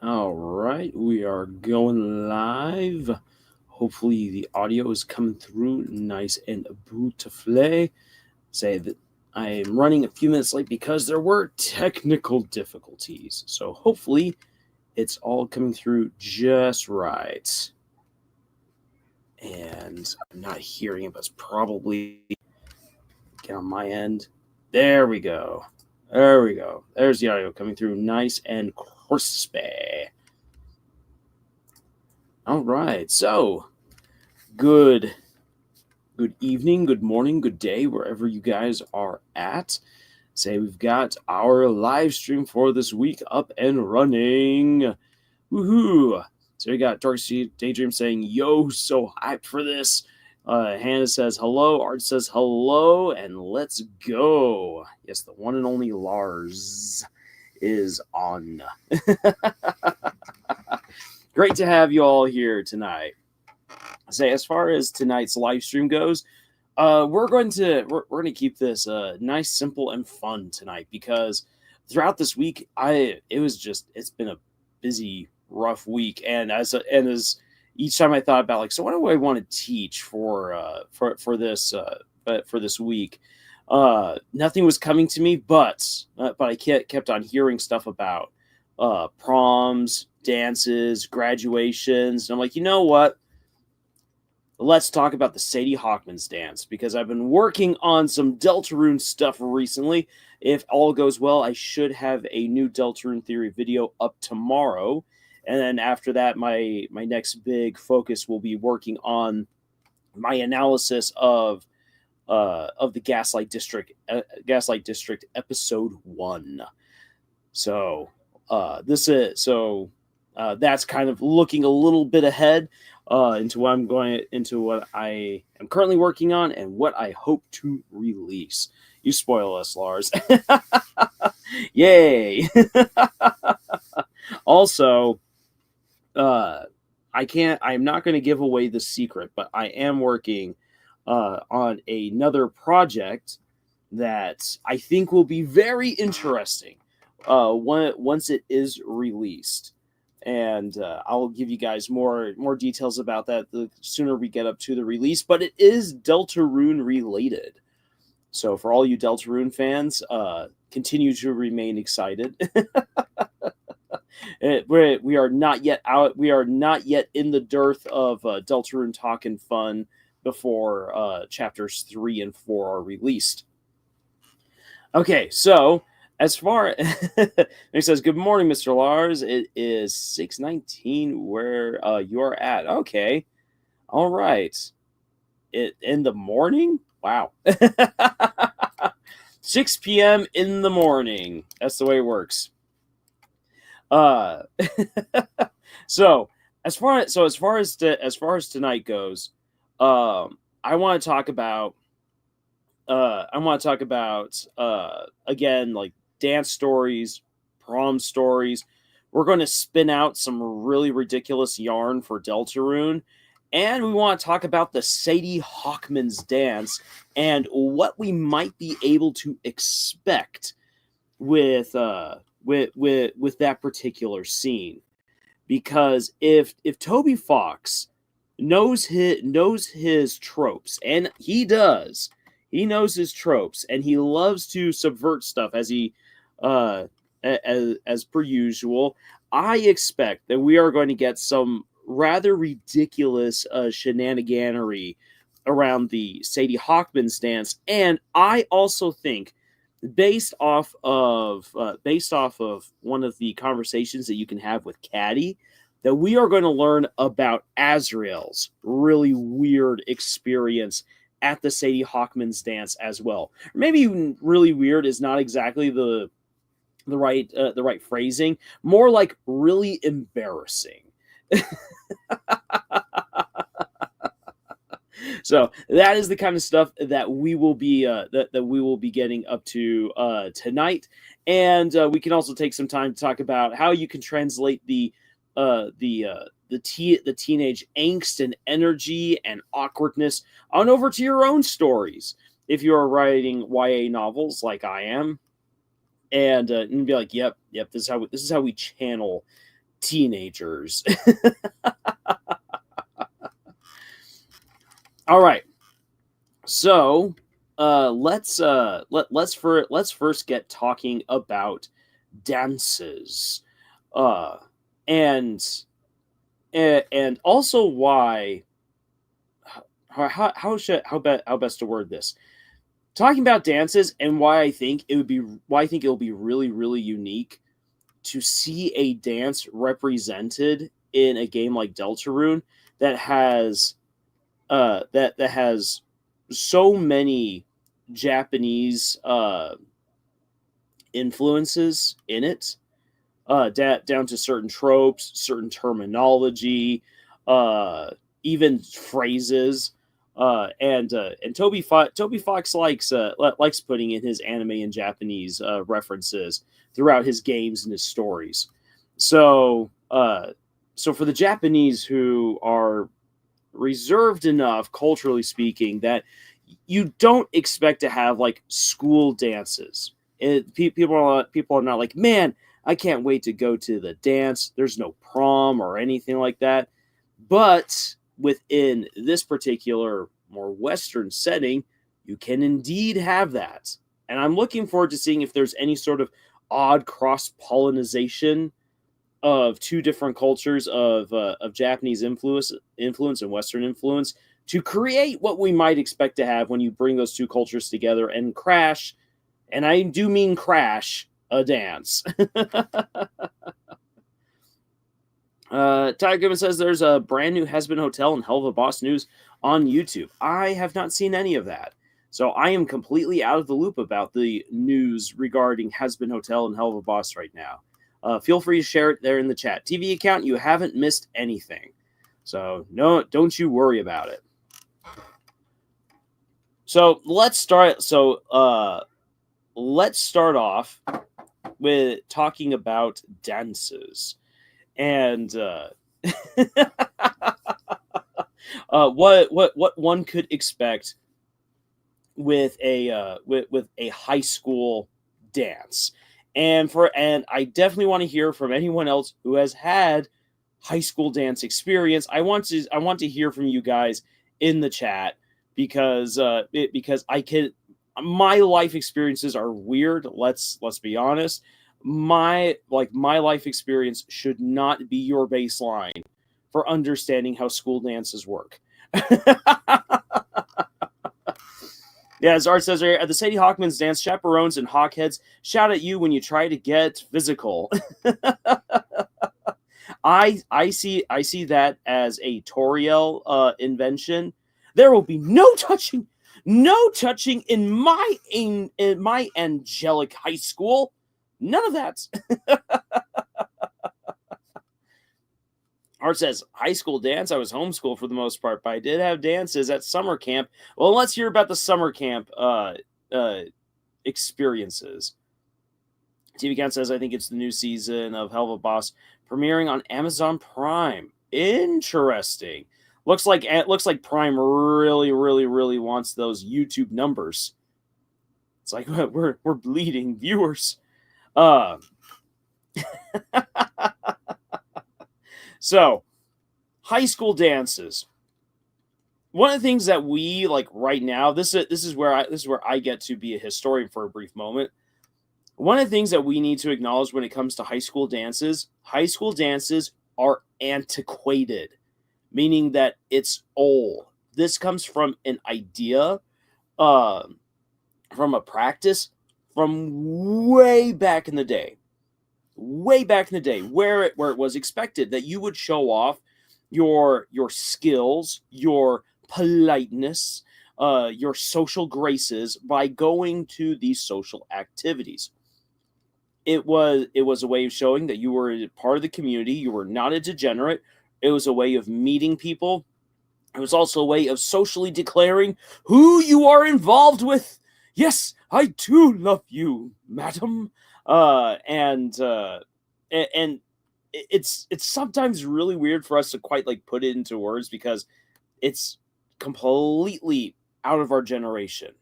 All right, we are going live. Hopefully, the audio is coming through nice and beautifully. Say that I am running a few minutes late because there were technical difficulties. So, hopefully, it's all coming through just right. And I'm not hearing it, but it's probably get on my end. There we go. There we go. There's the audio coming through nice and crispy. All right, so good evening, good morning, good day, wherever you guys are at. Say we've got our live stream for this week up and running. Woohoo! So we got Dark Daydream saying, yo, so hyped for this. Hannah says hello, Art says hello, and let's go. Yes, the one and only Lars is on. Great to have you all here tonight. Say, as far as tonight's live stream goes, we're going to keep this nice, simple, and fun tonight because throughout this week, it's been a busy, rough week, and as each time I thought about like, so what do I want to teach for this week? Nothing was coming to me, but I kept on hearing stuff about proms, dances, graduations, and I'm like, you know what? Let's talk about the Sadie Hawkman's dance because I've been working on some Deltarune stuff recently. If all goes well, I should have a new Deltarune theory video up tomorrow. And then after that, my next big focus will be working on my analysis of the Gaslight District episode 1. So that's kind of looking a little bit ahead into what I am currently working on and what I hope to release. You spoil us, Lars. Yay! Also, I'm not going to give away the secret, but I am working on another project that I think will be very interesting once it is released. And I'll give you guys more details about that the sooner we get up to the release. But it is Deltarune related. So for all you Deltarune fans, continue to remain excited. We are not yet out. We are not yet in the dearth of Deltarune talk and fun before chapters 3 and 4 are released. Okay, so as far he says, good morning, Mr. Lars. It is 6:19 where you are at. Okay. All right. It in the morning? Wow. 6 p.m. in the morning. That's the way it works. So as far as tonight goes, I want to talk about again, like dance stories, prom stories. We're going to spin out some really ridiculous yarn for Deltarune, and we want to talk about the Sadie Hawkman's dance and what we might be able to expect with that particular scene. Because if Toby Fox knows his tropes, and he does. He knows his tropes, and he loves to subvert stuff as per usual. I expect that we are going to get some rather ridiculous shenaniganery around the Sadie Hawkman's dance, and I also think, based off of one of the conversations that you can have with Caddy, that we are going to learn about Azrael's really weird experience at the Sadie Hawkman's dance as well. Or maybe really weird is not exactly the right phrasing. More like really embarrassing. So that is the kind of stuff that we will be getting up to tonight, and we can also take some time to talk about how you can translate the teenage angst and energy and awkwardness on over to your own stories if you are writing YA novels like I am, and be like, yep, this is how we channel teenagers. All right. So, let's first get talking about dances. Uh and and also why how best to word this. Talking about dances and why I think it will be really really unique to see a dance represented in a game like Deltarune that has that has so many Japanese influences in it, down to certain tropes, certain terminology, uh, even phrases. And Toby Fox likes putting in his anime and Japanese references throughout his games and his stories. So so for the Japanese who are reserved enough, culturally speaking, that you don't expect to have like school dances. People are not like, man, I can't wait to go to the dance. There's no prom or anything like that. But within this particular more Western setting, you can indeed have that. And I'm looking forward to seeing if there's any sort of odd cross pollination of two different cultures of Japanese influence and Western influence to create what we might expect to have when you bring those two cultures together and crash, and I do mean crash, a dance. Ty Goodman says there's a brand new Hesbin Hotel and Hell of a Boss news on YouTube. I have not seen any of that. So I am completely out of the loop about the news regarding Hesbin Hotel and Hell of a Boss right now. Feel free to share it there in the chat. TV account, you haven't missed anything. So no, don't you worry about it. So let's start. Let's start off with talking about dances and what one could expect with a high school dance. And I definitely want to hear from anyone else who has had high school dance experience. I want to hear from you guys in the chat because my life experiences are weird. Let's be honest. My life experience should not be your baseline for understanding how school dances work. Yeah, as Art says right here, at the Sadie Hawkman's dance, chaperones and hawkheads shout at you when you try to get physical. I see that as a Toriel invention. There will be no touching in my angelic high school. None of that. Art says, high school dance, I was homeschooled for the most part, but I did have dances at summer camp. Well, let's hear about the summer camp experiences. TV Count says, I think it's the new season of Hell of a Boss premiering on Amazon Prime. Interesting. Looks like Prime really, really, really wants those YouTube numbers. It's like we're bleeding viewers. So, high school dances. One of the things that we like right now, this is where I get to be a historian for a brief moment. One of the things that we need to acknowledge when it comes to high school dances are antiquated, meaning that it's old. This comes from an idea, from a practice from way back in the day. Way back in the day, where it was expected that you would show off your skills, your politeness, your social graces by going to these social activities. It was a way of showing that you were part of the community. You were not a degenerate. It was a way of meeting people. It was also a way of socially declaring who you are involved with. Yes, I too love you, madam. And it's sometimes really weird for us to quite like put it into words because it's completely out of our generation.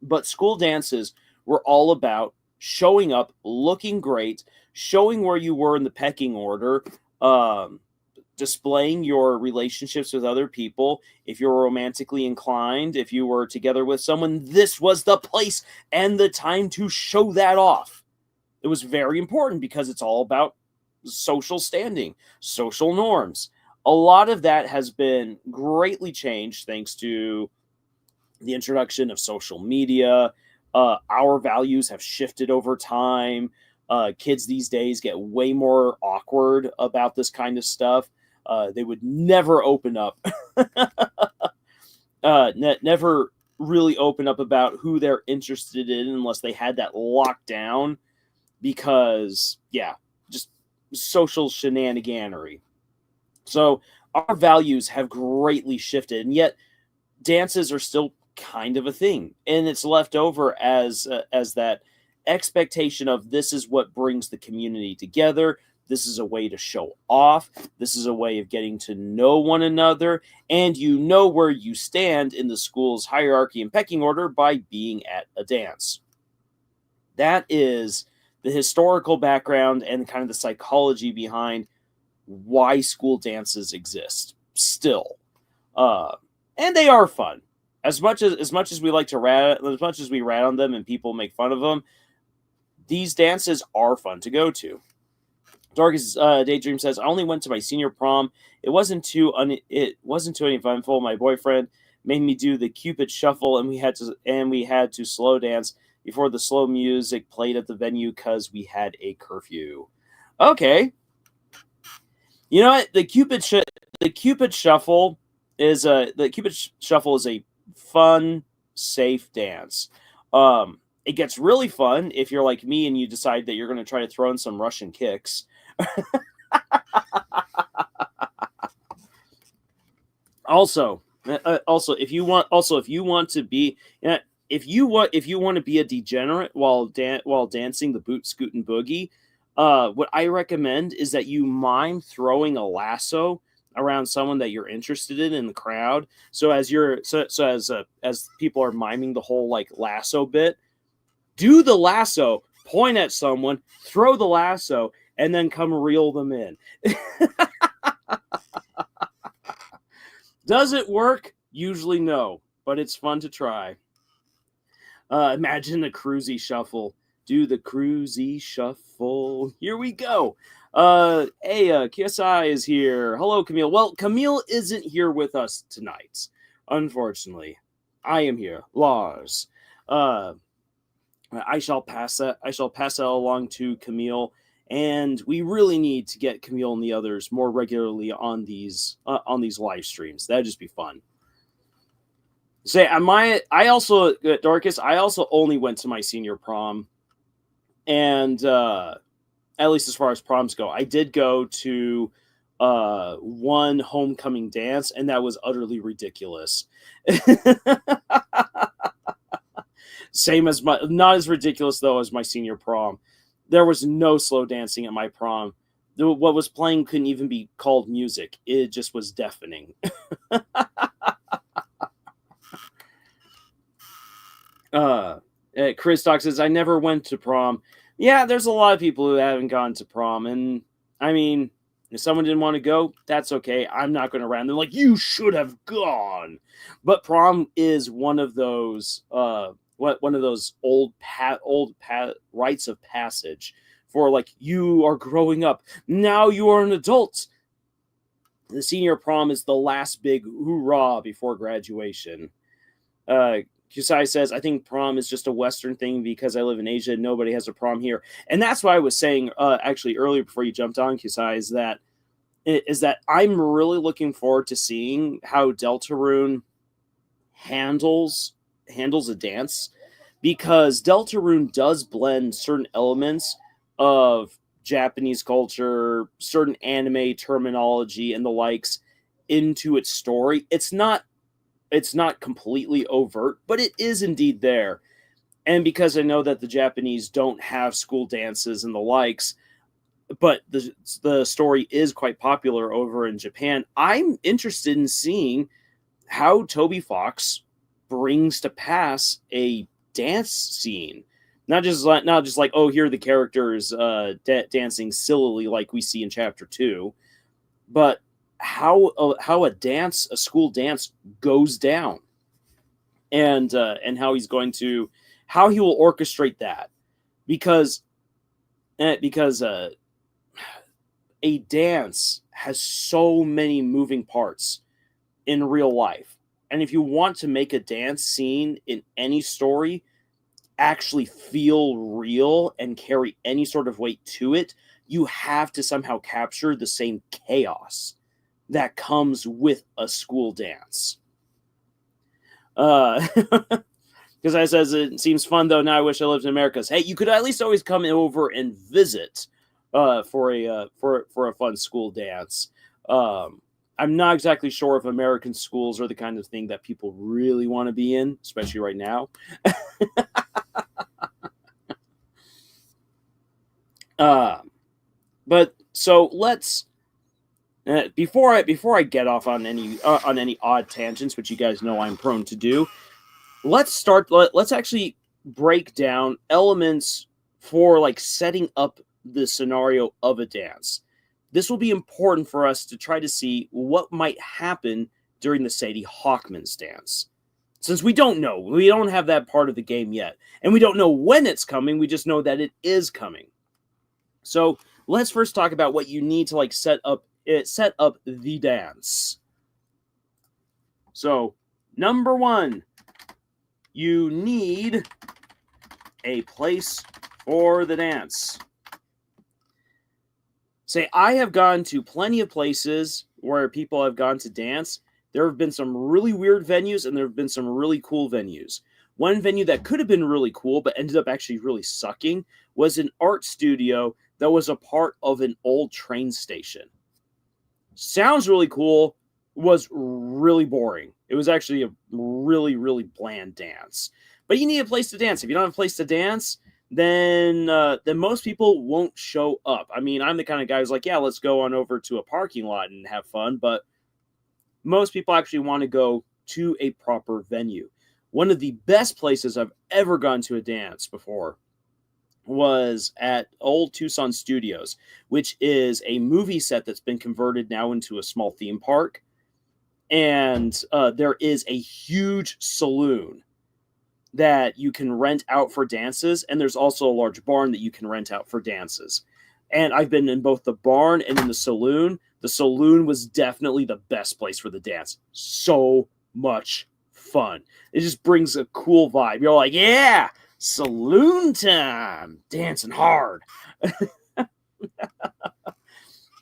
But school dances were all about showing up, looking great, showing where you were in the pecking order, um, displaying your relationships with other people. If you're romantically inclined, if you were together with someone, this was the place and the time to show that off. It was very important because it's all about social standing, social norms. A lot of that has been greatly changed thanks to the introduction of social media. Our values have shifted over time. Kids these days get way more awkward about this kind of stuff. They would never open up, never really open up about who they're interested in unless they had that locked down because, yeah, just social shenaniganery. So our values have greatly shifted, and yet dances are still kind of a thing, and it's left over as that expectation of this is what brings the community together. This is a way to show off. This is a way of getting to know one another, and you know where you stand in the school's hierarchy and pecking order by being at a dance. That is the historical background and kind of the psychology behind why school dances exist still. And they are fun. As much as we like to rat, as much as we rat on them and people make fun of them, these dances are fun to go to. Darkest Daydream says, I only went to my senior prom. It wasn't too uneventful. My boyfriend made me do the Cupid shuffle, and we had to slow dance before the slow music played at the venue because we had a curfew. Okay, you know what? The Cupid shuffle is a fun, safe dance. It gets really fun if you're like me and you decide that you're going to try to throw in some Russian kicks. Also, if you want to be a degenerate while dancing the boot scoot and boogie, what I recommend is that you mime throwing a lasso around someone that you're interested in the crowd. So as people are miming the whole like lasso bit, do the lasso, point at someone, throw the lasso, and then come reel them in. Does it work? Usually no, but it's fun to try. Imagine the cruisy shuffle. Do the cruisy shuffle. Here we go. KSI is here. Hello, Camille. Well, Camille isn't here with us tonight, unfortunately. I am here, Lars. I shall pass that along to Camille, and we really need to get Camille and the others more regularly on these live streams. That'd just be fun. Dorcas, I also only went to my senior prom, and at least as far as proms go, I did go to one homecoming dance, and that was utterly ridiculous. Not as ridiculous though as my senior prom. There was no slow dancing at my prom. What was playing couldn't even be called music. It just was deafening. Chris Doc says, I never went to prom. Yeah, there's a lot of people who haven't gone to prom, and I mean, if someone didn't want to go, that's okay. I'm not going to ram them like, you should have gone. But prom is one of those old rites of passage for like, you are growing up. Now you are an adult. The senior prom is the last big hoorah before graduation. Kusai says, I think prom is just a Western thing because I live in Asia and nobody has a prom here. And that's why I was saying actually earlier before you jumped on, Kusai, is that I'm really looking forward to seeing how Deltarune handles a dance, because Deltarune does blend certain elements of Japanese culture, certain anime terminology and the likes into its story. It's not completely overt, but it is indeed there. And because I know that the Japanese don't have school dances and the likes, but the story is quite popular over in Japan, I'm interested in seeing how Toby Fox brings to pass a dance scene, Not just like, oh, here are the characters dancing sillily like we see in chapter 2, but how a school dance goes down, and how he will orchestrate that, because a dance has so many moving parts in real life. And if you want to make a dance scene in any story actually feel real and carry any sort of weight to it, you have to somehow capture the same chaos that comes with a school dance. Because I says, it seems fun though. Now I wish I lived in America. Hey, you could at least always come over and visit for a fun school dance. I'm not exactly sure if American schools are the kind of thing that people really want to be in, especially right now. But so let's before I get off on any odd tangents, which you guys know I'm prone to do. Let's actually break down elements for like setting up the scenario of a dance. This will be important for us to try to see what might happen during the Sadie Hawkman's dance. Since we don't know, we don't have that part of the game yet, and we don't know when it's coming, we just know that it is coming. So let's first talk about what you need to like set up the dance. So number 1, you need a place for the dance. Say, I have gone to plenty of places where people have gone to dance. There have been some really weird venues, and there have been some really cool venues. One venue that could have been really cool, but ended up actually really sucking, was an art studio that was a part of an old train station. Sounds really cool, was really boring. It was actually a really, really bland dance. But you need a place to dance. If you don't have a place to dance, then most people won't show up. I mean, I'm the kind of guy who's like, yeah, let's go on over to a parking lot and have fun, but most people actually want to go to a proper venue. One of the best places I've ever gone to a dance before was at Old Tucson Studios, which is a movie set that's been converted now into a small theme park. And there is a huge saloon that you can rent out for dances, and there's also a large barn that you can rent out for dances. And I've been in both the barn and in the saloon. The saloon was definitely the best place for the dance. So much fun. It just brings a cool vibe. You're like, yeah, saloon time, dancing hard.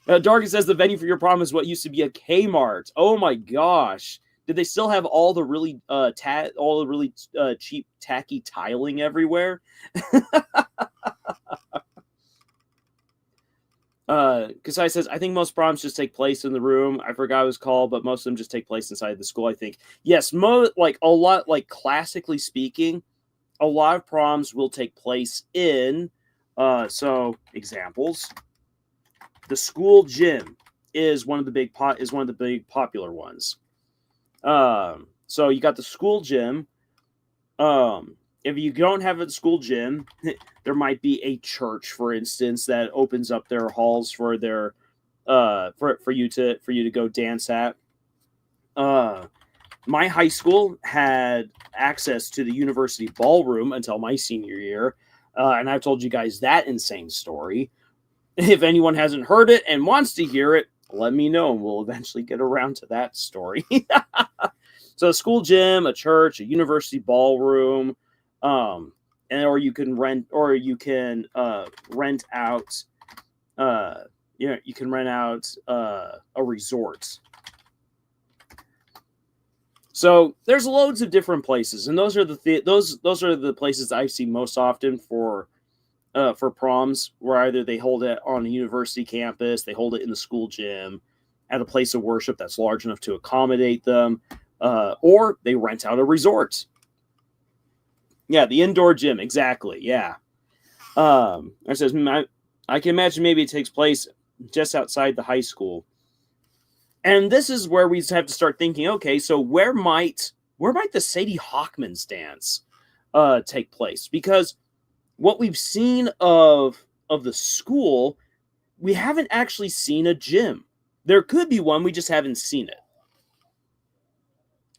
Darkin says the venue for your prom is what used to be a Kmart. Oh my gosh. Did they still have all the really cheap tacky tiling everywhere? Kasai says, I think most proms just take place in the room. I forgot what it was called, but most of them just take place inside the school, I think. Yes, classically speaking, a lot of proms will take place in, so examples. The school gym is one of the big popular ones. So you got the school gym. If you don't have a school gym, there might be a church, for instance, that opens up their halls for their for you to go dance at. My high school had access to the university ballroom until my senior year, and I've told you guys that insane story. If anyone hasn't heard it and wants to hear it, let me know, and we'll eventually get around to that story. So a school gym, a church, a university ballroom, or you can rent out a resort. So there's loads of different places, and those are the places I see most often for proms, where either they hold it on a university campus, they hold it in the school gym, at a place of worship that's large enough to accommodate them, or they rent out a resort. Yeah, the indoor gym, exactly. Yeah. It says, I can imagine maybe it takes place just outside the high school. And this is where we have to start thinking, okay, so where might the Sadie Hawkman's dance take place? Because what we've seen of the school, we haven't actually seen a gym. There could be one, we just haven't seen it.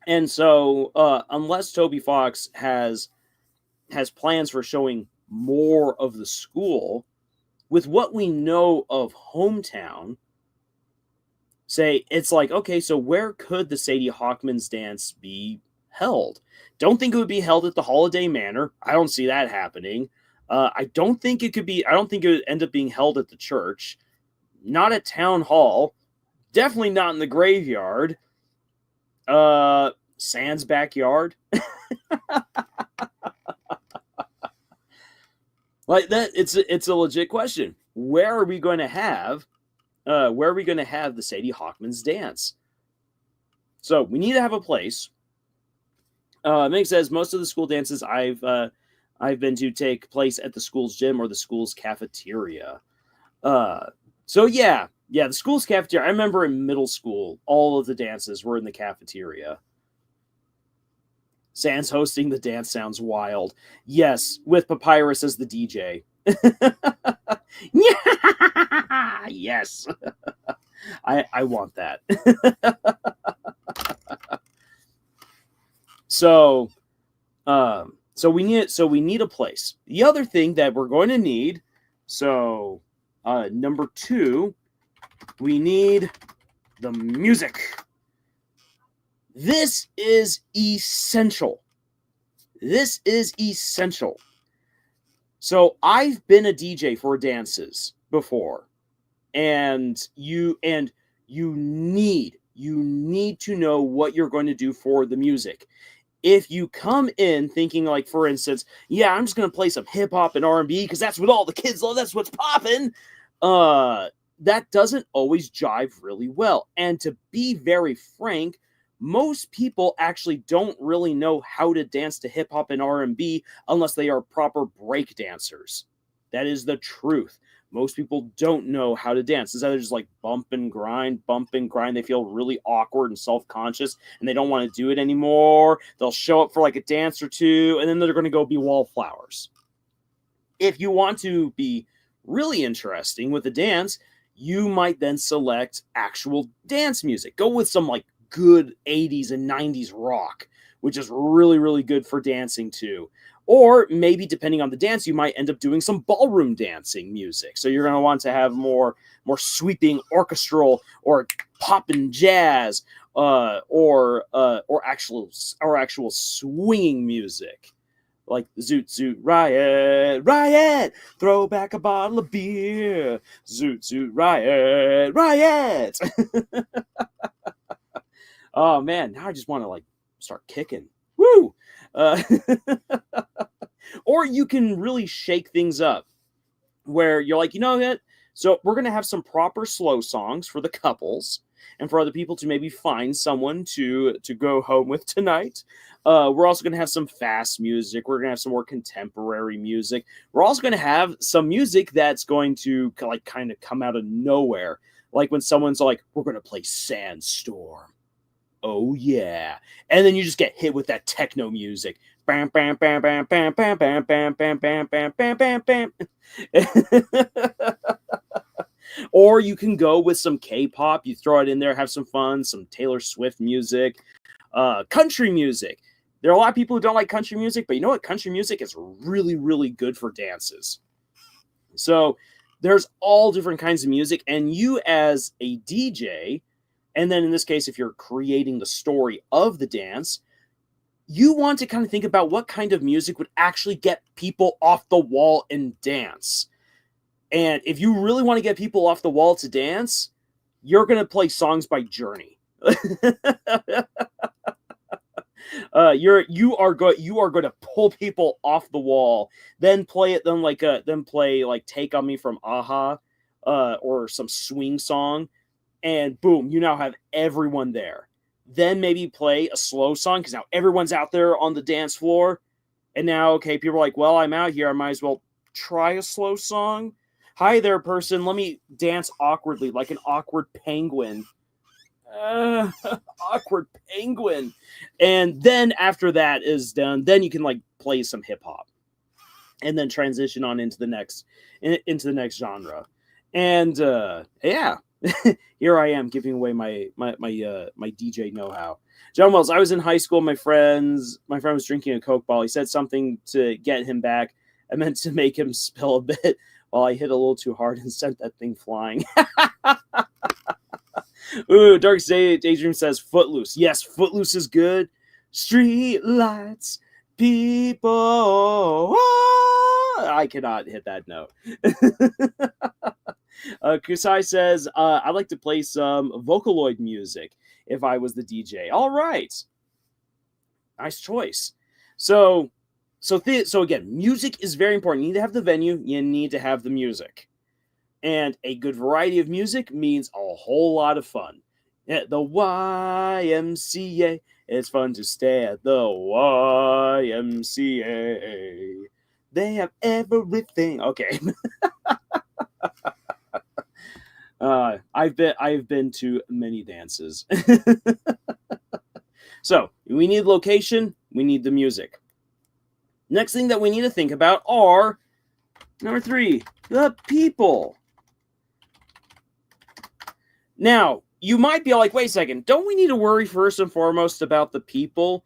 And so, unless Toby Fox has plans for showing more of the school, with what we know of Hometown, say it's like, okay, so where could the Sadie Hawkman's dance be held? Don't think it would be held at the Holiday Manor. I don't see that happening. I don't think it would end up being held at the church. Not at Town Hall. Definitely not in the graveyard. Sans backyard. Like that, it's a legit question. Where are we going to have the Sadie Hawkman's dance? So we need to have a place. Meg says most of the school dances I've been to take place at the school's gym or the school's cafeteria. So yeah, the school's cafeteria. I remember in middle school, all of the dances were in the cafeteria. Sans hosting the dance sounds wild. Yes, with Papyrus as the DJ. Yes. I want that. So we need a place. The other thing that we're going to need, number 2, we need the music. This is essential. So I've been a DJ for dances before, and you need to know what you're going to do for the music. If you come in thinking, like, for instance, yeah, I'm just going to play some hip hop and R&B because that's what all the kids love, that's what's popping, that doesn't always jive really well. And to be very frank, most people actually don't really know how to dance to hip hop and R&B unless they are proper break dancers. That is the truth. Most people don't know how to dance. It's either just like bump and grind. They feel really awkward and self-conscious, and they don't want to do it anymore. They'll show up for like a dance or two, and then they're going to go be wallflowers. If you want to be really interesting with the dance, you might then select actual dance music. Go with some like good 80s and 90s rock, which is really, really good for dancing to. Or maybe, depending on the dance, you might end up doing some ballroom dancing music. So you're going to want to have more sweeping orchestral or pop and jazz, or actual swinging music, like Zoot Zoot Riot, throw back a bottle of beer, Zoot Zoot Riot. Oh man, now I just want to like start kicking. Woo! Or you can really shake things up where you're like, you know what? So we're going to have some proper slow songs for the couples and for other people to maybe find someone to go home with tonight. We're also going to have some fast music. We're going to have some more contemporary music. We're also going to have some music that's going to like kind of come out of nowhere. Like when someone's like, we're going to play Sandstorm. Oh yeah. And then you just get hit with that techno music. Bam bam bam bam bam bam bam bam bam bam bam bam bam bam. Or you can go with some K-pop, you throw it in there, have some fun, some Taylor Swift music, country music. There are a lot of people who don't like country music, but you know what? Country music is really, really good for dances. So there's all different kinds of music, and you as a DJ, and then in this case, if you're creating the story of the dance, you want to kind of think about what kind of music would actually get people off the wall and dance. And if you really want to get people off the wall to dance, you're going to play songs by Journey. You are going to pull people off the wall, then play Take on Me from Aha, or some swing song, and boom, you now have everyone there. Then maybe play a slow song because now everyone's out there on the dance floor, and now okay, people are like, well, I'm out here, I might as well try a slow song. Hi there, person. Let me dance awkwardly like an awkward penguin. Awkward penguin. And then after that is done, then you can like play some hip hop. and then transition on into the next genre. And yeah, here I am giving away my DJ know-how. John Wells, I was in high school. My friend was drinking a Coke ball. He said something to get him back. I meant to make him spill a bit while I hit a little too hard and sent that thing flying. Ooh, Dark Daydream says Footloose. Yes, Footloose is good. Street lights, people. I cannot hit that note. Kusai says, I'd like to play some Vocaloid music if I was the DJ. All right. Nice choice. So again, music is very important. You need to have the venue. You need to have the music. And a good variety of music means a whole lot of fun. At the YMCA, it's fun to stay at the YMCA. They have everything. Okay. I've been to many dances. So we need location. We need the music. Next thing that we need to think about are number 3, the people. Now, you might be like, wait a second, don't we need to worry first and foremost about the people?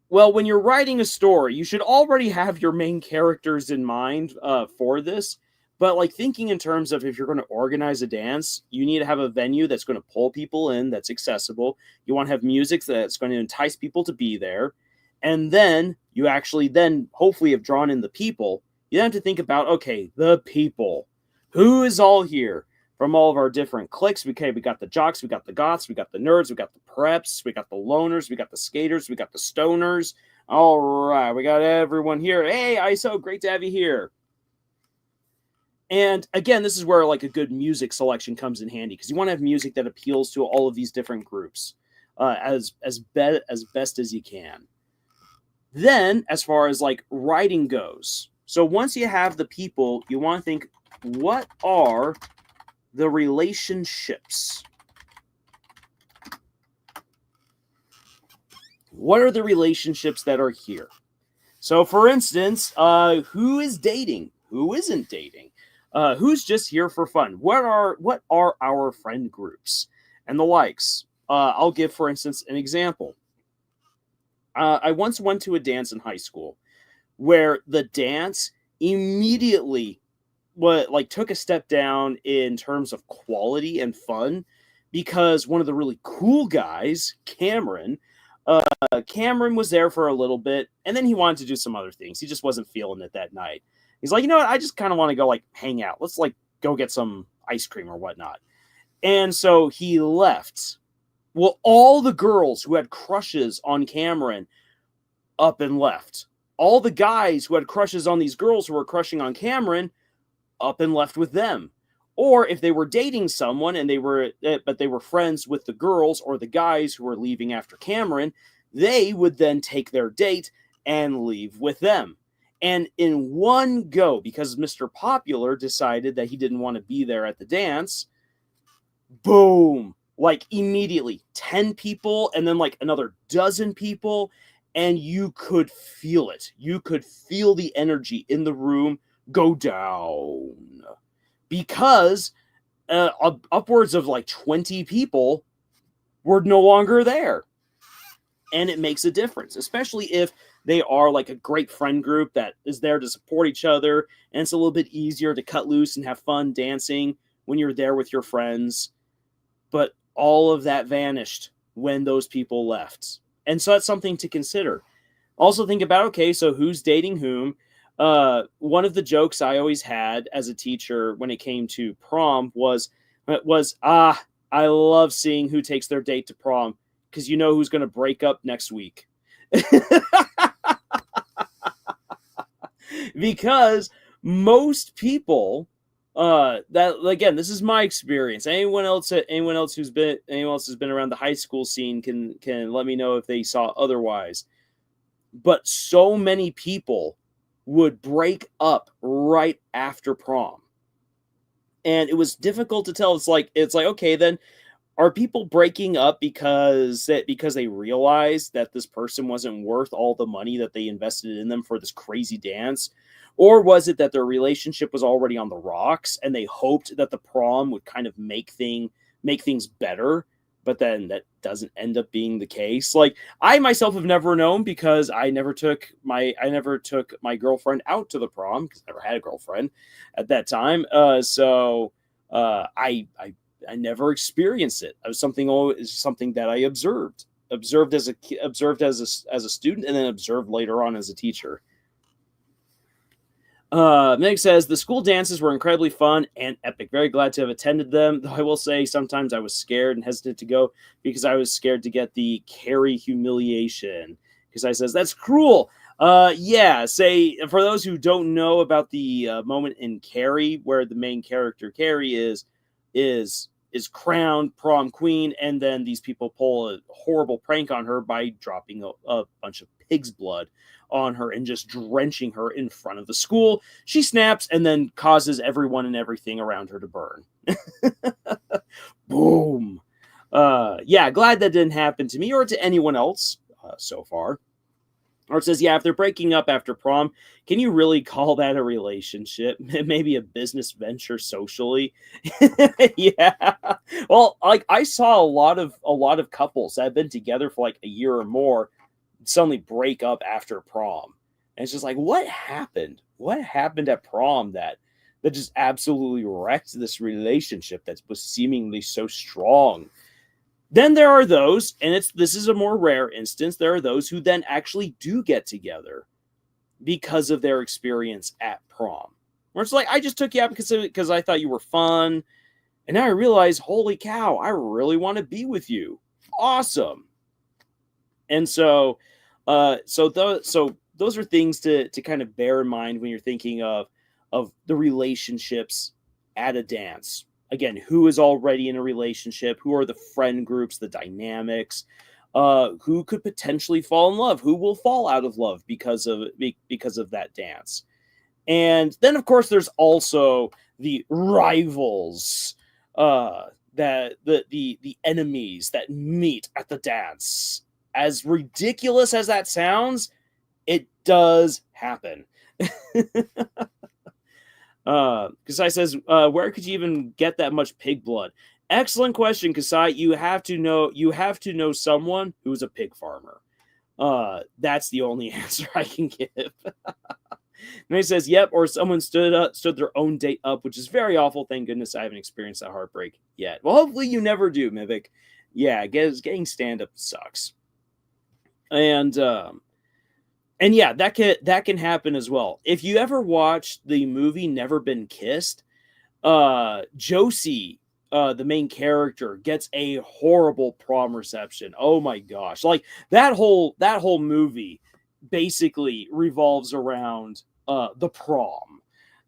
Well, when you're writing a story, you should already have your main characters in mind for this. But like thinking in terms of if you're going to organize a dance, you need to have a venue that's going to pull people in, that's accessible. You want to have music that's going to entice people to be there. And then you actually then hopefully have drawn in the people. You have to think about, okay, the people. Who is all here? From all of our different cliques, we got the jocks, we got the goths, we got the nerds, we got the preps, we got the loners, we got the skaters, we got the stoners. All right, we got everyone here. Hey, ISO, great to have you here. And again, this is where like a good music selection comes in handy because you want to have music that appeals to all of these different groups as best as you can. Then, as far as like writing goes, so once you have the people, you want to think, what are the relationships? What are the relationships that are here? So, for instance, who is dating? Who isn't dating? Who's just here for fun? What are our friend groups and the likes? I'll give, for instance, an example. I once went to a dance in high school where the dance immediately took a step down in terms of quality and fun because one of the really cool guys, Cameron was there for a little bit and then he wanted to do some other things. He just wasn't feeling it that night. He's like, you know what? I just kind of want to go like hang out. Let's like go get some ice cream or whatnot. And so he left. Well, all the girls who had crushes on Cameron up and left. All the guys who had crushes on these girls who were crushing on Cameron up and left with them. Or if they were dating someone and they were friends with the girls or the guys who were leaving after Cameron, they would then take their date and leave with them. And in one go, because Mr. Popular decided that he didn't want to be there at the dance, boom, like immediately 10 people and then like another dozen people, and you could feel it. You could feel the energy in the room go down because upwards of like 20 people were no longer there. And it makes a difference, especially if they are like a great friend group that is there to support each other. And it's a little bit easier to cut loose and have fun dancing when you're there with your friends. But all of that vanished when those people left. And so that's something to consider. Also think about, okay, so who's dating whom? One of the jokes I always had as a teacher when it came to prom was I love seeing who takes their date to prom because you know who's going to break up next week. Because most people, that again, this is my experience. Anyone else has been around the high school scene can let me know if they saw otherwise. But so many people would break up right after prom, and it was difficult to tell. It's like okay, then are people breaking up because they realized that this person wasn't worth all the money that they invested in them for this crazy dance? Or was it that their relationship was already on the rocks and they hoped that the prom would kind of make things better, but then that doesn't end up being the case? Like, I myself have never known, because I never took my girlfriend out to the prom, because I never had a girlfriend at that time. I never experienced it. It was something that I observed as a student, and then observed later on as a teacher. Meg says, the school dances were incredibly fun and epic. Very glad to have attended them. Though I will say sometimes I was scared and hesitant to go because I was scared to get the Carrie humiliation. Because I says, that's cruel. Yeah, say, for those who don't know about the moment in Carrie where the main character Carrie is crowned prom queen, and then these people pull a horrible prank on her by dropping a bunch of pig's blood on her and just drenching her in front of the school. She snaps and then causes everyone and everything around her to burn. Boom. Yeah, glad that didn't happen to me or to anyone else so far. Or it says, yeah, if they're breaking up after prom, can you really call that a relationship? Maybe a business venture socially. Yeah. Well, like, I saw a lot of couples that have been together for like a year or more suddenly break up after prom. And it's just like, what happened? What happened at prom that just absolutely wrecked this relationship that was seemingly so strong? Then there are those, and this is a more rare instance, there are those who then actually do get together because of their experience at prom. Where it's like, I just took you out because I thought you were fun, and now I realize, holy cow, I really want to be with you. Awesome. And so those are things to kind of bear in mind when you're thinking of the relationships at a dance. Again, who is already in a relationship? Who are the friend groups, the dynamics? Who could potentially fall in love? Who will fall out of love because of that dance? And then, of course, there's also the rivals, that the enemies that meet at the dance. As ridiculous as that sounds, it does happen. Kasai says, where could you even get that much pig blood? Excellent question, Kasai. You have to know someone who's a pig farmer. That's the only answer I can give. And he says, yep, or someone stood their own date up, which is very awful. Thank goodness I haven't experienced that heartbreak yet. Well, hopefully you never do, Mivik. Yeah, getting stand-up sucks. And yeah, that can happen as well. If you ever watched the movie Never Been Kissed, Josie, the main character, gets a horrible prom reception. Oh my gosh. Like, that whole movie basically revolves around the prom,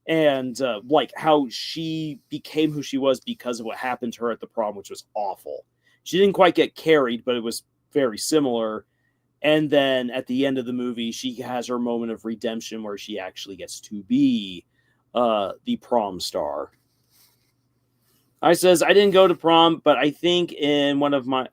and like how she became who she was because of what happened to her at the prom, which was awful. She didn't quite get carried, but it was very similar. And then at the end of the movie, she has her moment of redemption where she actually gets to be the prom star. I says, I didn't go to prom, but I think one of my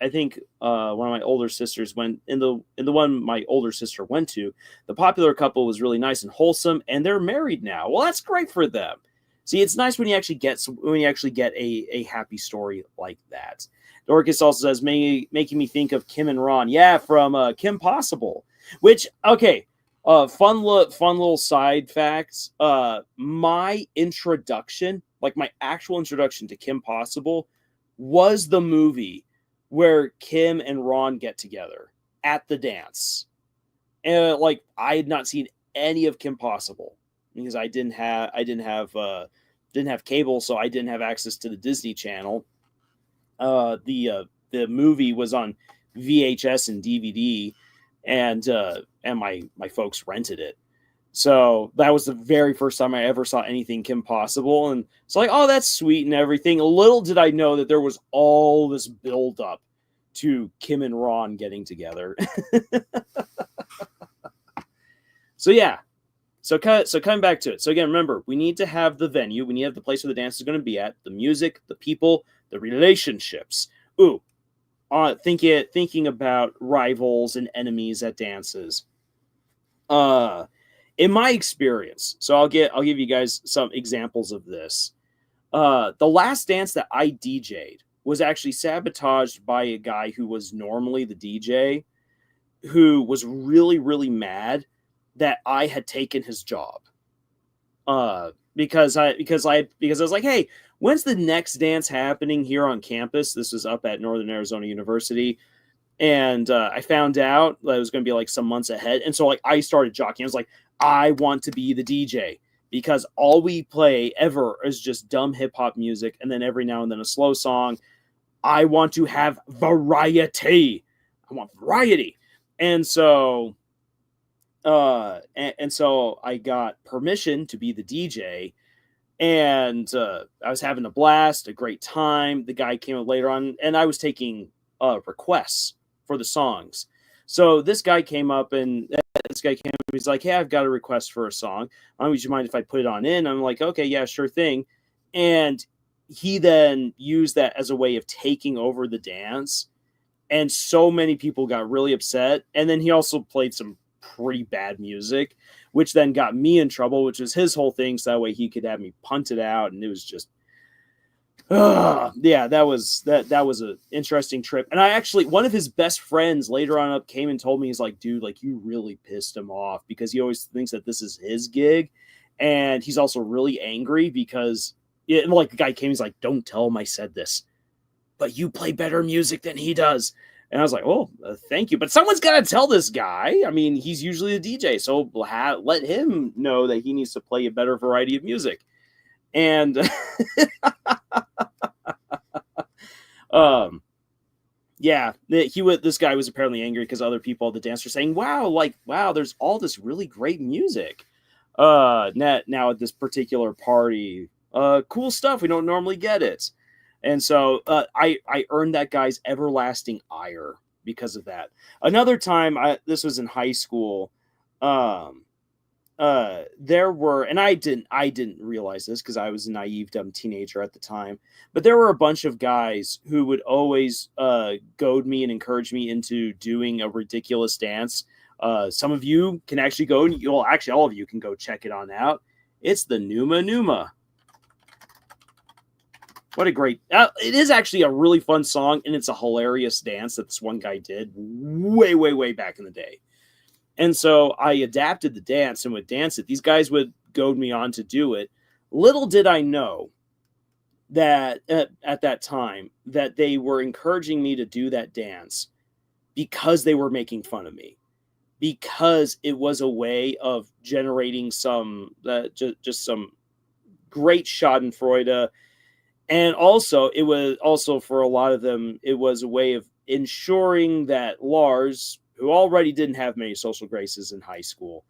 older sisters went in the one my older sister went to, the popular couple was really nice and wholesome, and they're married now. Well, that's great for them. See, it's nice when you actually get a happy story like that. Dorcas also says, making me think of Kim and Ron. Yeah, from Kim Possible. Which, okay, fun little side facts. My introduction, like my actual introduction to Kim Possible, was the movie where Kim and Ron get together at the dance. And like, I had not seen any of Kim Possible because I didn't have cable, so I didn't have access to the Disney Channel. The movie was on VHS and DVD, and my folks rented it. So that was the very first time I ever saw anything Kim Possible, and it's like, oh, that's sweet and everything. Little did I know that there was all this build up to Kim and Ron getting together. So yeah. So coming back to it. So again, remember, we need to have the venue. We need to have the place where the dance is going to be at, the music, the people, the relationships. Ooh, thinking about rivals and enemies at dances. In my experience, so I'll give you guys some examples of this. The last dance that I DJ'd was actually sabotaged by a guy who was normally the DJ, who was really, really mad that I had taken his job. Because I was like, hey, when's the next dance happening here on campus? This was up at Northern Arizona University. And I found out that it was going to be like some months ahead. And so like I started jockeying. I was like, I want to be the DJ because all we play ever is just dumb hip hop music. And then every now and then a slow song. I want to have variety. I want variety. And so, and so I got permission to be the DJ, and I was having a blast, a great time. The guy came up later on, and I was taking requests for the songs. So this guy came up, and he's like, hey, I've got a request for a song. Would you mind if I put it on in? I'm like, okay, yeah, sure thing. And he then used that as a way of taking over the dance. And so many people got really upset. And then he also played some pretty bad music, which then got me in trouble, which was his whole thing. So that way he could have me punted out. And it was just, yeah, that was an interesting trip. And I actually, one of his best friends later on up came and told me, he's like, dude, like you really pissed him off because he always thinks that this is his gig. And he's also really angry because like the guy came, he's like, don't tell him I said this, but you play better music than he does. And I was like, oh, thank you. But someone's got to tell this guy. I mean, he's usually a DJ, so let him know that he needs to play a better variety of music. And yeah, this guy was apparently angry because other people at the dance were saying, wow, there's all this really great music. Now at this particular party, cool stuff. We don't normally get it. And so I earned that guy's everlasting ire because of that. Another time, this was in high school, there were, and I didn't realize this because I was a naive, dumb teenager at the time, but there were a bunch of guys who would always goad me and encourage me into doing a ridiculous dance. Some of you can actually go, and all of you can go check it on out. It's the Numa Numa. What a great, it is actually a really fun song, and it's a hilarious dance that this one guy did way, way, way back in the day. And so I adapted the dance and would dance it. These guys would goad me on to do it. Little did I know that at that time that they were encouraging me to do that dance because they were making fun of me, because it was a way of generating some, just some great schadenfreude. And also, it was also for a lot of them, it was a way of ensuring that Lars, who already didn't have many social graces in high school,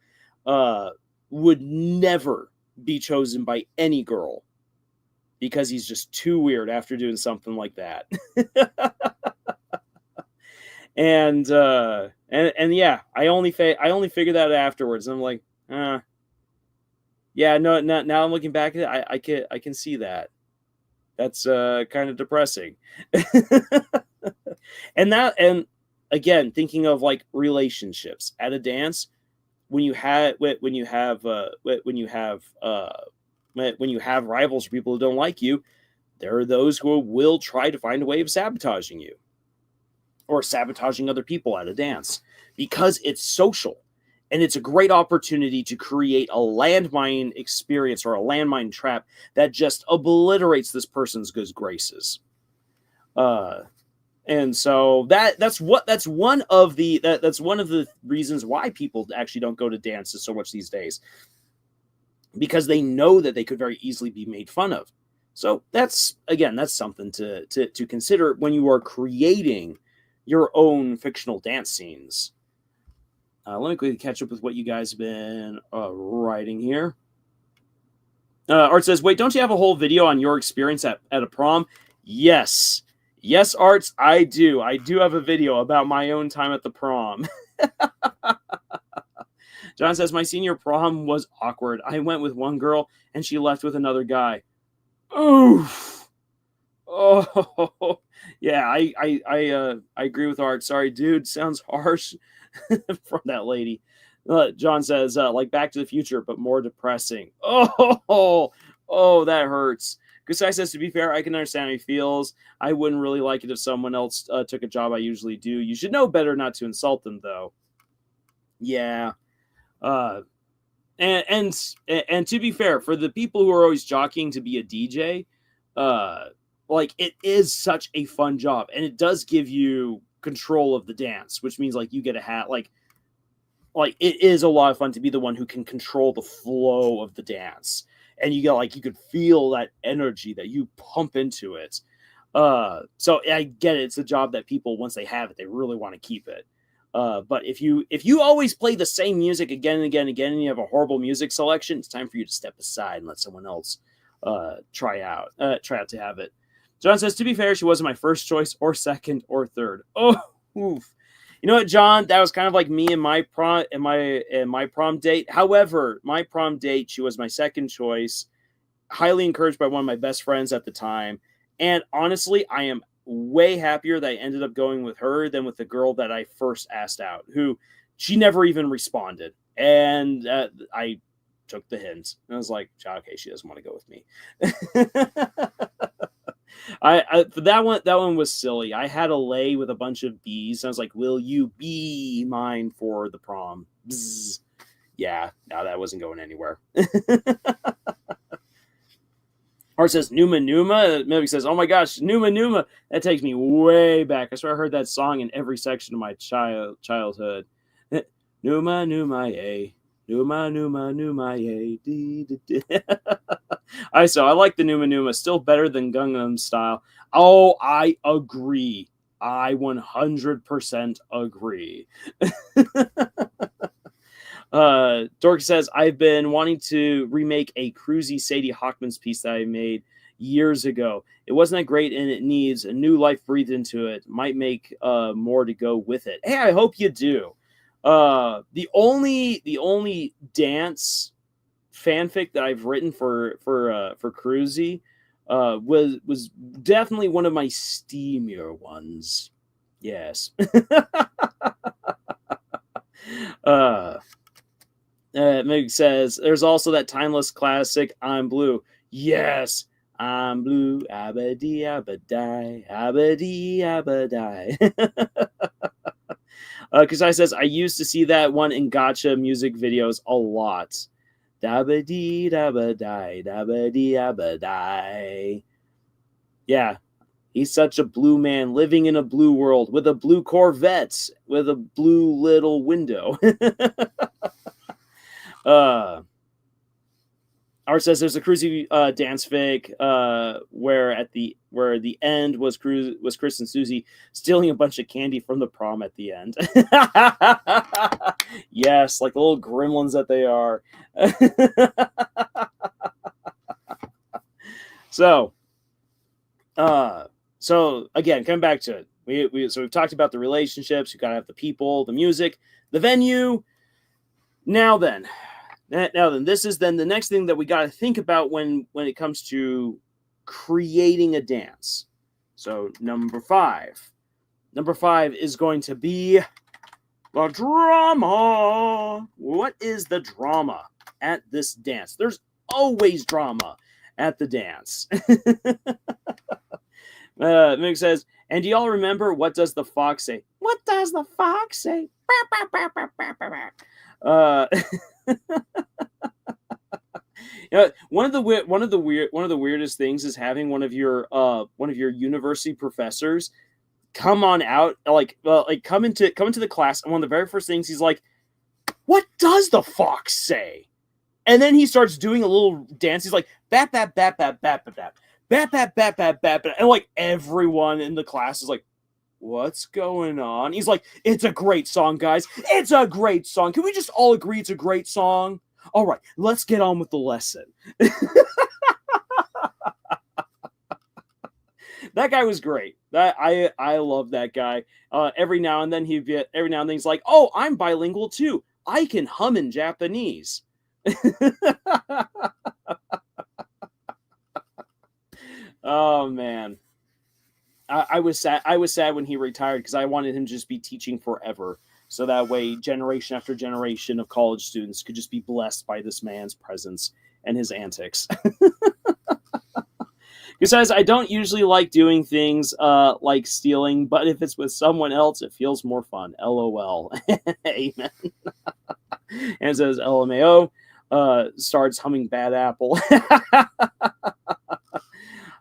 would never be chosen by any girl because he's just too weird after doing something like that. and yeah, I only figured that out afterwards. I'm like, yeah, no. Now I'm looking back at it, I can see that. That's kind of depressing. And again, thinking of like relationships at a dance, when you have rivals or people who don't like you, there are those who will try to find a way of sabotaging you or sabotaging other people at a dance because it's social. And it's a great opportunity to create a landmine experience or a landmine trap that just obliterates this person's good graces. And so that's one of the reasons why people actually don't go to dances so much these days, because they know that they could very easily be made fun of. So that's something to consider when you are creating your own fictional dance scenes. Let me quickly catch up with what you guys have been writing here. Art says, wait, don't you have a whole video on your experience at a prom? Yes, Arts, I do. I do have a video about my own time at the prom. John says, my senior prom was awkward. I went with one girl, and she left with another guy. Oof. Oh, yeah, I agree with Art. Sorry, dude, sounds harsh from that lady. John says, like Back to the Future, but more depressing. Oh, that hurts. Kusai says, to be fair, I can understand how he feels. I wouldn't really like it if someone else took a job I usually do. You should know better not to insult them, though. Yeah. Uh, and to be fair, for the people who are always jockeying to be a DJ, like it is such a fun job, and it does give you control of the dance, which means like you get a hat. Like it is a lot of fun to be the one who can control the flow of the dance, and you get like you could feel that energy that you pump into it. So I get it. It's a job that people, once they have it, they really want to keep it. But if you always play the same music again and again and again, and you have a horrible music selection, it's time for you to step aside and let someone else try out to have it. John says, to be fair, she wasn't my first choice or second or third. Oh, oof. You know what, John? That was kind of like me and my prom date. However, my prom date, she was my second choice, highly encouraged by one of my best friends at the time. And honestly, I am way happier that I ended up going with her than with the girl that I first asked out, who she never even responded. And I took the hint. And I was like, okay, she doesn't want to go with me. For that one was silly. I had a lay with a bunch of bees. I was like, will you be mine for the prom? Bzz. Yeah, no, that wasn't going anywhere. Art says Numa Numa. Maybe says, oh my gosh, Numa Numa. That takes me way back. I swear I heard that song in every section of my childhood. Numa Numa yay. Numa Numa Numa yay. I like the Numa Numa still better than Gangnam Style. Oh, I agree. I 100% agree. Dork says, I've been wanting to remake a cruisy Sadie Hawkman's piece that I made years ago. It wasn't that great, and it needs a new life breathed into it. Might make more to go with it. Hey, I hope you do. The only dance fanfic that I've written for Cruzy was definitely one of my steamier ones. Yes. Meg says, there's also that timeless classic, I'm Blue. Yes, I'm blue, abadi, abadai, abadi, abadai. Kasai says, I used to see that one in gacha music videos a lot. Dabadi, dabadai, dabadi, abadai. Yeah, he's such a blue man living in a blue world with a blue Corvette with a blue little window. Art says there's a cruisy dance fake where the end was Chris and Susie stealing a bunch of candy from the prom at the end. Yes, like the little gremlins that they are. So again, coming back to it, we've talked about the relationships. You gotta have the people, the music, the venue. Now then, this is then the next thing that we got to think about when it comes to creating a dance. So number five is going to be the drama. What is the drama at this dance? There's always drama at the dance. Mick says, and do y'all remember What Does the Fox Say? What does the fox say? You know, one of the weirdest things is having one of your university professors come on out, come into the class, and one of the very first things he's like, what does the fox say? And then he starts doing a little dance. He's like, bap bap bap bap bap bap bap bap bap bap bap bap, and like everyone in the class is like, what's going on? He's like, it's a great song, guys. It's a great song. Can we just all agree it's a great song? All right, let's get on with the lesson. That guy was great. I love that guy. Every now and then he's like, oh, I'm bilingual too. I can hum in Japanese. Oh man. I was sad when he retired because I wanted him to just be teaching forever. So that way, generation after generation of college students could just be blessed by this man's presence and his antics. Besides, I don't usually like doing things like stealing, but if it's with someone else, it feels more fun. LOL. Amen. And it says LMAO. Starts humming Bad Apple.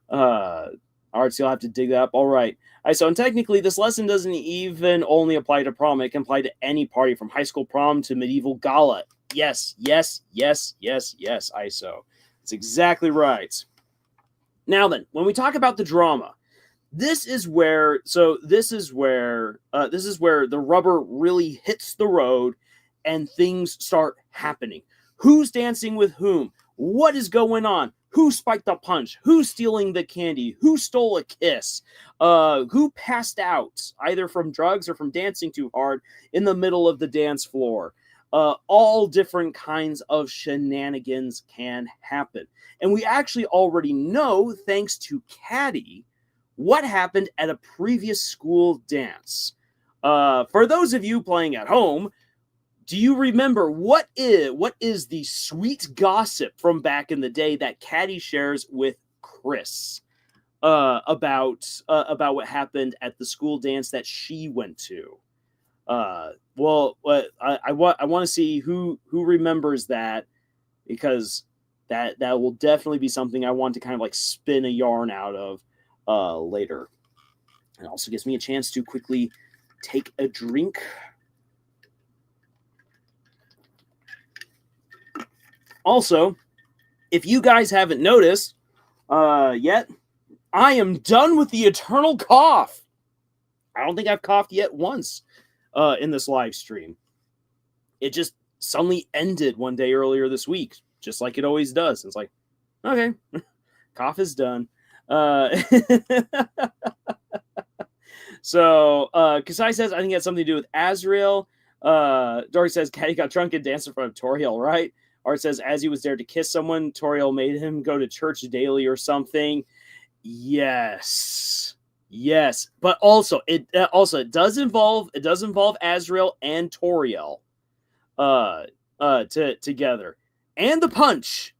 All right, so you'll have to dig that up. All right. So and technically, this lesson doesn't even only apply to prom. It can apply to any party, from high school prom to medieval gala. Yes, yes, yes, yes, yes, ISO. That's exactly right. Now then, when we talk about the drama, this is where the rubber really hits the road and things start happening. Who's dancing with whom? What is going on? Who spiked the punch? Who's stealing the candy? Who stole a kiss? Who passed out, either from drugs or from dancing too hard in the middle of the dance floor? All different kinds of shenanigans can happen. And we actually already know, thanks to Caddy, what happened at a previous school dance. For those of you playing at home, do you remember what is the sweet gossip from back in the day that Caddy shares with Chris about what happened at the school dance that she went to? I want to see who remembers that, because that will definitely be something I want to kind of like spin a yarn out of later. It also gives me a chance to quickly take a drink. Also, if you guys haven't noticed yet, I am done with the eternal cough. I don't think I've coughed yet once in this live stream. It just suddenly ended one day earlier this week, just like it always does. It's like, okay, cough is done. So, Kasai says, I think it has something to do with Azrael. Dory says, Caddy got drunk and danced in front of Toriel, right? Art says, as he was there to kiss someone, Toriel made him go to church daily or something. Yes. But also, it does involve Azrael and Toriel together. And the punch.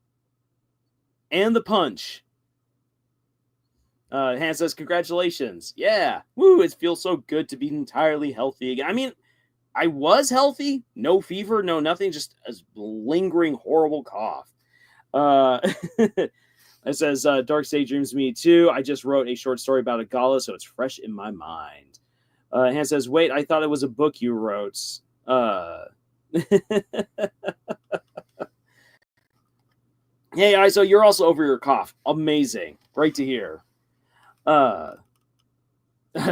Han says, congratulations. Yeah. Woo, it feels so good to be entirely healthy again. I mean, I was healthy, no fever, no nothing, just a lingering horrible cough. It says, Dark Sage dreams me too. I just wrote a short story about a gala, so it's fresh in my mind. Han says, wait, I thought it was a book you wrote. Hey, so you're also over your cough. Amazing. Great to hear.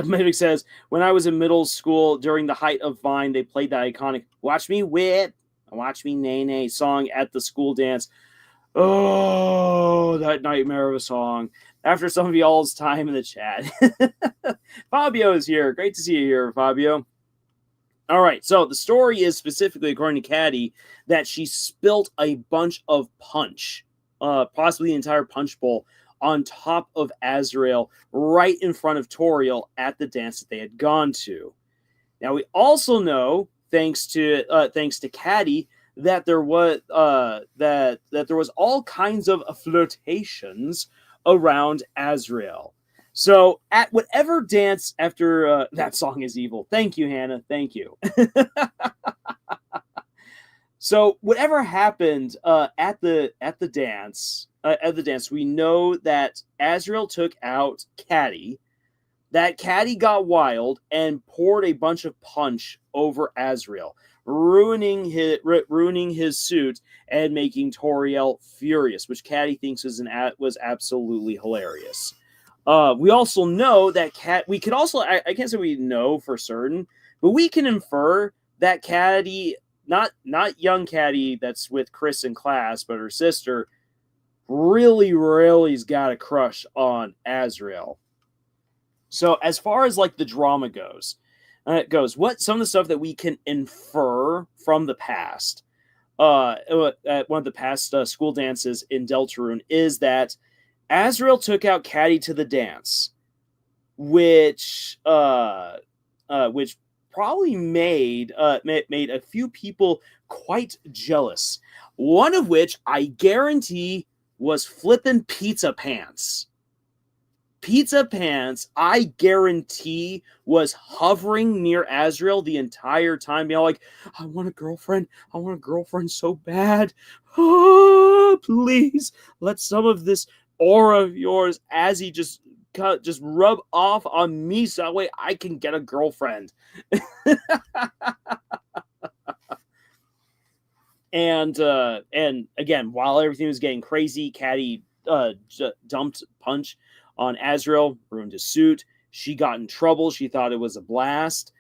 Medic says, when I was in middle school during the height of Vine, they played that iconic Watch Me Whip, Watch Me Nay Nay song at the school dance. Oh, that nightmare of a song. After some of y'all's time in the chat. Fabio is here. Great to see you here, Fabio. All right, so the story is specifically, according to Caddy, that she spilt a bunch of punch, possibly the entire punch bowl, on top of Azrael right in front of Toriel at the dance that they had gone to. Now, we also know, thanks to Caddy, that there was all kinds of flirtations around Azrael. So at whatever dance after that song is evil. Thank you, Hannah. Thank you. So whatever happened at the dance, we know that Azrael took out Caddy. That Caddy got wild and poured a bunch of punch over Azrael, ruining his suit and making Toriel furious, which Caddy thinks was absolutely hilarious. We also know that we could also, I can't say we know for certain, but we can infer that Caddy, not young Caddy that's with Chris in class, but her sister, really's got a crush on Azrael. So as far as like the drama goes, what some of the stuff that we can infer from the past, at one of the past school dances in Deltarune, is that Azrael took out Caddy to the dance, which probably made a few people quite jealous. One of which I guarantee was flippin' Pizza Pants. Pizza Pants, I guarantee, was hovering near Azrael the entire time. You know, like, I want a girlfriend. I want a girlfriend so bad. Oh, please let some of this aura of yours, Azzy, just rub off on me so that way I can get a girlfriend. And again, while everything was getting crazy, Caddy dumped Punch on Azrael, ruined his suit. She got in trouble. She thought it was a blast.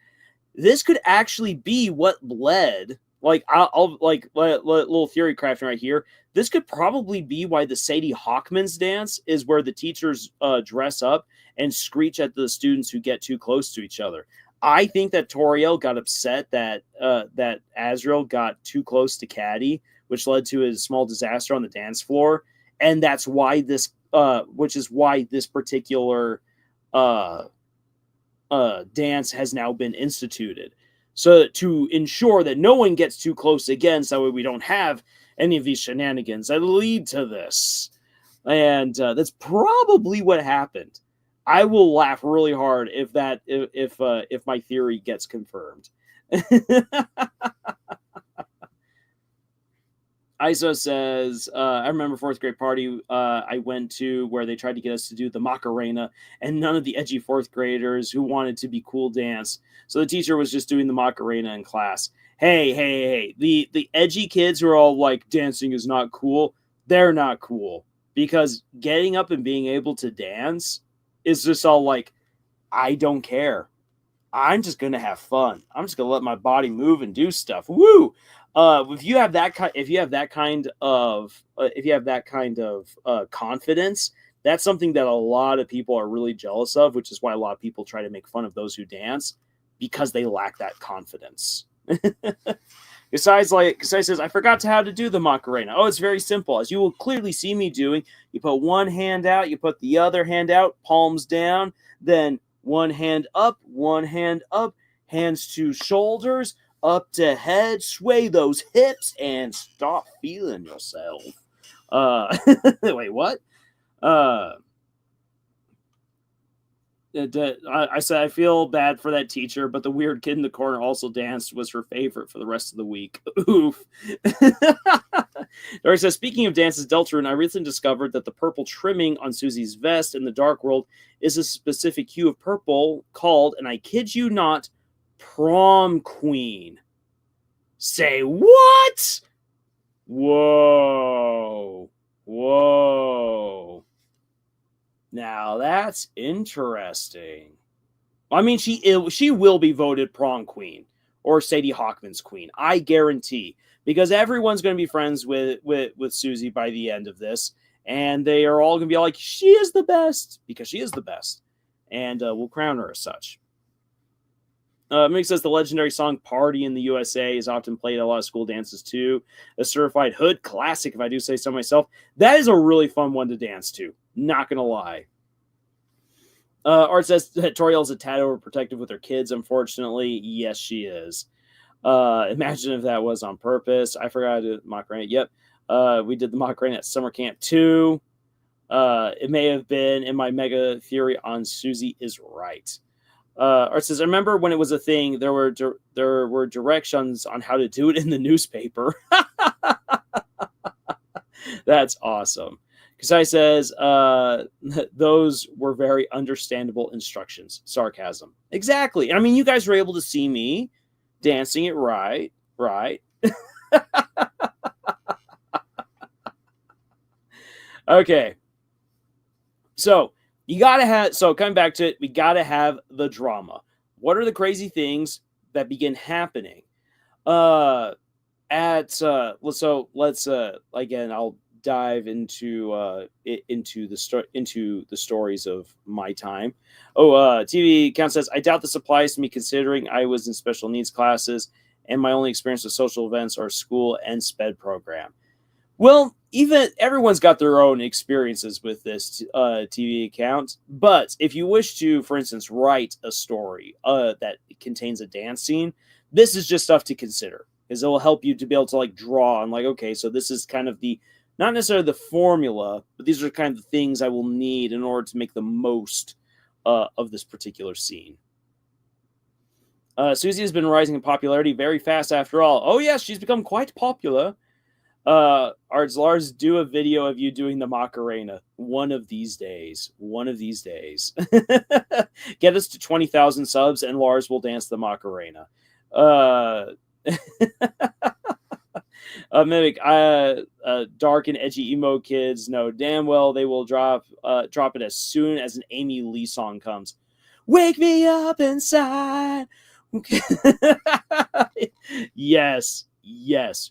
This could actually be what led, like, I'll like little theory crafting right here. This could probably be why the Sadie Hawkman's dance is where the teachers dress up and screech at the students who get too close to each other. I think that Toriel got upset that that Azrael got too close to Caddy, which led to a small disaster on the dance floor, and that's why this, which is why this particular dance has now been instituted, so to ensure that no one gets too close again, so we don't have any of these shenanigans that lead to this. And that's probably what happened. I will laugh really hard if my theory gets confirmed. Iso says, I remember fourth grade party I went to where they tried to get us to do the Macarena, and none of the edgy fourth graders who wanted to be cool dance. So the teacher was just doing the Macarena in class. Hey. The edgy kids who are all like, dancing is not cool, they're not cool. Because getting up and being able to dance is just all like, I don't care. I'm just gonna have fun. I'm just gonna let my body move and do stuff. Woo! If you have that kind of confidence, that's something that a lot of people are really jealous of, which is why a lot of people try to make fun of those who dance, because they lack that confidence. Besides, says, I forgot how to do the Macarena. Oh, it's very simple. As you will clearly see me doing, you put one hand out, you put the other hand out, palms down, then one hand up, hands to shoulders, up to head, sway those hips, and stop feeling yourself. Wait, what? I said, I feel bad for that teacher, but the weird kid in the corner also danced, was her favorite for the rest of the week. Oof. Dory says, speaking of dances, Deltarune, I recently discovered that the purple trimming on Susie's vest in the Dark World is a specific hue of purple called, and I kid you not, Prom Queen. Say what? Whoa. Now that's interesting. I mean, she will be voted Prom Queen or Sadie Hawkman's Queen, I guarantee, because everyone's going to be friends with Susie by the end of this, and they are all going to be like, she is the best, because she is the best, and we'll crown her as such. Mick says the legendary song Party in the USA is often played at a lot of school dances too. A certified hood classic, if I do say so myself. That is a really fun one to dance to. Not going to lie. Art says that Toriel's a tad overprotective with her kids, unfortunately. Yes, she is. Imagine if that was on purpose. I forgot to do the Macarena. Yep. We did the Macarena at summer camp too. It may have been, and my mega theory on Susie is right. Art says, I remember when it was a thing, there were directions on how to do it in the newspaper. That's awesome. Kasai says, those were very understandable instructions. Sarcasm. Exactly. I mean, you guys were able to see me dancing it right. Okay. So, coming back to it, we got to have the drama. What are the crazy things that begin happening? Let's again, I'll dive into the stories of my time. TV account says, I doubt this applies to me considering I was in special needs classes and my only experience with social events are school and SPED program. Well, even everyone's got their own experiences with this TV account. But if you wish to, for instance, write a story that contains a dance scene, this is just stuff to consider, because it will help you to be able to like draw and like, okay, so this is kind of the, not necessarily the formula, but these are kind of the things I will need in order to make the most of this particular scene. Susie has been rising in popularity very fast after all. Oh yes, she's become quite popular. Arts Lars, do a video of you doing the Macarena one of these days. One of these days. Get us to 20,000 subs and Lars will dance the Macarena. Mimic, dark and edgy emo kids know damn well they will drop it as soon as an Amy Lee song comes. Wake me up inside. Yes.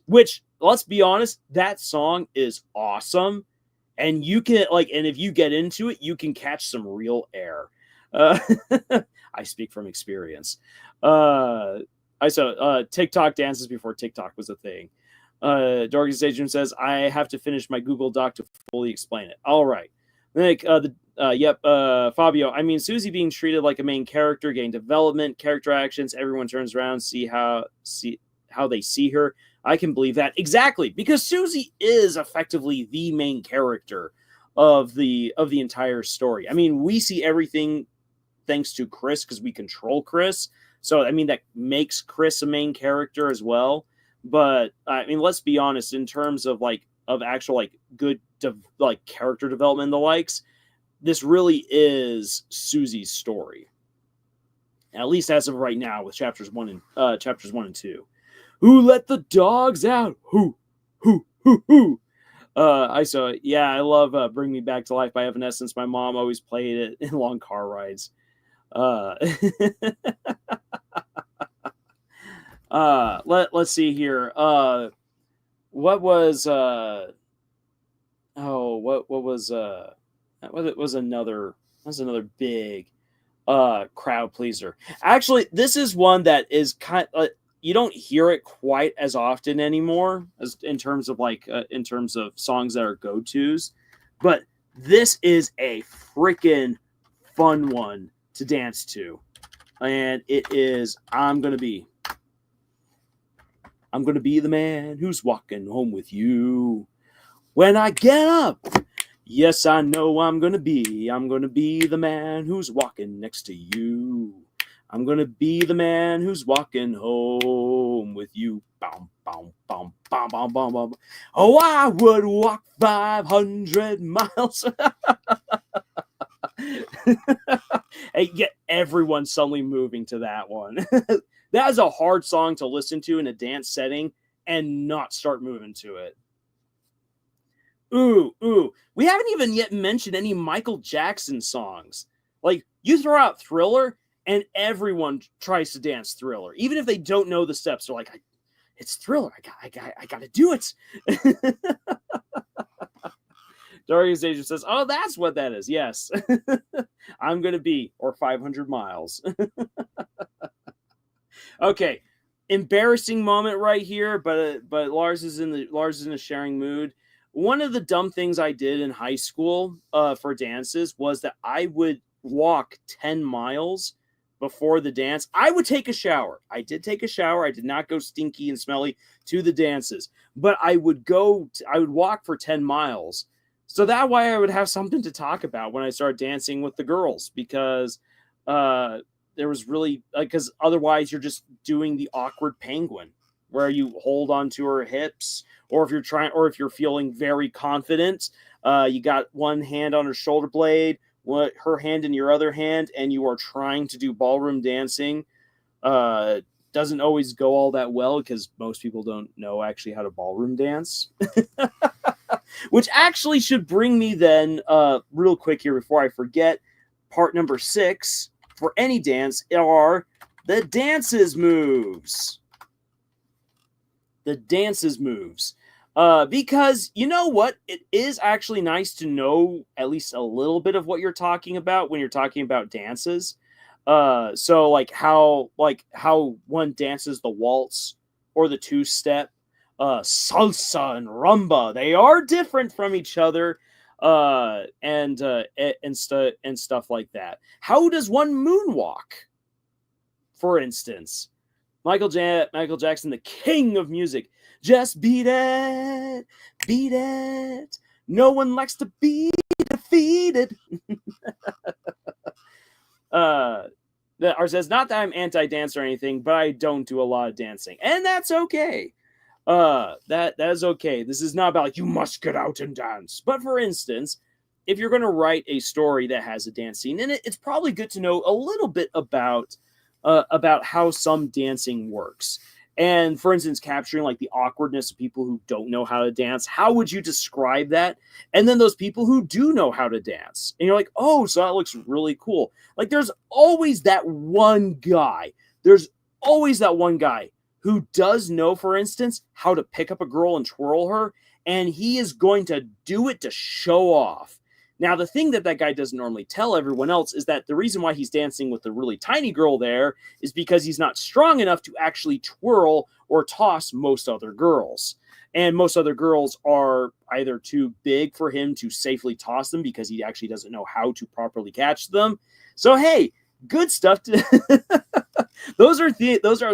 Which, let's be honest, that song is awesome, and you can and if you get into it, you can catch some real air. I speak from experience. I saw TikTok dances before TikTok was a thing. Dorky Station says, I have to finish my Google Doc to fully explain it. All right. Fabio, I mean, Susie being treated like a main character, getting development, character actions, everyone turns around, see how they see her. I can believe that. Exactly, because Susie is effectively the main character of the entire story. I mean, we see everything thanks to Chris, because we control Chris. So, I mean, that makes Chris a main character as well. But, I mean, let's be honest, in terms of, actual, good, character development and the likes, this really is Susie's story. At least as of right now, with chapters 1 and 2. Who let the dogs out? Who? I love Bring Me Back to Life by Evanescence. My mom always played it in long car rides. Let's see here. What was another big crowd pleaser. Actually, this is one that is kind of, you don't hear it quite as often anymore as in terms of songs that are go-tos, but this is a freaking fun one to dance to. And it is I'm gonna be the man who's walking home with you when I get up. Yes, I know I'm gonna be the man who's walking next to you. I'm gonna be the man who's walking home with you. Boom, boom, boom, boom, boom, boom, boom. Oh, I would walk 500 miles. Hey, get everyone suddenly moving to that one. That is a hard song to listen to in a dance setting and not start moving to it. Ooh. We haven't even yet mentioned any Michael Jackson songs. Like, you throw out Thriller, and everyone tries to dance Thriller. Even if they don't know the steps, they're like, it's Thriller. I gotta do it. Darius Asia says, oh, that's what that is. Yes. I'm going to be, or 500 miles. Okay. Embarrassing moment right here, but Lars is in a sharing mood. One of the dumb things I did in high school for dances was that I would walk 10 miles before the dance. I would take a shower. I did take a shower. I did not go stinky and smelly to the dances, but I would walk for 10 miles. So that way I would have something to talk about when I started dancing with the girls, because there was really, because otherwise you're just doing the awkward penguin where you hold onto her hips, or if you're feeling very confident, you got one hand on her shoulder blade, her hand in your other hand, and you are trying to do ballroom dancing. Doesn't always go all that well because most people don't know actually how to ballroom dance. Which actually should bring me then, real quick here before I forget, part number 6 for any dance are the dances moves. The dances moves. Because you know what? It is actually nice to know at least a little bit of what you're talking about when you're talking about dances. So how one dances the waltz or the two-step, salsa and rumba. They are different from each other, and stuff like that. How does one moonwalk, for instance? Michael Jackson, the king of music. Just beat it, beat it. No one likes to be defeated. Or says, not that I'm anti-dance or anything, but I don't do a lot of dancing, and that's okay. That is okay. This is not about like, you must get out and dance. But for instance, if you're going to write a story that has a dance scene in it, it's probably good to know a little bit about how some dancing works. And for instance, capturing like the awkwardness of people who don't know how to dance. How would you describe that? And then those people who do know how to dance. And you're like, oh, so that looks really cool. Like there's always that one guy. There's always that one guy who does know, for instance, how to pick up a girl and twirl her. And he is going to do it to show off. Now, the thing that guy doesn't normally tell everyone else is that the reason why he's dancing with the really tiny girl there is because he's not strong enough to actually twirl or toss most other girls. And most other girls are either too big for him to safely toss them because he actually doesn't know how to properly catch them. So, hey, good stuff. Those are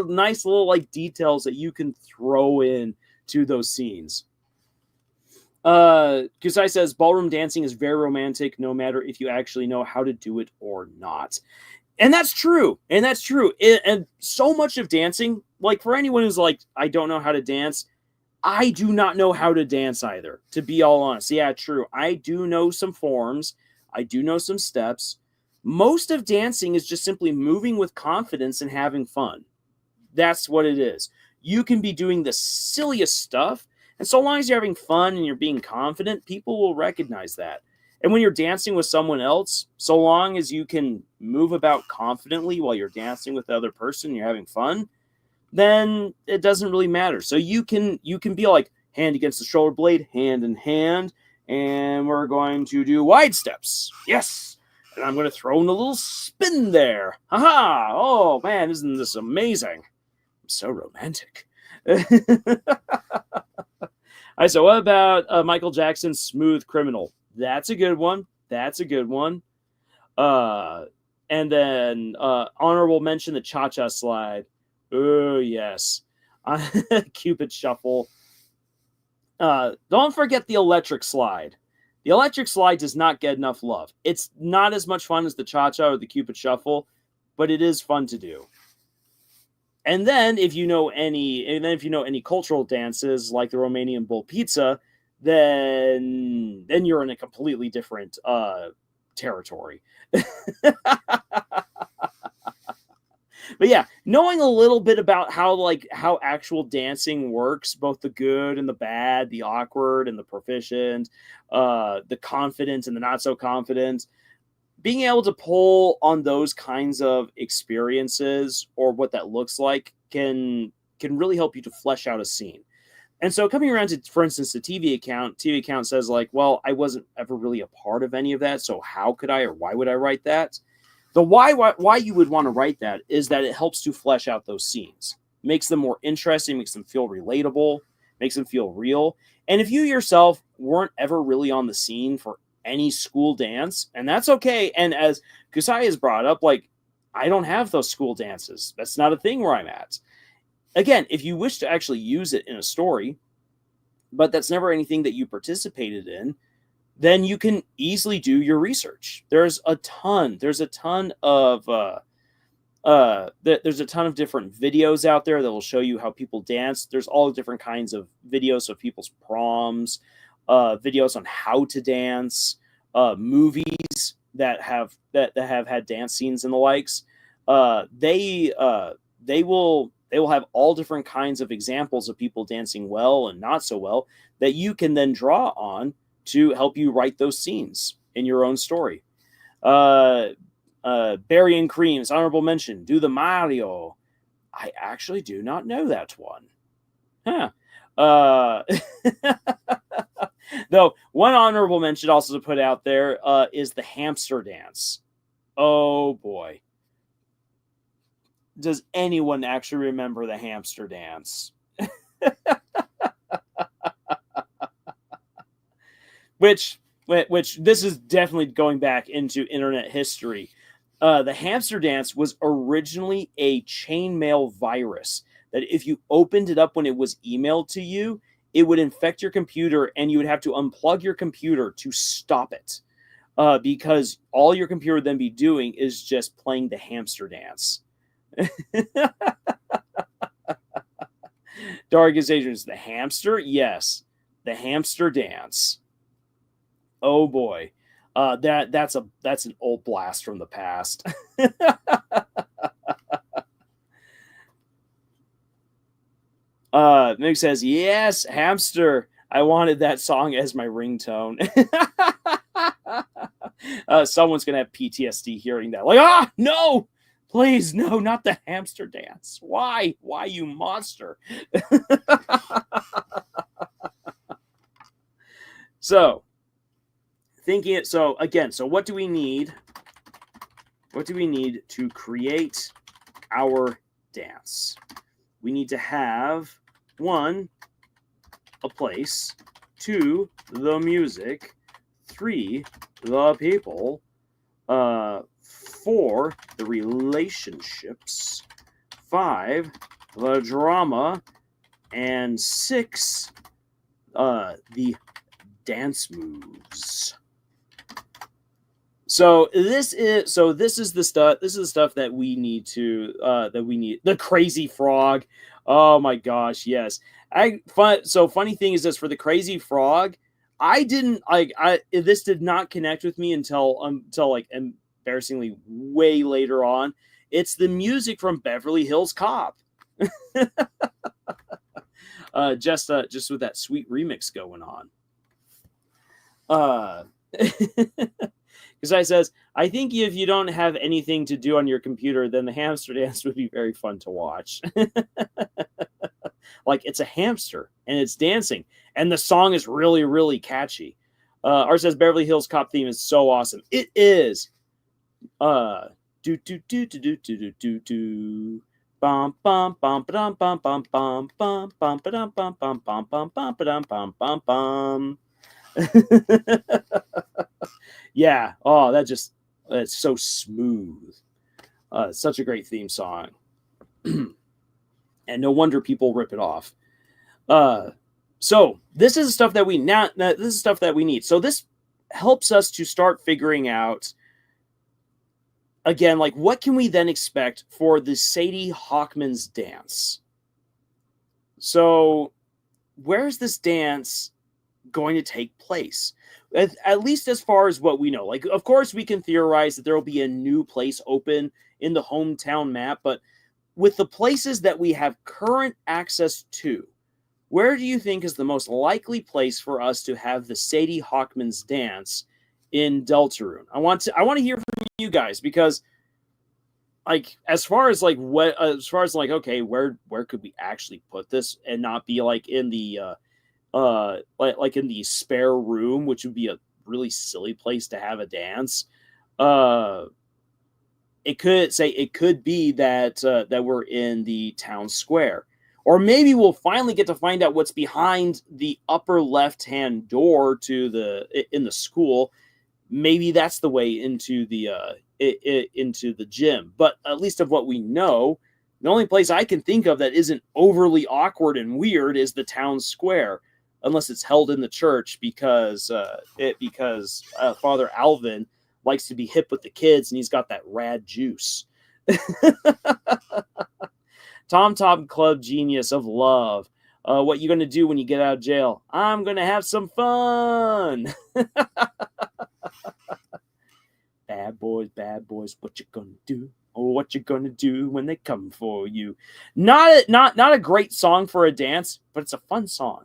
nice little like details that you can throw in to those scenes. Kusai says ballroom dancing is very romantic, no matter if you actually know how to do it or not. And that's true. And so much of dancing, like for anyone who's like, I don't know how to dance, I do not know how to dance either, to be all honest. Yeah, true. I do know some forms. I do know some steps. Most of dancing is just simply moving with confidence and having fun. That's what it is. You can be doing the silliest stuff, and so long as you're having fun and you're being confident, people will recognize that. And when you're dancing with someone else, so long as you can move about confidently while you're dancing with the other person and you're having fun, then it doesn't really matter. So you can be like hand against the shoulder blade, hand in hand, and we're going to do wide steps. Yes! And I'm going to throw in a little spin there. Haha! Oh, man, isn't this amazing? I'm so romantic. So what about Michael Jackson's Smooth Criminal? That's a good one. And then honorable mention, the Cha-Cha Slide. Oh, yes. Cupid Shuffle. Don't forget the Electric Slide. The Electric Slide does not get enough love. It's not as much fun as the Cha-Cha or the Cupid Shuffle, but it is fun to do. And then if you know any cultural dances like the Romanian bull pizza, then you're in a completely different territory. But yeah, knowing a little bit about how actual dancing works, both the good and the bad, the awkward and the proficient, the confident and the not so confident, being able to pull on those kinds of experiences or what that looks like can really help you to flesh out a scene. And so coming around to, for instance, the TV account says like, well, I wasn't ever really a part of any of that, so how could I or why would I write that? The why you would want to write that is that it helps to flesh out those scenes. Makes them more interesting, makes them feel relatable, makes them feel real. And if you yourself weren't ever really on the scene for any school dance, and that's okay. And as Kusai has brought up, like, I don't have those school dances. That's not a thing where I'm at. Again, if you wish to actually use it in a story, but that's never anything that you participated in, then you can easily do your research. There's a ton of different videos out there that will show you how people dance. There's all different kinds of videos of people's proms, videos on how to dance, movies that have had dance scenes and the likes. They will have all different kinds of examples of people dancing well and not so well that you can then draw on to help you write those scenes in your own story. Berry and Creams, honorable mention, do the Mario. I actually do not know that one. Huh. Though, one honorable mention also to put out there is the hamster dance. Oh, boy. Does anyone actually remember the hamster dance? which this is definitely going back into internet history. The hamster dance was originally a chainmail virus that if you opened it up when it was emailed to you, it would infect your computer and you would have to unplug your computer to stop it. Because all your computer would then be doing is just playing the hamster dance. Darkest Agents, the hamster? Yes, the hamster dance. Oh boy. That's an old blast from the past. Mick says, yes, hamster. I wanted that song as my ringtone. Someone's gonna have PTSD hearing that. Like, no! Please, no, not the hamster dance. Why? Why, you monster? So, thinking it. So again, so what do we need? What do we need to create our dance? We need to have 1, a place, 2, the music, 3, the people, 4, the relationships, 5, the drama, and 6, the dance moves. So this is the stuff. This is the stuff that we need to the crazy frog. Oh my gosh, yes. Funny thing is this, for the crazy frog, I didn't this did not connect with me until like embarrassingly way later on. It's the music from Beverly Hills Cop. Just with that sweet remix going on. Because I says, I think if you don't have anything to do on your computer, then the hamster dance would be very fun to watch. Like, it's a hamster and it's dancing, and the song is really, really catchy. Art says Beverly Hills Cop theme is so awesome. It is. Do do do do do do do do do. Bum bum bum ba-dum bum bum bum bum bum ba-dum bum bum bum bum bum ba-dum bum bum bum. Yeah. Oh, that's so smooth. Such a great theme song. And no wonder people rip it off. So this is stuff that we this is stuff that we need. So this helps us to start figuring out, again, like, what can we then expect for the Sadie Hawkman's dance? So where's this dance going to take place? At least as far as what we know. Like, of course, we can theorize that there will be a new place open in the hometown map, but with the places that we have current access to, where do you think is the most likely place for us to have the Sadie Hawkman's dance in Deltarune? I want to hear from you guys, because, like, as far as okay, where could we actually put this and not be like in the like in the spare room, which would be a really silly place to have a dance. It could be that we're in the town square, or maybe we'll finally get to find out what's behind the upper left-hand door to in the school. Maybe that's the way into the gym. But at least of what we know, the only place I can think of that isn't overly awkward and weird is the town square, unless it's held in the church because Father Alvin likes to be hip with the kids and he's got that rad juice. Tom Club Genius of Love. What you gonna do when you get out of jail? I'm gonna have some fun. Bad boys, what you gonna do? Oh, what you gonna do when they come for you? Not a great song for a dance, but it's a fun song.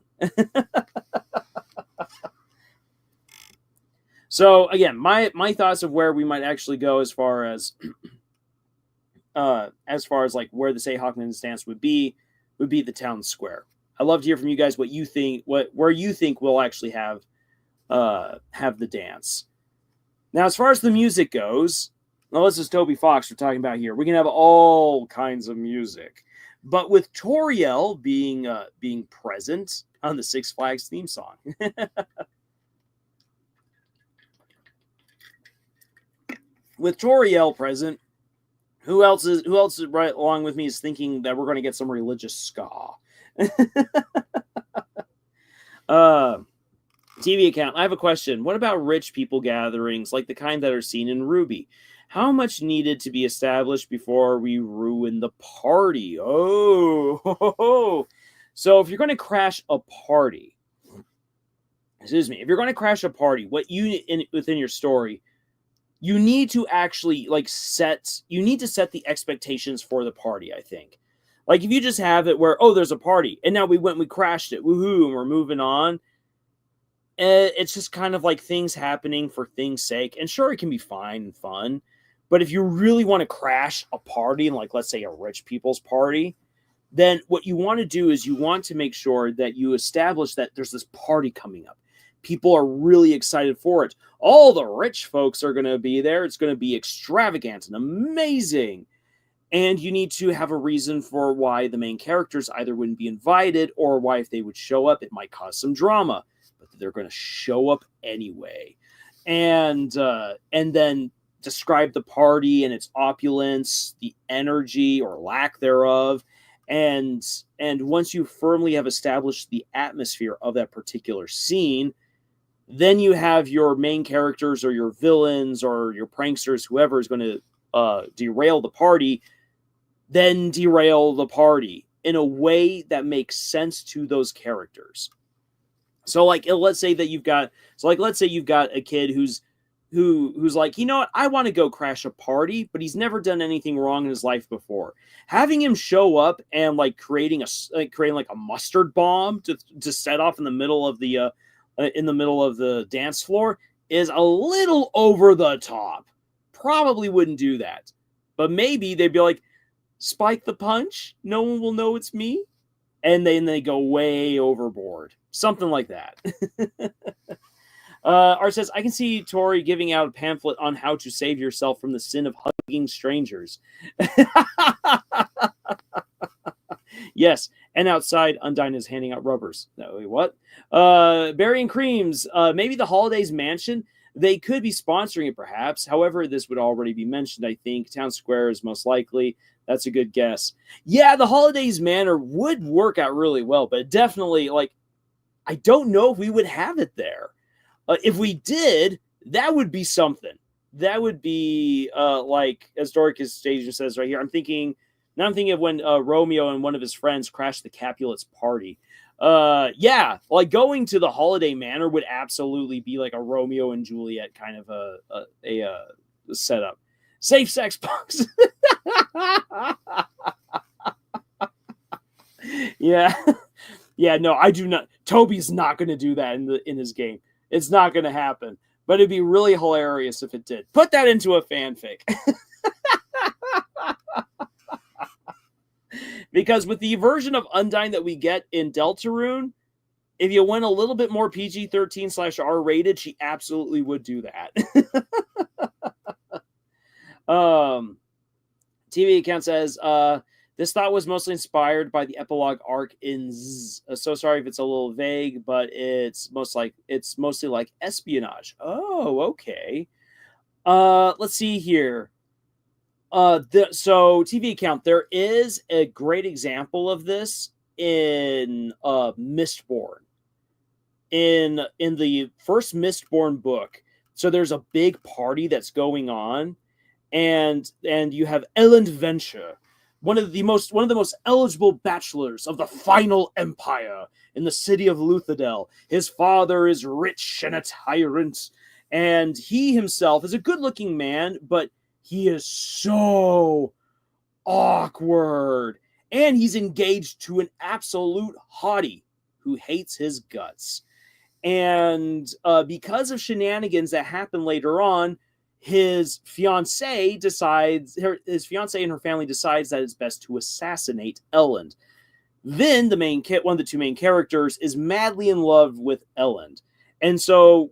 So again, my thoughts of where we might actually go as far as like where the Sadie Hawkman's dance would be the town square. I'd love to hear from you guys what you think, where you think we'll actually have the dance. Now, as far as the music goes, well, this is Toby Fox we're talking about here. We can have all kinds of music, but with Toriel being present on the Six Flags theme song. with Toriel present, who else is right along with me is thinking that we're going to get some religious ska? TV account. I have a question. What about rich people gatherings, like the kind that are seen in Ruby? How much needed to be established before we ruin the party? Oh, so if you're going to crash a party, if you're going to crash a party, what within your story, you need to actually set the expectations for the party, I think. Like if you just have it where, oh, there's a party and now we crashed it, woohoo, and we're moving on. It's just kind of like things happening for things' sake. And sure, it can be fine and fun. But if you really want to crash a party, like let's say a rich people's party, then what you want to do is you want to make sure that you establish that there's this party coming up. People are really excited for it. All the rich folks are going to be there. It's going to be extravagant and amazing. And you need to have a reason for why the main characters either wouldn't be invited or why if they would show up, it might cause some drama. But they're going to show up anyway. And then describe the party and its opulence, the energy or lack thereof. And once you firmly have established the atmosphere of that particular scene, then you have your main characters or your villains or your pranksters, whoever is going to derail the party, then derail the party in a way that makes sense to those characters. So let's say you've got a kid who's like, you know what, I want to go crash a party, but he's never done anything wrong in his life before. Having him show up and creating a mustard bomb to set off in the middle of the dance floor is a little over the top. Probably wouldn't do that, but maybe they'd be like, spike the punch, no one will know it's me, and then they go way overboard, something like that. Art says, I can see Tori giving out a pamphlet on how to save yourself from the sin of hugging strangers. Yes, and outside, Undyne is handing out rubbers. No, wait, what? Berry and Creams, maybe the Holidays Mansion. They could be sponsoring it, perhaps. However, this would already be mentioned, I think. Town Square is most likely. That's a good guess. Yeah, the Holidays Manor would work out really well, but definitely, I don't know if we would have it there. If we did, that would be something. That would be as Dorcas Stasia says right here. I'm thinking of when Romeo and one of his friends crashed the Capulets party. Yeah, going to the Holiday Manor would absolutely be like a Romeo and Juliet kind of a setup. Safe sex punks. Yeah. Yeah, no, I do not. Toby's not going to do that in his game. It's not going to happen. But it'd be really hilarious if it did. Put that into a fanfic. Because with the version of Undyne that we get in Deltarune, if you went a little bit more PG-13/R rated, she absolutely would do that. TV account says, this thought was mostly inspired by the epilogue arc in Z. So sorry if it's a little vague, but it's mostly like espionage. Oh, okay. Let's see here. So TV account, there is a great example of this in Mistborn. In the first Mistborn book, so there's a big party that's going on, and you have Elend Venture, one of the most eligible bachelors of the final empire in the city of Luthadel. His father is rich and a tyrant, and he himself is a good-looking man, but he is so awkward. And he's engaged to an absolute hottie who hates his guts. And because of shenanigans that happen later on, his fiancée and her family decides that it's best to assassinate Elend. Then one of the two main characters is madly in love with Elend. And so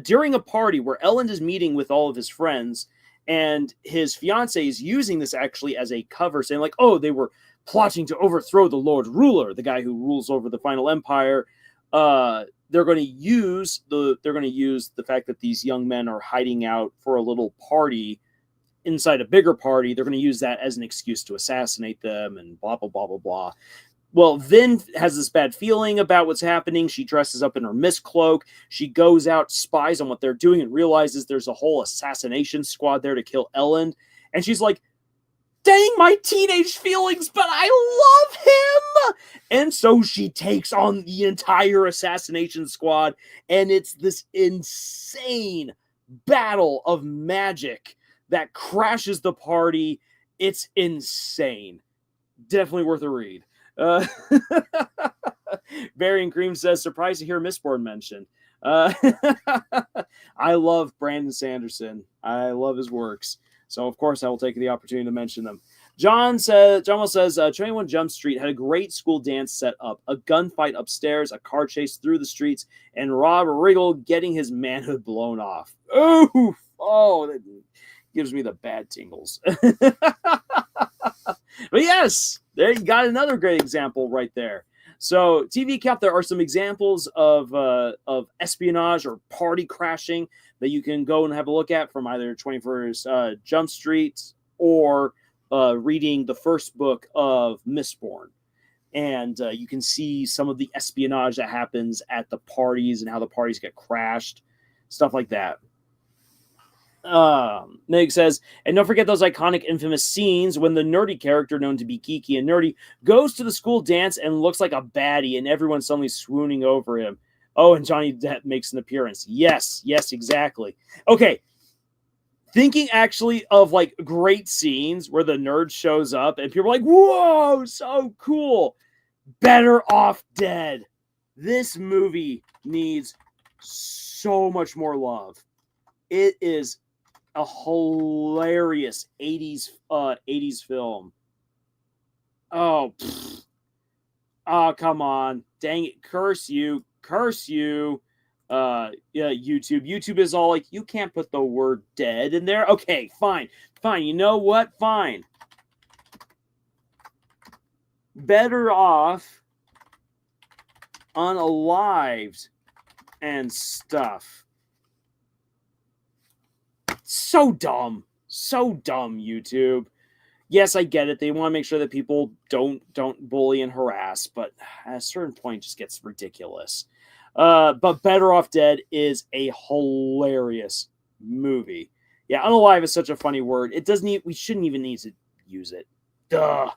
during a party where Elend is meeting with all of his friends, and his fiancée is using this actually as a cover, saying like, oh, they were plotting to overthrow the Lord Ruler, the guy who rules over the final empire. they're going to use the fact that these young men are hiding out for a little party inside a bigger party. They're going to use that as an excuse to assassinate them and blah, blah, blah, blah, blah. Well, Vin has this bad feeling about what's happening. She dresses up in her mist cloak. She goes out, spies on what they're doing, and realizes there's a whole assassination squad there to kill Ellen. And she's like, dang my teenage feelings, but I love him! And so she takes on the entire assassination squad, and it's this insane battle of magic that crashes the party. It's insane. Definitely worth a read. Barry and Cream says, surprised to hear Mistborn mentioned. I love Brandon Sanderson. I love his works. So, of course, I will take the opportunity to mention them. John says, 21 Jump Street had a great school dance set up, a gunfight upstairs, a car chase through the streets, and Rob Riggle getting his manhood blown off. Ooh, oh, that gives me the bad tingles. But yes, there you got another great example right there. So, TV Cap, there are some examples of espionage or party crashing that you can go and have a look at from either 21st Jump Street or reading the first book of Mistborn. And you can see some of the espionage that happens at the parties and how the parties get crashed, stuff like that. Meg says, and don't forget those iconic, infamous scenes when the nerdy character known to be geeky and nerdy goes to the school dance and looks like a baddie and everyone's suddenly swooning over him. Oh, and Johnny Depp makes an appearance. Yes, exactly. Okay, thinking actually of like great scenes where the nerd shows up and people are like, whoa, so cool. Better Off Dead. This movie needs so much more love. It is a hilarious 80s film. Oh, come on. Dang it. Curse you. Yeah, YouTube is all like, you can't put the word dead in there. Okay, fine. You know what? Fine. Better Off Unalived and stuff. So dumb, YouTube. Yes, I get it. They want to make sure that people don't bully and harass, but at a certain point, it just gets ridiculous. But Better Off Dead is a hilarious movie. Yeah, unalive is such a funny word. We shouldn't even need to use it. Duh.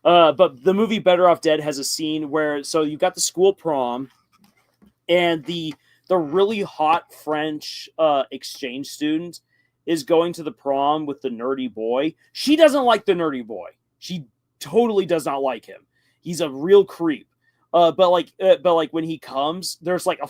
But the movie Better Off Dead has a scene where, so you've got the school prom, and the really hot French exchange student is going to the prom with the nerdy boy. She doesn't like the nerdy boy. She totally does not like him. He's a real creep. But when he comes, there's like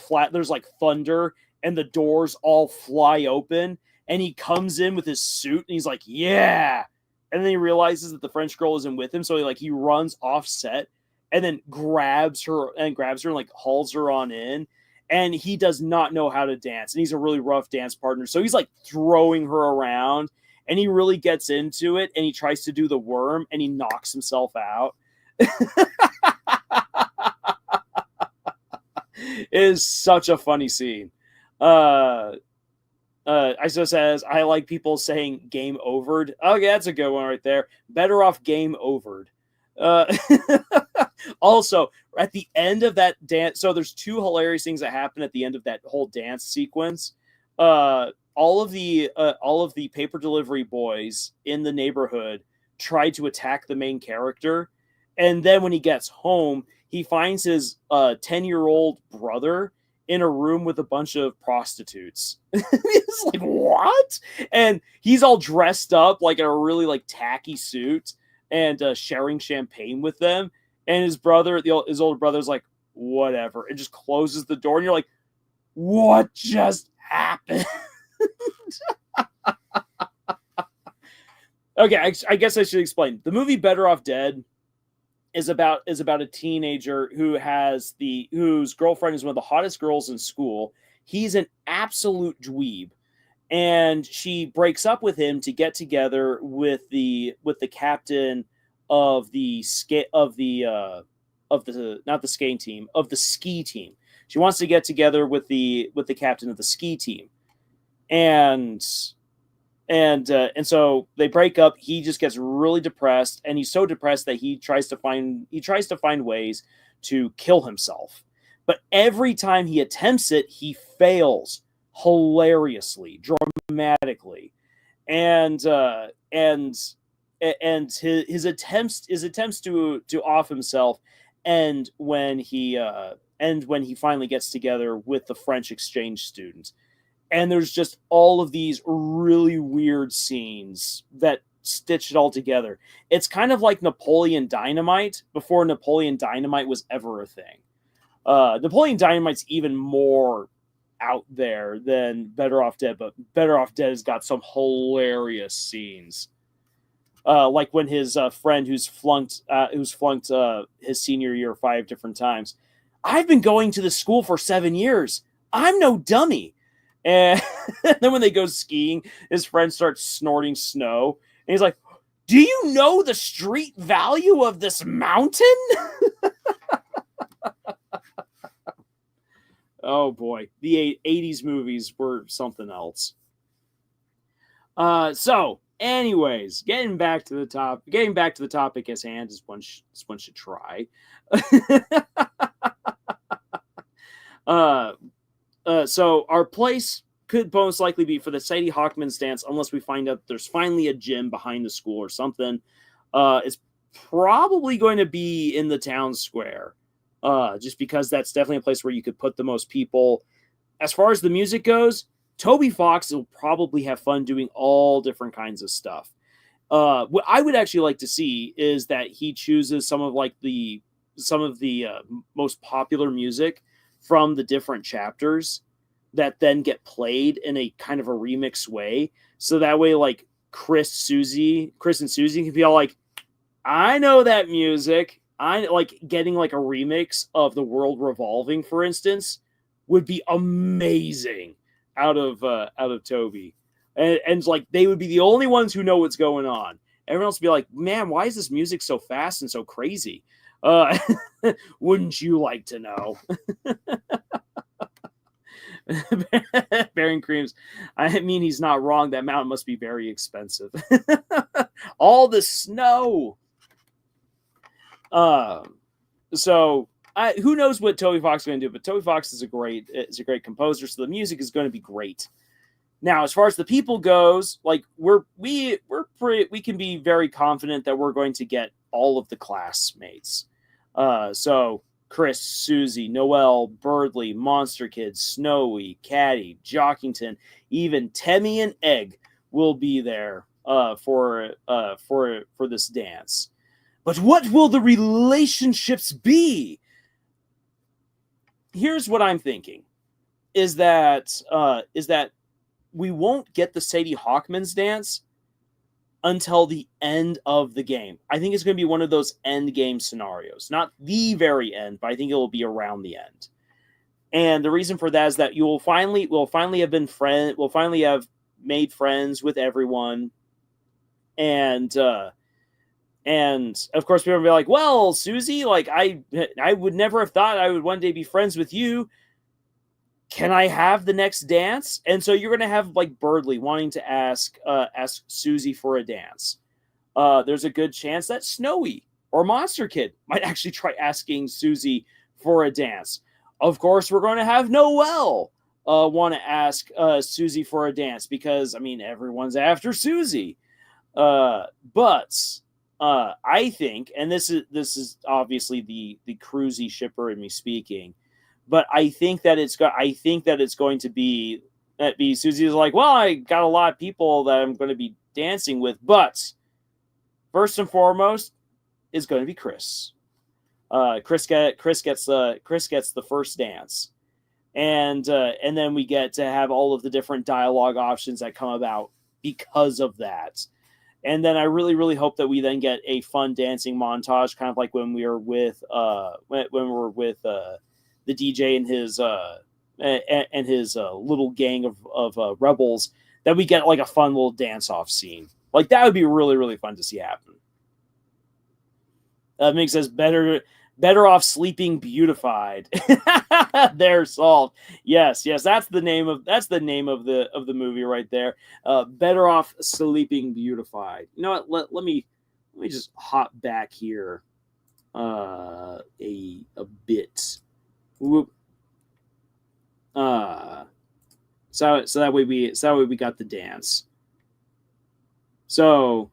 thunder and the doors all fly open and he comes in with his suit and he's like, yeah. And then he realizes that the French girl isn't with him. So he runs off set and then grabs her and like hauls her on in. And he does not know how to dance. And he's a really rough dance partner. So he's like throwing her around and he really gets into it. And he tries to do the worm and he knocks himself out. It is such a funny scene. Iso says, I like people saying game overed. Oh, yeah, that's a good one right there. Better Off Game Overed. Also, at the end of that dance, so there's two hilarious things that happen at the end of that whole dance sequence. All of the paper delivery boys in the neighborhood try to attack the main character, and then when he gets home, he finds his 10-year-old brother in a room with a bunch of prostitutes. He's like, what? And he's all dressed up like in a really like tacky suit and sharing champagne with them. And his older brother's like, whatever. It just closes the door and you're like, what just happened? Okay, I guess I should explain. The movie Better Off Dead is about a teenager whose girlfriend is one of the hottest girls in school. He's an absolute dweeb, and she breaks up with him to get together with the captain of the ski team. She wants to get together with the captain of the ski team, and so they break up. He just gets really depressed, and he's so depressed that he tries to find ways to kill himself. But every time he attempts it, he fails hilariously, dramatically, and his attempts to off himself end when he finally gets together with the French exchange student. And there's just all of these really weird scenes that stitch it all together. It's kind of like Napoleon Dynamite before Napoleon Dynamite was ever a thing. Napoleon Dynamite's even more out there than Better Off Dead, but Better Off Dead has got some hilarious scenes. Like when his friend who's flunked his senior year 5 different times. I've been going to this school for 7 years. I'm no dummy. And then when they go skiing, his friend starts snorting snow. And he's like, do you know the street value of this mountain? Oh, boy. The 80s movies were something else. So, anyways, getting back to the topic at hand, as one should try. So our place could most likely be for the Sadie Hawkman's dance, unless we find out there's finally a gym behind the school or something. It's probably going to be in the town square, just because that's definitely a place where you could put the most people. As far as the music goes, Toby Fox will probably have fun doing all different kinds of stuff. What I would actually like to see is that he chooses some of the most popular music from the different chapters that then get played in a kind of a remix way. So that way, like Chris and Susie can be all like, I know that music. I like getting like a remix of The World Revolving, for instance, would be amazing out of Toby. And like they would be the only ones who know what's going on. Everyone else would be like, man, why is this music so fast and so crazy? Wouldn't you like to know? Bearing Creams, I mean, he's not wrong. That mountain must be very expensive. All the snow. So who knows what Toby Fox is going to do? But Toby Fox is a great composer, so the music is going to be great. Now, as far as the people goes, like we can be very confident that we're going to get all of the classmates. So Chris, Susie, Noelle, Birdley, Monster Kid, Snowy, Caddy, Jockington, even Temmie and Egg will be there for this dance. But what will the relationships be? Here's what I'm thinking: is that we won't get the Sadie Hawkman's dance until the end of the game. I think it's going to be one of those end game scenarios. Not the very end, but I think it will be around the end. And the reason for that is that we'll finally have made friends with everyone. And of course people will be like, well, Susie, like I would never have thought I would one day be friends with you. Can I have the next dance? And so you're going to have like Birdley wanting to ask Susie for a dance. There's a good chance that Snowy or Monster Kid might actually try asking Susie for a dance. Of course, we're going to have Noelle want to ask Susie for a dance because, I mean, everyone's after Susie. But I think, and this is obviously the cruisy shipper in me speaking, but I think that it's going to be Susie's like, well, I got a lot of people that I'm going to be dancing with, but first and foremost is going to be Chris. Chris gets the first dance, and then we get to have all of the different dialogue options that come about because of that. And then I really, really hope that we then get a fun dancing montage, kind of like when we were with the DJ and his little gang of rebels, that we get like a fun little dance-off scene. Like that would be really, really fun to see happen. Mick says better Better off sleeping beautified. They're solved. Yes, that's the name of the movie right there. Better off sleeping beautified. You know what? Let me just hop back here a bit. Whoop. So that way we got the dance. So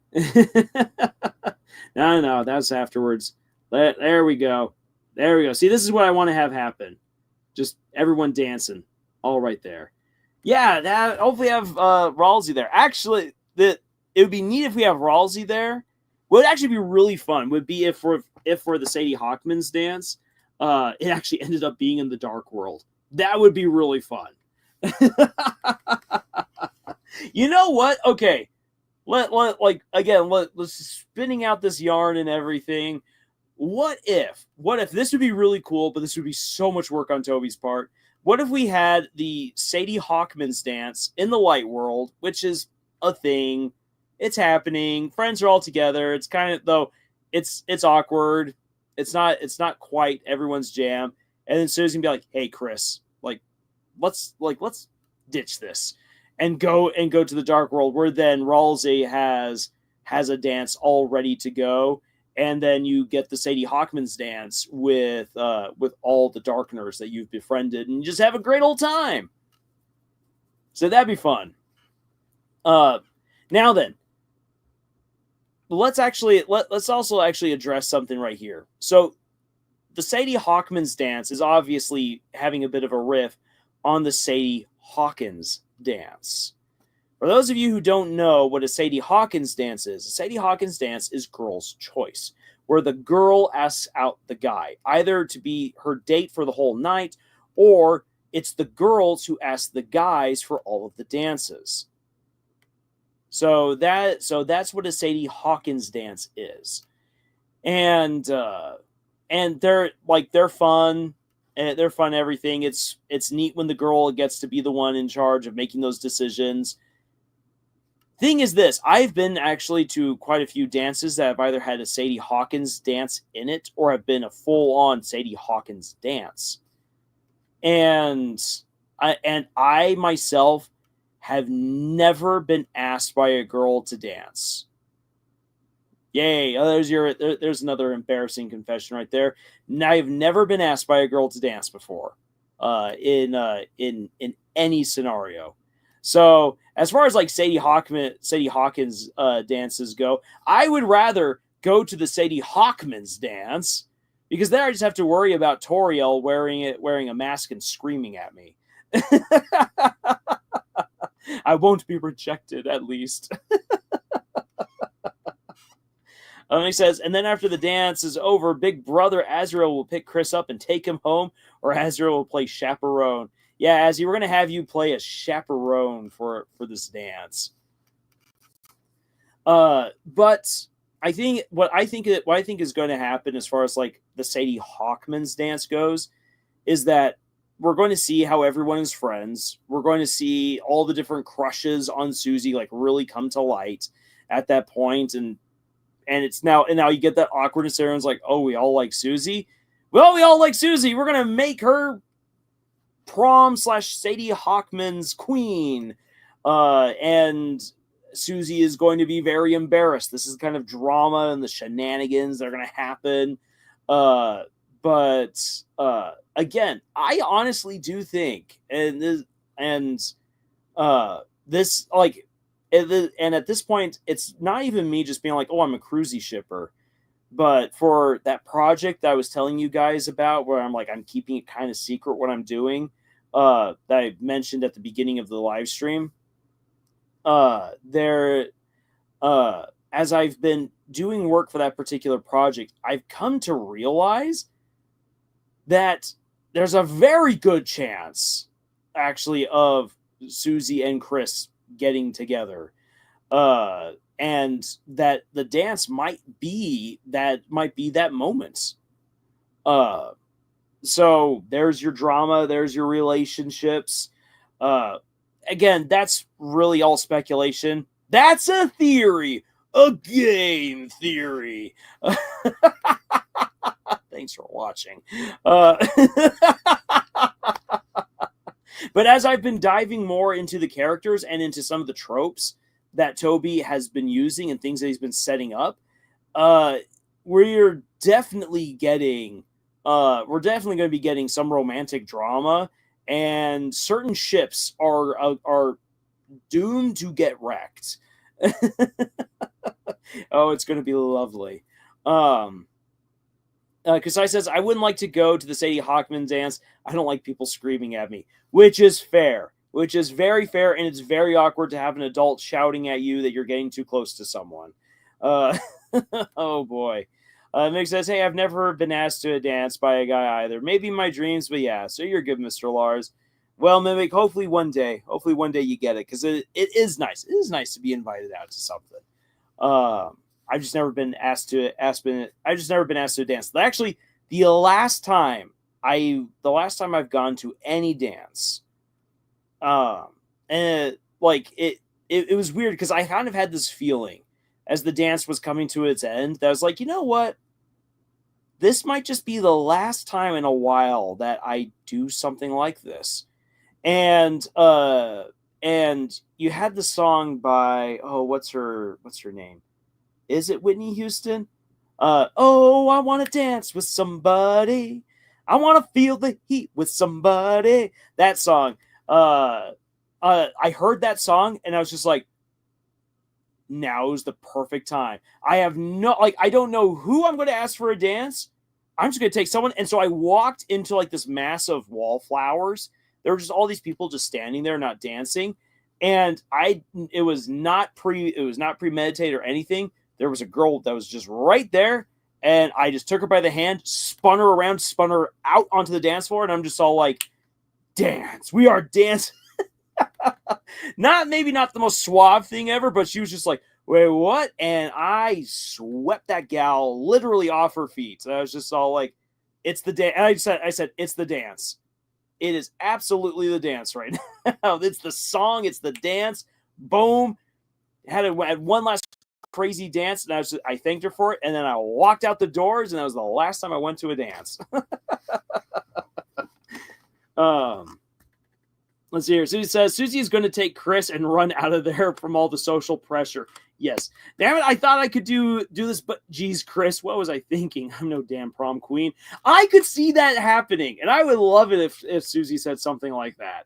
no, that's afterwards. There we go. See, this is what I want to have happen. Just everyone dancing, all right there. Yeah, that hopefully have Ralsei there. Actually, it would be neat if we have Ralsei there. What would actually be really fun would be if for the Sadie Hawkman's dance, it actually ended up being in the Dark World. That would be really fun. You know what? Okay, let's spinning out this yarn and everything. What if this would be really cool, but this would be so much work on Toby's part? What if we had the Sadie Hawkman's dance in the light world, which is a thing. It's happening. Friends are all together. It's kind of, though, it's awkward. It's not quite everyone's jam. And then Susie's gonna be like, "Hey, Chris, let's ditch this and go to the Dark World," where then Ralsei has a dance all ready to go. And then you get the Sadie Hawkman's dance with all the Darkners that you've befriended, and you just have a great old time. So that'd be fun. Now then, let's also address something right here. So the Sadie Hawkman's dance is obviously having a bit of a riff on the Sadie Hawkins dance. For those of you who don't know what a Sadie Hawkins dance is, a Sadie Hawkins dance is girl's choice, where the girl asks out the guy, either to be her date for the whole night, or it's the girls who ask the guys for all of the dances. So that's what a Sadie Hawkins dance is. And they're fun. They're fun everything. It's neat when the girl gets to be the one in charge of making those decisions. Thing is this, I've been actually to quite a few dances that have either had a Sadie Hawkins dance in it or have been a full-on Sadie Hawkins dance. And I myself have never been asked by a girl to dance. Yay, there's another embarrassing confession right there. Now, I've never been asked by a girl to dance before in any scenario. So as far as like Sadie Hawkins dances go, I would rather go to the Sadie Hawkman's dance, because there I just have to worry about Toriel wearing a mask and screaming at me. I won't be rejected, at least. He says, and then after the dance is over, Big Brother Azrael will pick Chris up and take him home, or Azrael will play chaperone. Yeah, Azzy, we're going to have you play a chaperone for this dance. But I think what I think is going to happen as far as like the Sadie Hawkman's dance goes is that we're going to see how everyone is friends. We're going to see all the different crushes on Susie like really come to light at that point, and now you get that awkwardness. Everyone's like, "Oh, we all like Susie." Well, we all like Susie. We're gonna make her prom / Sadie Hawkman's queen, and Susie is going to be very embarrassed. This is kind of drama and the shenanigans that are going to happen. But again, I honestly do think, and at this point, it's not even me just being like, "Oh, I'm a cruisy shipper," but for that project that I was telling you guys about, where I'm keeping it kind of secret what I'm doing, that I mentioned at the beginning of the live stream. As I've been doing work for that particular project, I've come to realize that there's a very good chance, actually, of Susie and Chris getting together, and that the dance might be that moment. So there's your drama, there's your relationships. Again, that's really all speculation. That's a theory, a game theory. Thanks for watching. But as I've been diving more into the characters and into some of the tropes that Toby has been using and things that he's been setting up, we're definitely getting we're definitely going to be getting some romantic drama, and certain ships are doomed to get wrecked. Oh, it's going to be lovely. Kasai says, I wouldn't like to go to the Sadie Hawkman dance. I don't like people screaming at me, which is fair, which is very fair, and it's very awkward to have an adult shouting at you that you're getting too close to someone. Oh, boy. Mick says, hey, I've never been asked to a dance by a guy either. Maybe in my dreams, but yeah, so you're good, Mr. Lars. Well, Mimic, hopefully one day you get it, because it is nice. It is nice to be invited out to something. I've just never been asked to dance. Actually, the last time I've gone to any dance, and it was weird because I kind of had this feeling as the dance was coming to its end that I was like, you know what? This might just be the last time in a while that I do something like this. And you had the song by, what's her name? Is it Whitney Houston? Oh, I want to dance with somebody. I want to feel the heat with somebody. That song. I heard that song and I was just like, now is the perfect time. I don't know who I'm going to ask for a dance. I'm just going to take someone. And so I walked into this massive wallflowers. There were just all these people just standing there, not dancing. And it was not premeditated or anything. There was a girl that was just right there. And I just took her by the hand, spun her around, spun her out onto the dance floor. And I'm just all like, dance. We are dancing. Maybe not the most suave thing ever, but she was just like, wait, what? And I swept that gal literally off her feet. So I was just all like, it's the dance. And I said, it's the dance. It is absolutely the dance right now. It's the song. It's the dance. Boom. Had one last crazy dance, and I thanked her for it. And then I walked out the doors, and that was the last time I went to a dance. Let's see here. Susie says, Susie is going to take Chris and run out of there from all the social pressure. Yes. Damn it, I thought I could do this, but geez, Chris, what was I thinking? I'm no damn prom queen. I could see that happening, and I would love it if Susie said something like that.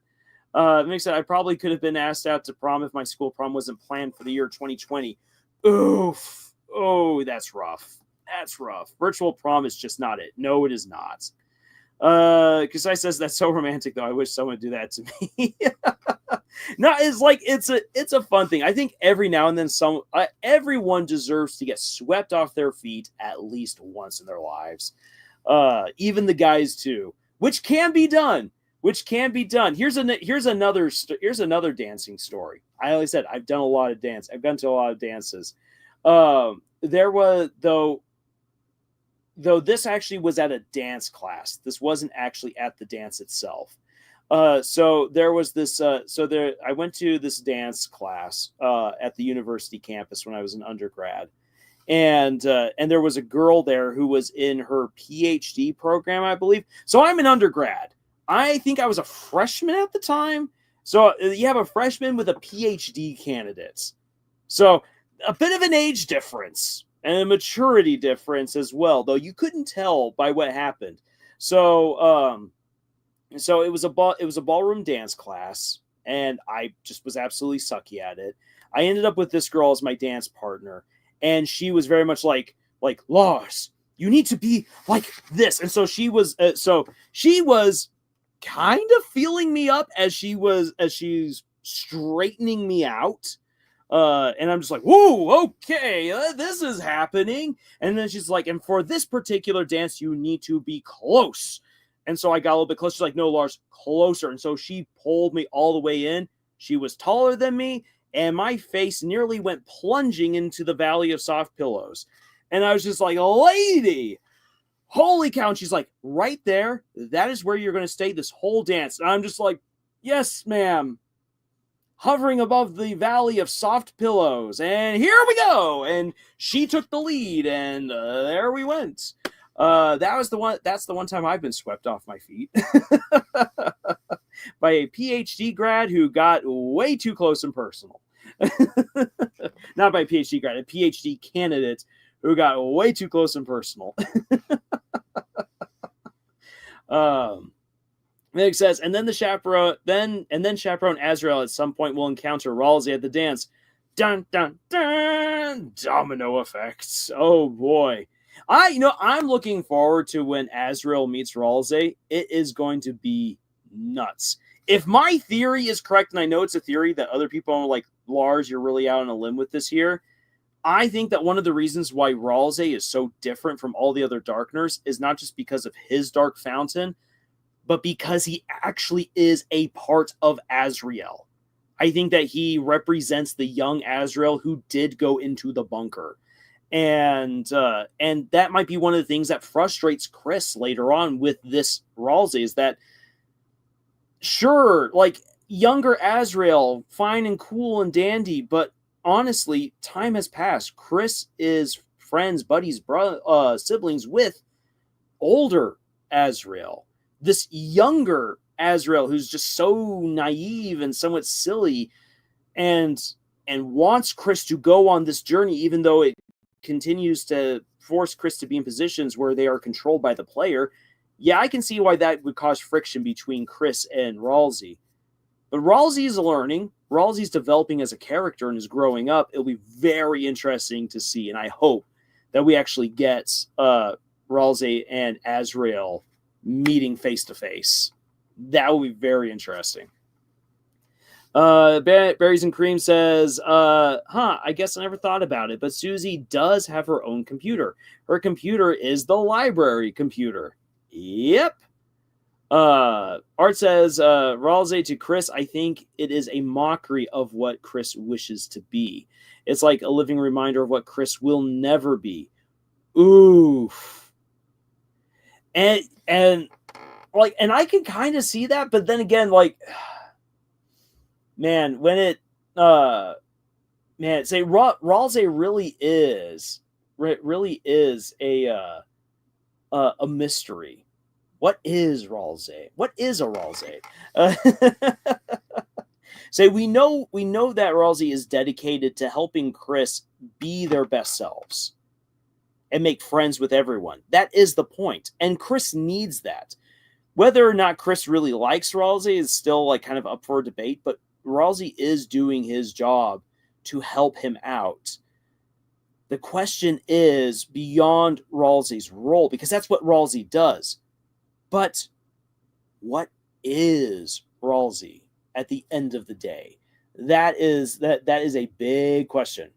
Mick said, I probably could have been asked out to prom if my school prom wasn't planned for the year 2020. Oof. Oh, that's rough. That's rough. Virtual prom is just not it. No, it is not. Kasai says that's so romantic though. I wish someone would do that to me. No, it's a fun thing. I think every now and then everyone deserves to get swept off their feet at least once in their lives. Even the guys too, which can be done. Here's another dancing story. I always said I've done a lot of dance. I've been to a lot of dances. There was though this actually was at a dance class. This wasn't actually at the dance itself. So there was this. I went to this dance class at the university campus when I was an undergrad, and there was a girl there who was in her PhD program, I believe. So I'm an undergrad. I think I was a freshman at the time. So you have a freshman with a PhD candidate. So a bit of an age difference and a maturity difference as well, though you couldn't tell by what happened. So it was a ballroom dance class, and I just was absolutely sucky at it. I ended up with this girl as my dance partner, and she was very much like Lars, you need to be like this. And so she was kind of feeling me up as she's straightening me out. And I'm just like, whoa, okay, this is happening. And then she's like, and for this particular dance, you need to be close. And so I got a little bit closer. She's like, no, Lars, closer. And so she pulled me all the way in. She was taller than me, and my face nearly went plunging into the valley of soft pillows. And I was just like, lady, holy cow. And she's like, right there, that is where you're going to stay this whole dance. And I'm just like, yes, ma'am. Hovering above the valley of soft pillows, and here we go. And she took the lead, and there we went. That's the one time I've been swept off my feet by a PhD grad who got way too close and personal. Not by a PhD grad, a PhD candidate who got way too close and personal. Meg says, and then chaperone Azrael at some point will encounter Ralsei at the dance. Dun dun dun! Domino effects. Oh boy. I'm looking forward to when Azrael meets Ralsei. It is going to be nuts. If my theory is correct, and I know it's a theory that other people are like, Lars, you're really out on a limb with this here. I think that one of the reasons why Ralsei is so different from all the other Darkners is not just because of his Dark Fountain, but because he actually is a part of Azrael. I think that he represents the young Azrael who did go into the bunker. And that might be one of the things that frustrates Chris later on with this Ralsei is that, sure, like, younger Azrael, fine and cool and dandy, but honestly, time has passed. Chris is friends, buddies, siblings with older Azrael. This younger Azrael who's just so naive and somewhat silly and wants Chris to go on this journey, even though it continues to force Chris to be in positions where they are controlled by the player. Yeah, I can see why that would cause friction between Chris and Ralsei. But Ralsei is learning. Ralsei's developing as a character and is growing up. It'll be very interesting to see, and I hope that we actually get Ralsei and Azrael meeting face to face. That will be very interesting. Berries and Cream says, I guess I never thought about it, but Susie does have her own computer. Her computer is the library computer. Yep. Art says, Ralsei to Chris, I think it is a mockery of what Chris wishes to be. It's like a living reminder of what Chris will never be. Oof. And I can kind of see that, but then again, like, man, when it, say Ralsei really is a mystery. What is Ralsei? What is a Ralsei? Say we know that Ralsei is dedicated to helping Chris be their best selves and make friends with everyone. That is the point, and Chris needs that. Whether or not Chris really likes Ralsei is still like kind of up for debate, but Ralsei is doing his job to help him out. The question is beyond Ralsei's role, because that's what Ralsei does. But what is Ralsei at the end of the day? That is a big question.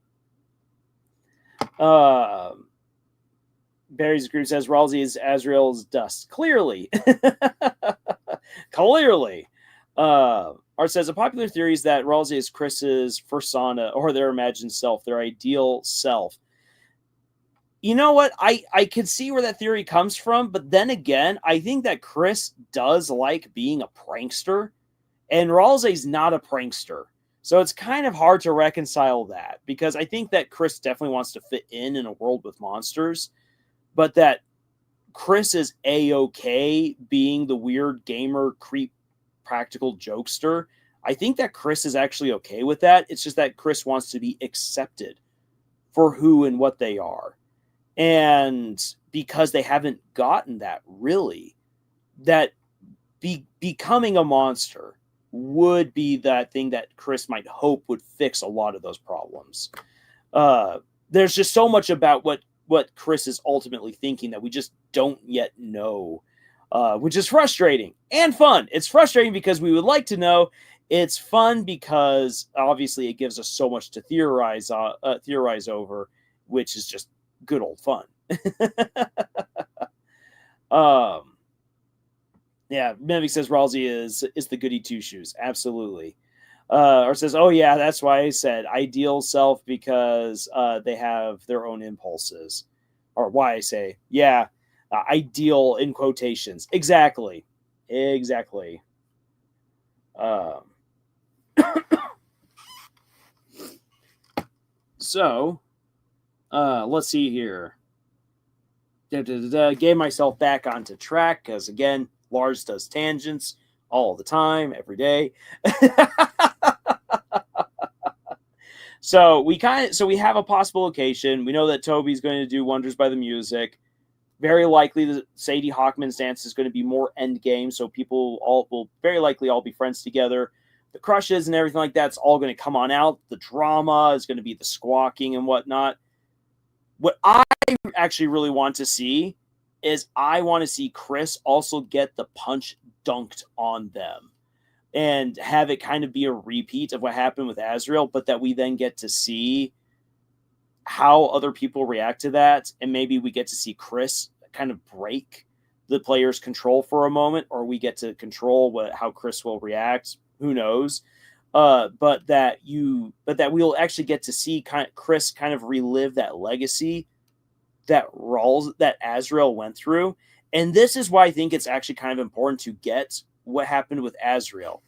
Barry's group says Ralsei is Azrael's dust. Clearly. Clearly. Art says a popular theory is that Ralsei is Chris's persona or their imagined self, their ideal self. You know what? I could see where that theory comes from, but then again, I think that Chris does like being a prankster, and Ralsei's not a prankster. So it's kind of hard to reconcile that, because I think that Chris definitely wants to fit in a world with monsters, but that Chris is A-okay being the weird gamer creep practical jokester. I think that Chris is actually okay with that. It's just that Chris wants to be accepted for who and what they are. And because they haven't gotten that, really, that becoming a monster would be that thing that Chris might hope would fix a lot of those problems. There's just so much about what Chris is ultimately thinking that we just don't yet know, which is frustrating and fun. It's frustrating because we would like to know. It's fun because obviously it gives us so much to theorize over, which is just good old fun. Yeah, Mimic says Ralsei is the goody two shoes. Absolutely. Or says, oh yeah, that's why I said ideal self, because they have their own impulses. Or why I say, yeah, ideal in quotations. Exactly. So, let's see here. Gave myself back onto track because, again, Lars does tangents all the time, every day. So we have a possible location. We know that Toby's going to do Wonders by the Music. Very likely the Sadie Hawkman's dance is going to be more end game, so people all will very likely all be friends together. The crushes and everything like that's all going to come on out. The drama is going to be the squawking and whatnot. What I actually really want to see is I want to see Chris also get the punch dunked on them and have it kind of be a repeat of what happened with Azrael, but that we then get to see how other people react to that, and maybe we get to see Chris kind of break the player's control for a moment, or we get to control how Chris will react. Who knows? But that we'll actually get to see Chris kind of relive that legacy that Azrael went through. And this is why I think it's actually kind of important to get what happened with Azrael.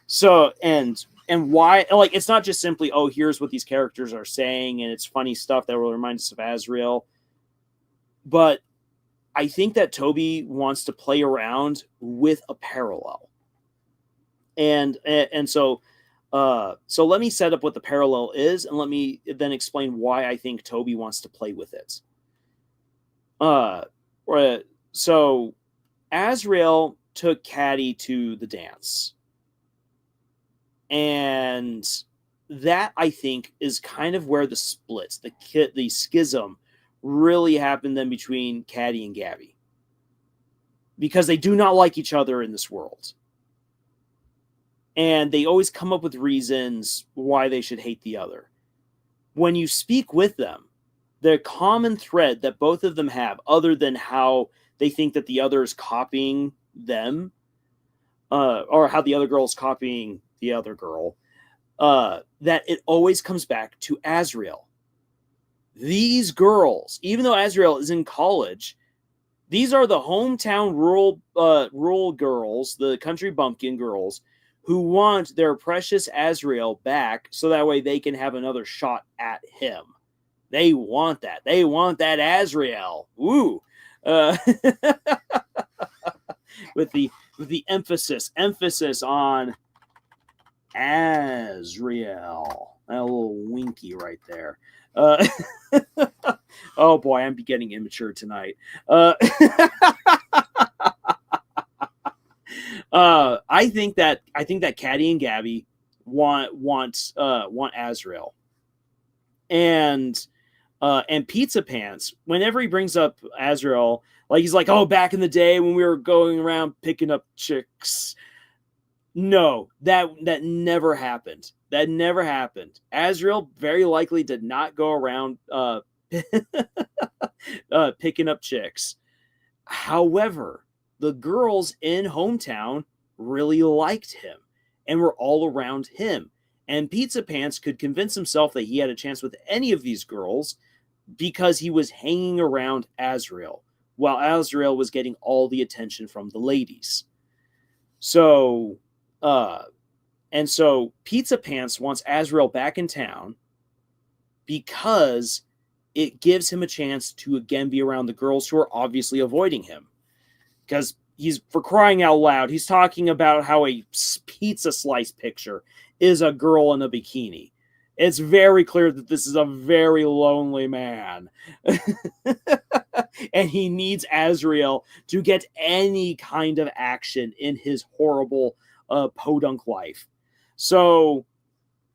So, and why, like, it's not just simply, oh, here's what these characters are saying, and it's funny stuff that will remind us of Azrael. But I think that Toby wants to play around with a parallel. And so let me set up what the parallel is, and let me then explain why I think Toby wants to play with it. So Azrael took Caddy to the dance. And that, I think, is kind of where the splits, the schism really happened then between Caddy and Gabby. Because they do not like each other in this world. And they always come up with reasons why they should hate the other. When you speak with them, the common thread that both of them have, other than how they think that the other is copying them, or how the other girl is copying the other girl, that it always comes back to Azrael. These girls, even though Azrael is in college, these are the hometown rural girls, the country bumpkin girls, who want their precious Azrael back so that way they can have another shot at him. They want that. They want that Azrael. Woo! With the emphasis on Azrael. A little winky right there. Oh boy, I'm getting immature tonight. I think that Caddy and Gabby want Azrael, and Pizza Pants, whenever he brings up Azrael, like he's like, oh, back in the day when we were going around picking up chicks. No, that never happened. That never happened. Azrael very likely did not go around picking up chicks. However, the girls in hometown really liked him and were all around him. And Pizza Pants could convince himself that he had a chance with any of these girls because he was hanging around Azrael, while Azrael was getting all the attention from the ladies. So, Pizza Pants wants Azrael back in town because it gives him a chance to again be around the girls who are obviously avoiding him. Because he's, for crying out loud, he's talking about how a pizza slice picture is a girl in a bikini. It's very clear that this is a very lonely man. And he needs Azrael to get any kind of action in his horrible podunk life. So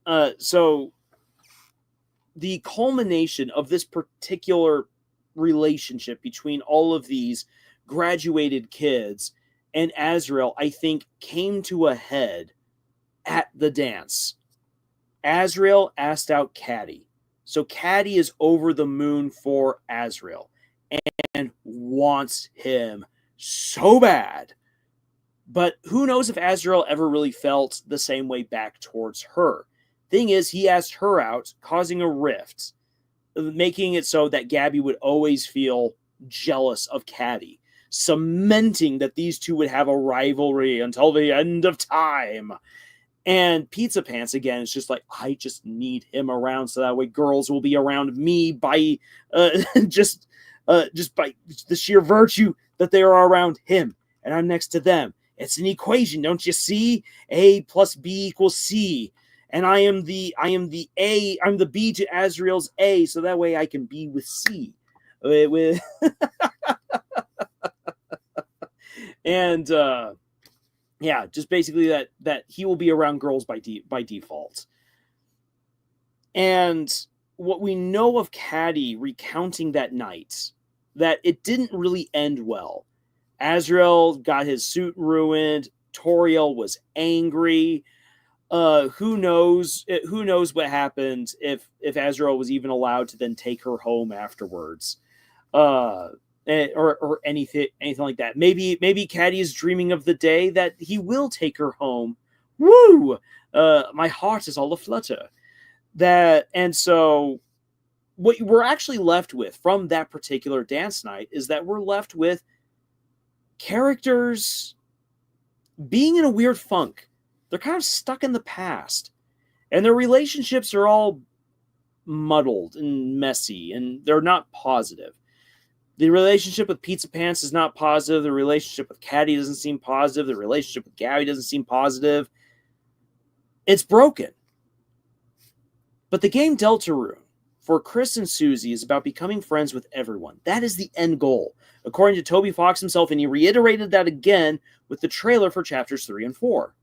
the culmination of this particular relationship between all of these graduated kids and Azrael, I think, came to a head at the dance. Azrael asked out Caddy. So Caddy is over the moon for Azrael and wants him so bad. But who knows if Azrael ever really felt the same way back towards her. Thing is, he asked her out, causing a rift, making it so that Gabby would always feel jealous of Caddy, cementing that these two would have a rivalry until the end of time. And Pizza Pants, again, is just like, I just need him around so that way girls will be around me by just just by the sheer virtue that they are around him and I'm next to them. It's an equation, don't you see? A plus B equals C. And I'm the B to Azrael's A, so that way I can be with C. With and yeah, just basically that he will be around girls by default. And what we know of Caddy recounting that night, that it didn't really end well. Azrael got his suit ruined. Toriel was angry. Who knows what happened if Azrael was even allowed to then take her home afterwards. Or anything like that. Maybe Caddy is dreaming of the day that he will take her home. Woo! My heart is all aflutter. And so what we're actually left with from that particular dance night is that we're left with characters being in a weird funk. They're kind of stuck in the past, and their relationships are all muddled and messy, and they're not positive. The relationship with Pizza Pants is not positive. The relationship with Caddy doesn't seem positive. The relationship with Gabby doesn't seem positive. It's broken. But the game Deltarune for Chris and Susie is about becoming friends with everyone. That is the end goal, according to Toby Fox himself, and he reiterated that again with the trailer for chapters 3 and 4.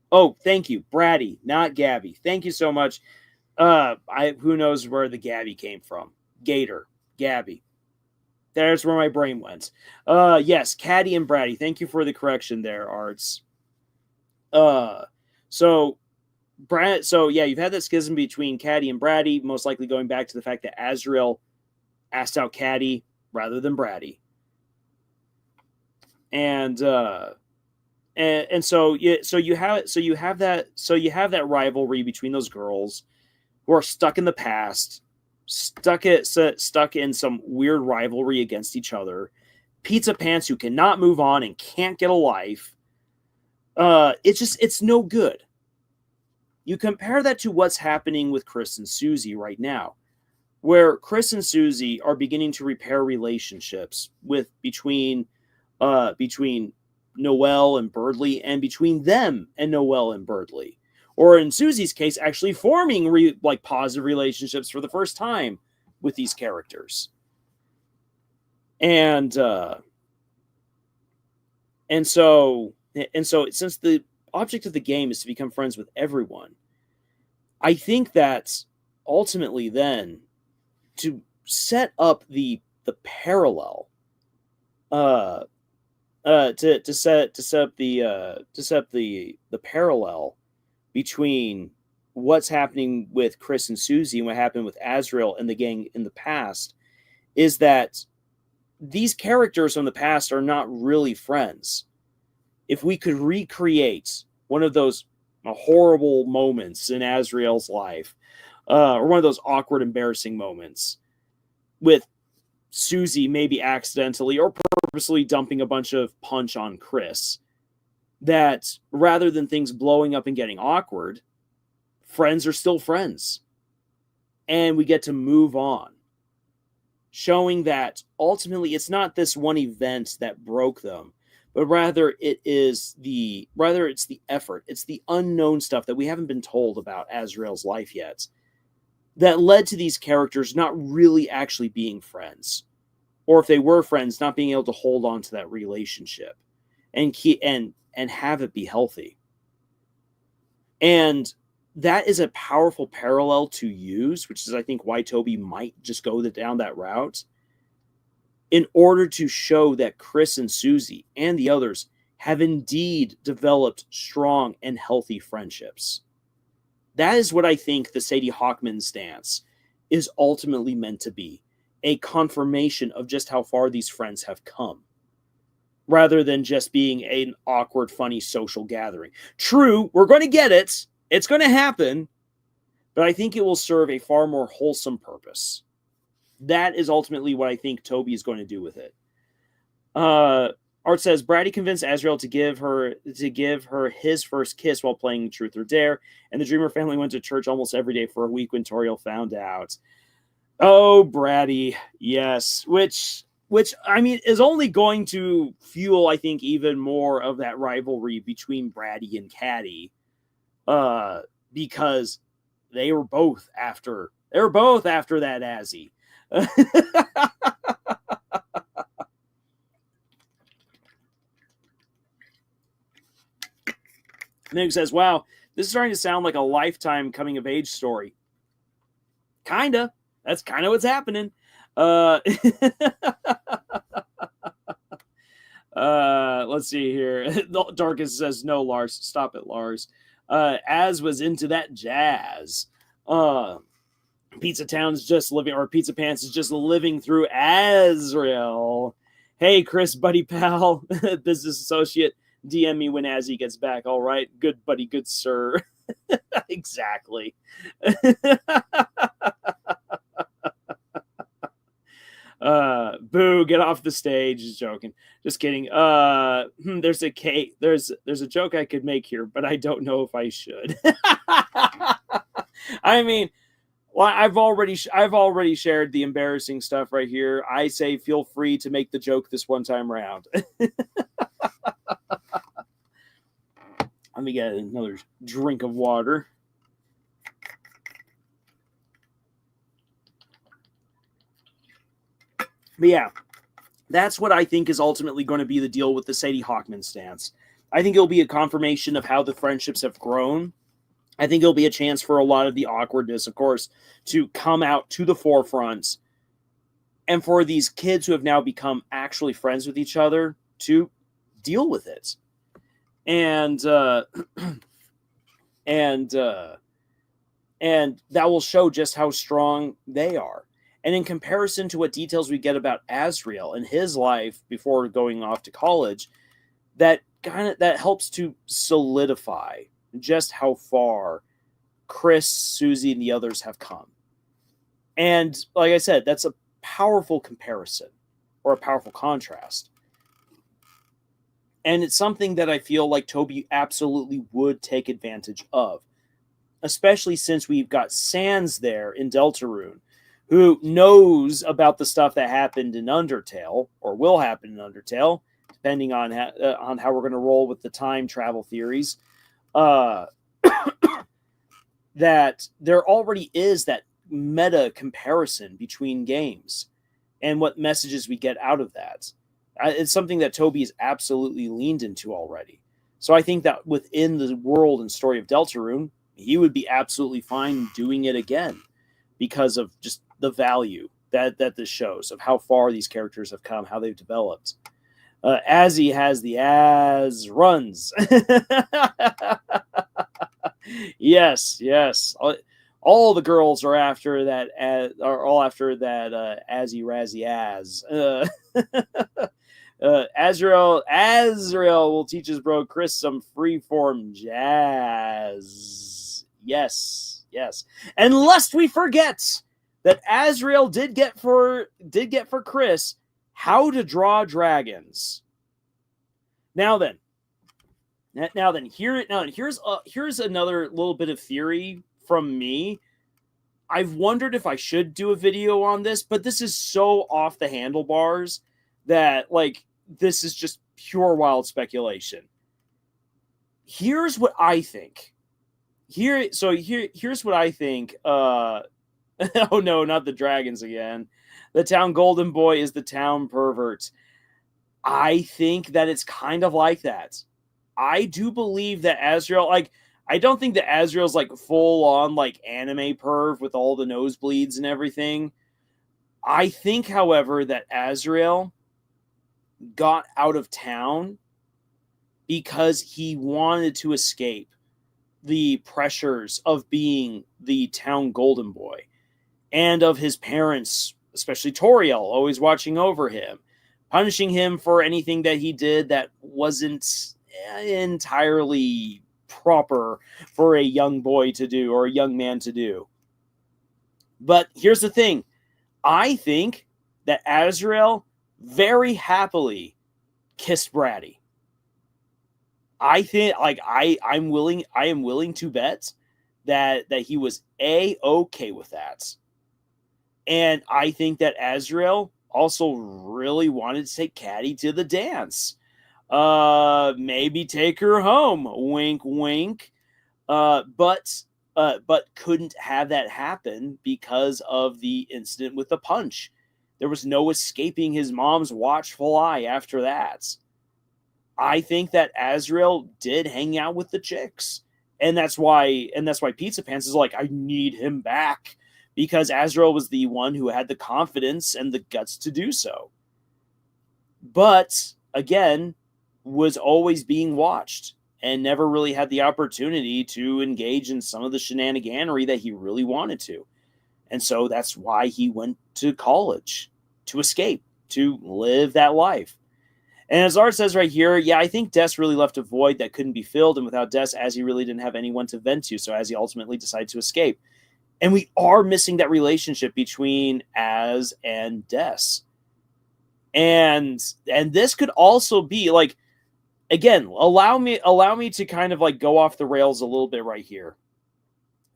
Oh, thank you, Braddy, not Gabby. Thank you so much. Who knows where the Gabby came from? Gator, Gabby. There's where my brain went. Yes, Caddy and Braddy. Thank you for the correction there, Arts. So yeah, you've had that schism between Caddy and Braddy, most likely going back to the fact that Azrael asked out Caddy rather than Braddy. And so you have that rivalry between those girls who are stuck in the past, stuck in some weird rivalry against each other. Pizza Pants who cannot move on and can't get a life. It's no good. You compare that to what's happening with Chris and Susie right now, where Chris and Susie are beginning to repair relationships between Noelle and Birdley, and between them and Noelle and Birdley. Or in Susie's case, actually forming positive relationships for the first time with these characters. And so since the object of the game is to become friends with everyone, I think that ultimately then to set up the parallel, to set up the parallel between what's happening with Chris and Susie and what happened with Azrael and the gang in the past, is that these characters from the past are not really friends. If we could recreate one of those horrible moments in Azrael's life, or one of those awkward, embarrassing moments with Susie maybe accidentally or purposely dumping a bunch of punch on Chris, that rather than things blowing up and getting awkward, friends are still friends. And we get to move on, showing that ultimately it's not this one event that broke them, but rather it's the effort, it's the unknown stuff that we haven't been told about Azrael's life yet, that led to these characters not really actually being friends. Or if they were friends, not being able to hold on to that relationship and have it be healthy. And that is a powerful parallel to use, which is, I think, why Toby might just go down that route, in order to show that Chris and Susie and the others have indeed developed strong and healthy friendships. That is what I think the Sadie Hawkman stance is ultimately meant to be. A confirmation of just how far these friends have come, rather than just being an awkward, funny social gathering. True, we're going to get it. It's going to happen. But I think it will serve a far more wholesome purpose. That is ultimately what I think Toby is going to do with it. Art says, Braddy convinced Azrael to give her his first kiss while playing Truth or Dare, and the Dreamer family went to church almost every day for a week when Toriel found out. Oh, Braddy, yes. Which, which, I mean, is only going to fuel, I think, even more of that rivalry between Bratty and Caddy, because they were both after that Azzy. Nick says, wow, this is starting to sound like a Lifetime coming of age story. Kinda. That's kind of what's happening. Let's see here. Darkest says, no, Lars. Stop it, Lars. Az was into that jazz. Pizza Town's just living, or Pizza Pants is just living through Azrael. Hey, Chris, buddy pal, business associate, DM me when Azzy gets back. All right, good buddy, good sir. Exactly. Boo, get off the stage. Just joking. Just kidding. There's a joke I could make here, but I don't know if I should. I mean, well, I've already shared the embarrassing stuff right here. I say feel free to make the joke this one time around. Let me get another drink of water. But yeah, that's what I think is ultimately going to be the deal with the Sadie Hawkman stance. I think it'll be a confirmation of how the friendships have grown. I think it'll be a chance for a lot of the awkwardness, of course, to come out to the forefront, and for these kids who have now become actually friends with each other to deal with it. And and that will show just how strong they are. And in comparison to what details we get about Azrael and his life before going off to college, that helps to solidify just how far Chris, Susie, and the others have come. And like I said, that's a powerful comparison or a powerful contrast. And it's something that I feel like Toby absolutely would take advantage of, especially since we've got Sans there in Deltarune, who knows about the stuff that happened in Undertale, or will happen in Undertale, depending on how we're going to roll with the time travel theories. That there already is that meta comparison between games and what messages we get out of that. It's something that Toby has absolutely leaned into already. So I think that within the world and story of Deltarune, he would be absolutely fine doing it again because of just the value that this shows of how far these characters have come, how they've developed. Azzy has the Az runs. Yes. All the girls are after that. Are all after that Azzy Razzy Az. Azrael will teach his bro Chris some freeform jazz. Yes. And lest we forget that Azrael did get for Chris how to draw dragons. Now then, here's another little bit of theory from me. I've wondered if I should do a video on this, but this is so off the handlebars that this is just pure wild speculation. Here's what I think. Here's what I think. Oh no, not the dragons again. The town golden boy is the town pervert. I think that it's kind of like that. I do believe that Azrael, I don't think that Azrael's full on anime perv with all the nosebleeds and everything. I think, however, that Azrael got out of town because he wanted to escape the pressures of being the town golden boy and of his parents, especially Toriel, always watching over him, punishing him for anything that he did that wasn't entirely proper for a young boy to do or a young man to do. But here's the thing. I think that Azrael very happily kissed Bratty. I think I am willing to bet that he was okay with that. And I think that Azrael also really wanted to take Caddy to the dance. Maybe take her home. Wink, wink. But couldn't have that happen because of the incident with the punch. There was no escaping his mom's watchful eye after that. I think that Azrael did hang out with the chicks. And that's why Pizza Pants is like, I need him back. Because Azrael was the one who had the confidence and the guts to do so. But, again, was always being watched and never really had the opportunity to engage in some of the shenaniganery that he really wanted to. And so that's why he went to college, to escape, to live that life. And as Lars says right here, yeah, I think Des really left a void that couldn't be filled, and without Des, Azzy really didn't have anyone to vent to, so Azzy ultimately decided to escape. And we are missing that relationship between Az and Des. And this could also be, like, again, allow me to kind of, like, go off the rails a little bit right here.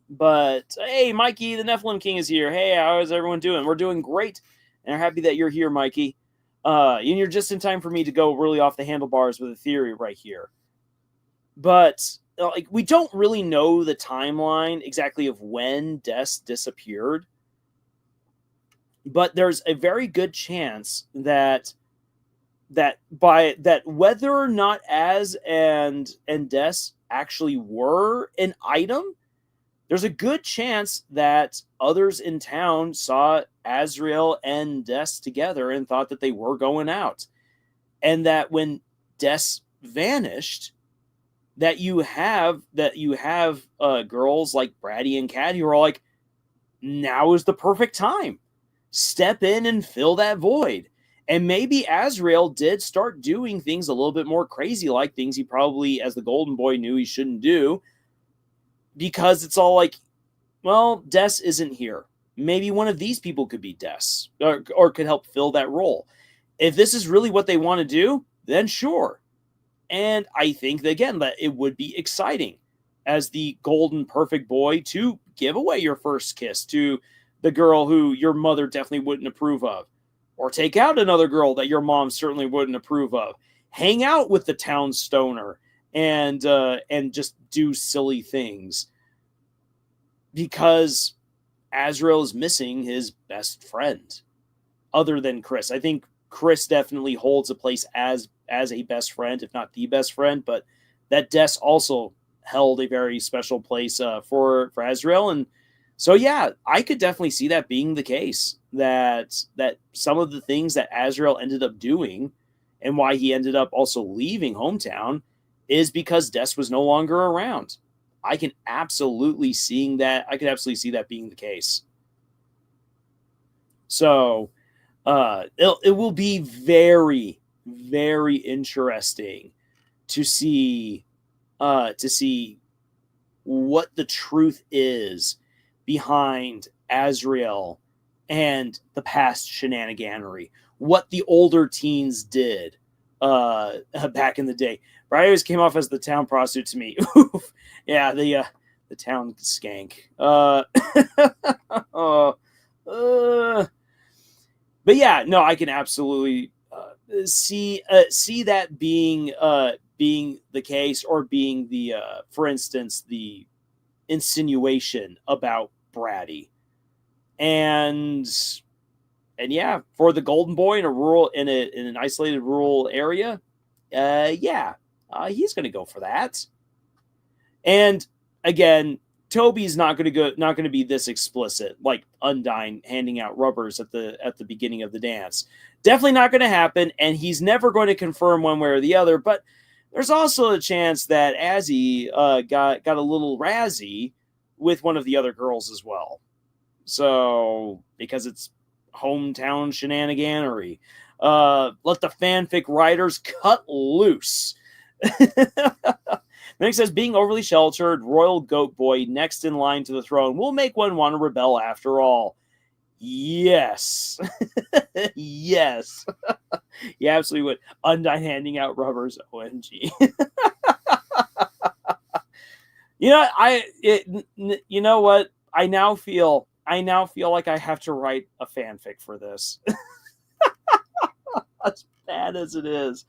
But, hey, Mikey, the Nephilim King is here. Hey, how is everyone doing? We're doing great, and I'm happy that you're here, Mikey. And you're just in time for me to go really off the handlebars with a theory right here. But like, we don't really know the timeline exactly of when Des disappeared. But there's a very good chance that whether or not Az and Des actually were an item, there's a good chance that others in town saw Azrael and Des together and thought that they were going out. And that when Des vanished, that you have girls like Braddy and Caddy who are like, now is the perfect time. Step in and fill that void. And maybe Azrael did start doing things a little bit more crazy, like things he probably, as the Golden Boy, knew he shouldn't do. Because it's all like, well, Des isn't here. Maybe one of these people could be Des, or could help fill that role. If this is really what they want to do, then sure. And I think, again, that it would be exciting as the golden perfect boy to give away your first kiss to the girl who your mother definitely wouldn't approve of. Or take out another girl that your mom certainly wouldn't approve of. Hang out with the town stoner and just do silly things. Because Azrael is missing his best friend. Other than Chris. I think Chris definitely holds a place as a best friend, if not the best friend. But that Des also held a very special place for Azrael. And so, yeah, I could definitely see that being the case. That some of the things that Azrael ended up doing and why he ended up also leaving hometown is because Des was no longer around. I can absolutely see that. I could absolutely see that being the case. So it will be very, very interesting to see what the truth is behind Azrael and the past shenaniganery. What the older teens did back in the day. Brady always came off as the town prostitute to me. Yeah, the town skank. But yeah, no, I can absolutely see that being the case, or being the for instance, the insinuation about Braddy. And yeah, for the Golden Boy in an isolated rural area, he's going to go for that. And again, Toby's not going to be this explicit, like Undyne handing out rubbers at the beginning of the dance. Definitely not going to happen, and he's never going to confirm one way or the other. But there's also a chance that Azzy got a little razzy with one of the other girls as well. So, because it's hometown shenaniganery. Let the fanfic writers cut loose. Then it says, being overly sheltered, royal goat boy next in line to the throne will make one want to rebel after all. Yes. Yes. You absolutely would. Undyne handing out rubbers. OMG. You know what? I now feel like I have to write a fanfic for this. as bad as it is.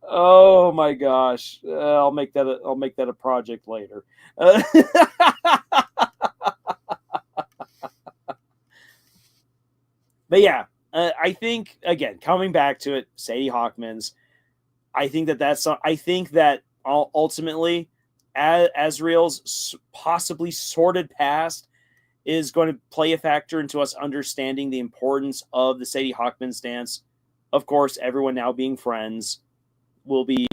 Oh my gosh! I'll make that. I'll make that a project later. But yeah, I think again coming back to it, Sadie Hawkman's. I think that that's. I think that ultimately, Azrael's possibly sordid past is going to play a factor into us understanding the importance of the Sadie Hawkman's dance. Of course, everyone now being friends will be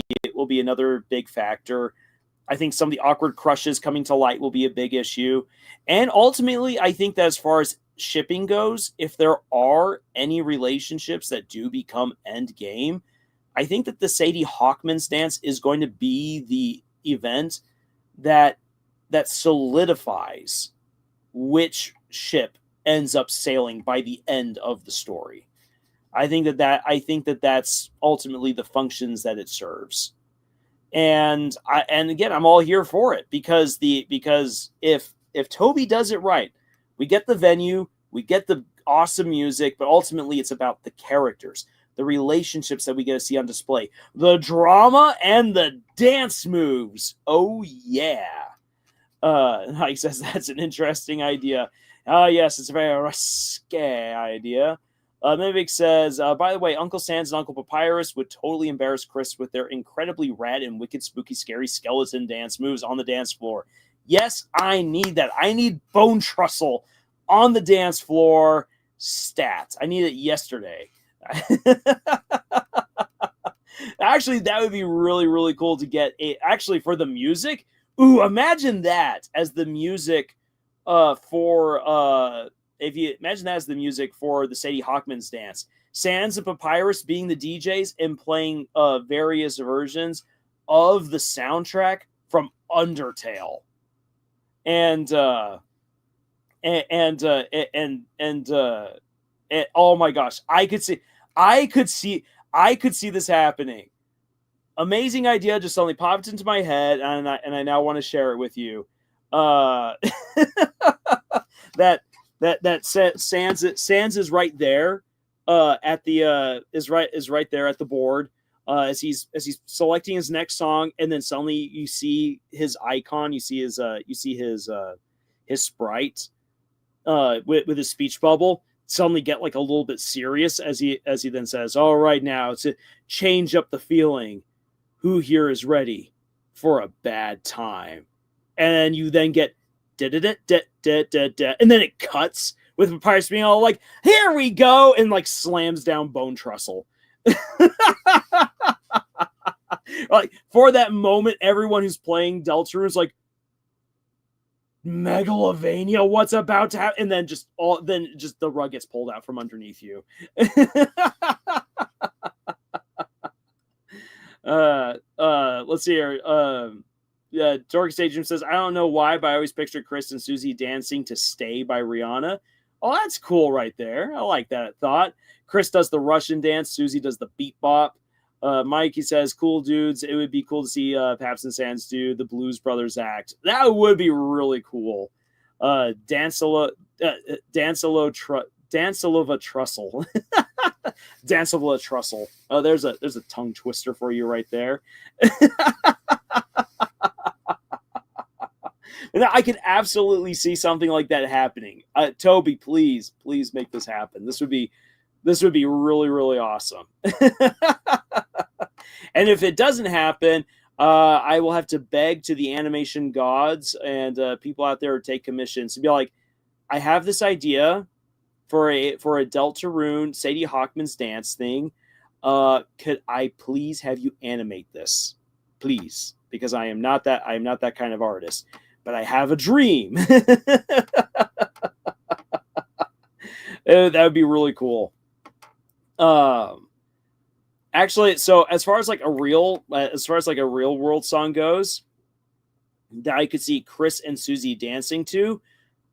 another big factor. I think some of the awkward crushes coming to light will be a big issue. And ultimately, I think that as far as shipping goes, if there are any relationships that do become end game, I think that the Sadie Hawkman's dance is going to be the event that solidifies which ship ends up sailing by the end of the story. I think that that's ultimately the functions that it serves. And again, I'm all here for it because if Toby does it right, we get the venue, we get the awesome music, but ultimately it's about the characters, the relationships that we get to see on display, the drama and the dance moves. Oh yeah. He says that's an interesting idea. Yes, it's a very risque idea. Mimic says, by the way, Uncle Sans and Uncle Papyrus would totally embarrass Chris with their incredibly rad and wicked, spooky, scary skeleton dance moves on the dance floor. Yes, I need that. I need Bone Trussell on the dance floor stats. I need it yesterday. Actually, that would be really, really cool to get. Actually, for the music, ooh, imagine that as the music for if you imagine that as the music for the Sadie Hawkman's dance, Sans and Papyrus being the DJs and playing various versions of the soundtrack from Undertale, and oh my gosh, I could see this happening. Amazing idea, just suddenly popped into my head, and I now want to share it with you. That Sans is right there at the is right there at the board as he's selecting his next song, and then suddenly you see his icon, you see his sprite with his speech bubble suddenly get like a little bit serious as he then says, "All right, now to change up the feeling, who here is ready for a bad time?" And you then get and then it cuts with Papyrus being all like, "Here we go," and like slams down Bone Trussell. Like for that moment, everyone who's playing Deltarune is like, Megalovania, what's about to happen? And then just the rug gets pulled out from underneath you. Let's see here. Dork Stadium says, I don't know why, but I always pictured Chris and Susie dancing to Stay by Rihanna. Oh, that's cool right there. I like that thought. Chris does the Russian dance. Susie does the beat bop. Mikey says, cool dudes. It would be cool to see Paps and Sans do the Blues Brothers act. That would be really cool. Dancelova Trussell. Dancelova Trussell. Oh, there's a tongue twister for you right there. And I could absolutely see something like that happening. Toby, please make this happen. This would be really, really awesome. And if it doesn't happen, I will have to beg to the animation gods and people out there who take commissions to be like, I have this idea for a Deltarune Sadie Hawkman's dance thing. Could I please have you animate this, please? Because I am not that kind of artist, but I have a dream. That would be really cool. Actually, so as far as like a real world song goes, that I could see Chris and Susie dancing to,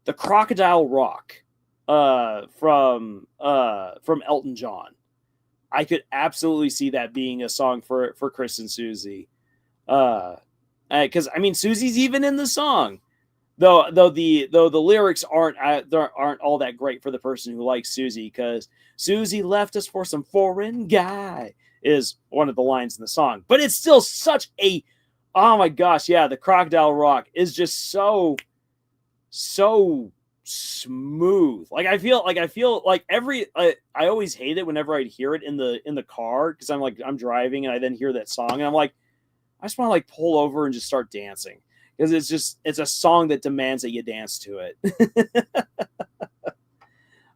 the Crocodile Rock, from Elton John. I could absolutely see that being a song for Chris and Susie. Because I mean, Susie's even in the song. though the lyrics aren't all that great for the person who likes Susie, because Susie left us for some foreign guy is one of the lines in the song. But it's still such a, oh my gosh, yeah, the Crocodile Rock is just so smooth. Like I feel like I always hate it whenever I hear it in the car, because I'm driving and I then hear that song and I'm like, I just want to like pull over and just start dancing, because it's a song that demands that you dance to it.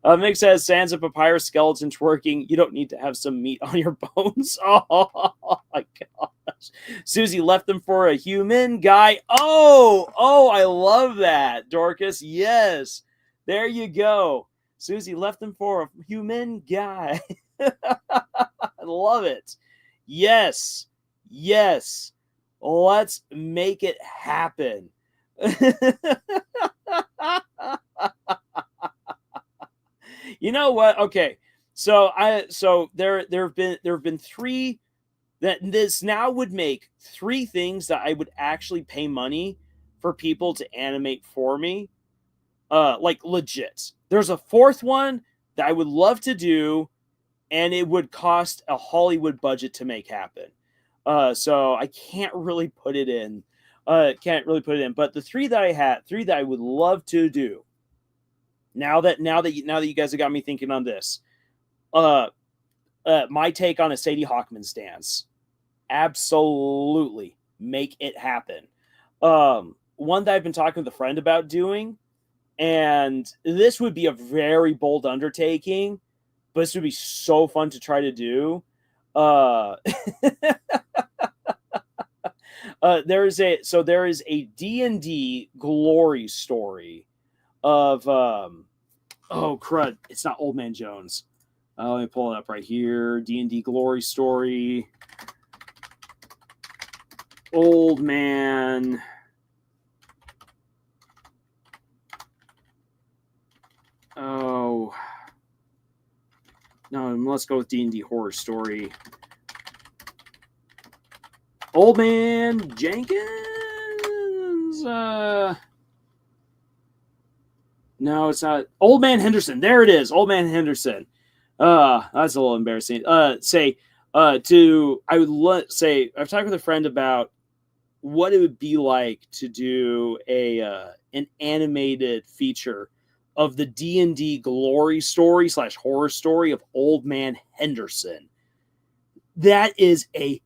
Mick says, Sans a papyrus skeleton twerking. You don't need to have some meat on your bones. Oh my gosh. Susie left them for a human guy. Oh, I love that, Dorcas. Yes. There you go. Susie left them for a human guy. I love it. Yes. Yes. Let's make it happen. You know what? Okay. So there have been three that this now would make three things that I would actually pay money for people to animate for me. Like legit. There's a fourth one that I would love to do, and it would cost a Hollywood budget to make happen. So I can't really put it in. But the three that I would love to do. Now that you guys have got me thinking on this, my take on a Sadie Hawkman stance, absolutely make it happen. One that I've been talking with a friend about doing, and this would be a very bold undertaking, but this would be so fun to try to do. There is a D&D glory story of oh crud, it's not Old Man Jones. Let me pull it up right here. D&D glory story. Old Man. Oh no, let's go with D&D horror story. Old Man Jenkins. No, it's not. Old Man Henderson. There it is. Old Man Henderson. That's a little embarrassing. I've talked with a friend about what it would be like to do an animated feature of the D&D glory story / horror story of Old Man Henderson. That is a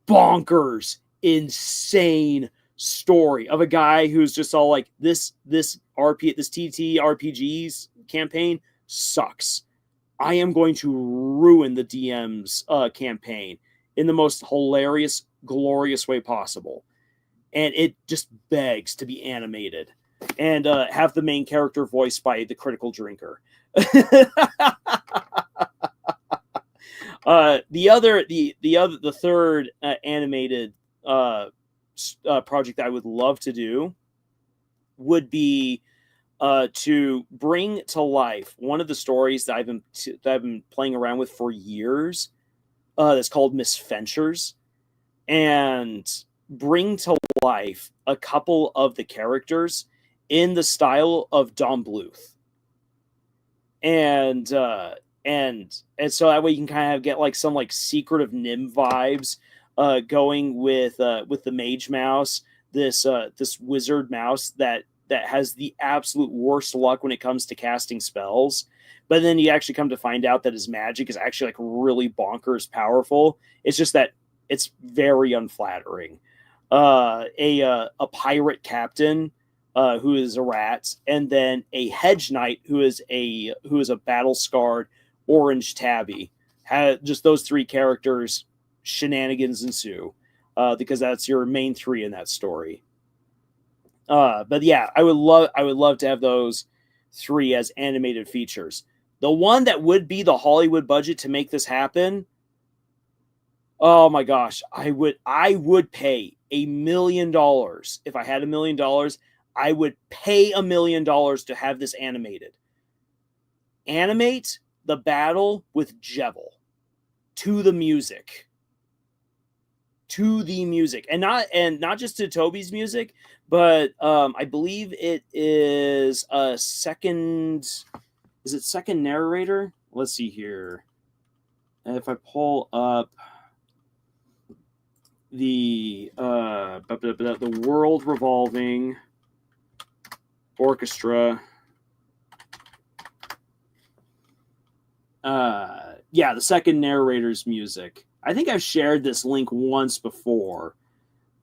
bonkers, insane story of a guy who's just all like, this TTRPG's campaign sucks. I am going to ruin the DM's campaign in the most hilarious, glorious way possible. And it just begs to be animated and have the main character voiced by the Critical Drinker. The third animated project that I would love to do would be to bring to life one of the stories that I've been playing around with for years. That's called Misventures, and bring to life a couple of the characters in the style of Don Bluth, and so that way you can kind of get like some like Secret of Nim vibes going with the Mage Mouse, this wizard mouse that has the absolute worst luck when it comes to casting spells. But then you actually come to find out that his magic is actually like really bonkers powerful. It's just that it's very unflattering. A pirate captain who is a rat, and then a hedge knight who is a battle scarred orange tabby. Just those three characters, shenanigans ensue, because that's your main three in that story. But yeah, I would love to have those three as animated features. The one that would be the Hollywood budget to make this happen, oh my gosh, I would pay $1 million. If I had $1 million, I would pay $1 million to have this animated. Animate the battle with Jebel to the music. to the music, and not just to Toby's music, but I believe it is a second. Is it second narrator? Let's see here. If I pull up the world revolving orchestra. The second narrator's music. I think I've shared this link once before.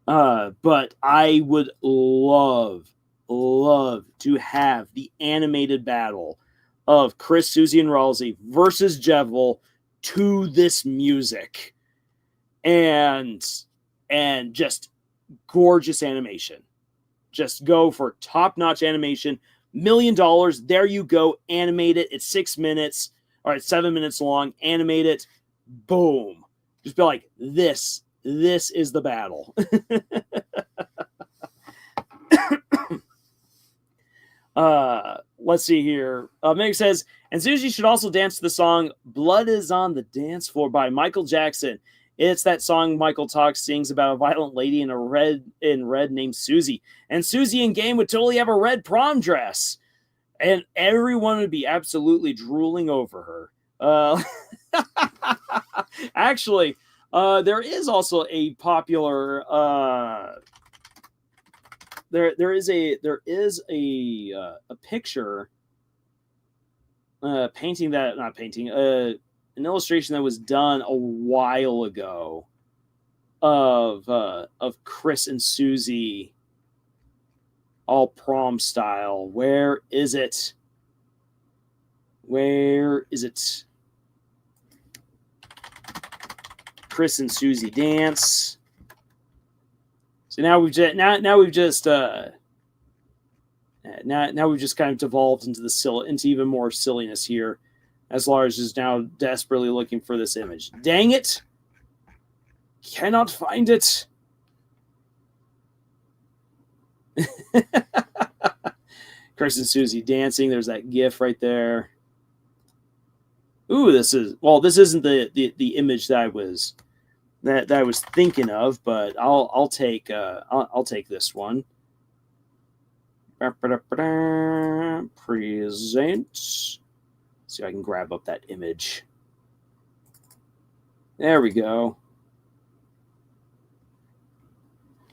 But I would love to have the animated battle of Chris, Susie, and Ralsei versus Jevil to this music. And just gorgeous animation. Just go for top-notch animation. $1 million. There you go. Animate it. It's 6 minutes. All right, 7 minutes long. Animate it. Boom. Just be like, this is the battle. Let's see here. Meg says, and Susie should also dance to the song Blood is on the Dance Floor by Michael Jackson. It's that song Michael Talks sings about a violent lady in red named Susie. And Susie in game would totally have a red prom dress. And everyone would be absolutely drooling over her. Actually, there is also a popular there is a picture an illustration that was done a while ago of Chris and Susie all prom style. Where is it? Chris and Susie dance. So now we've just kind of devolved into even more silliness here, as Lars is now desperately looking for this image. Dang it! Cannot find it. Chris and Susie dancing. There's that GIF right there. Ooh, this isn't the image that I was thinking of, but I'll take this one. Present. See if I can grab up that image. There we go.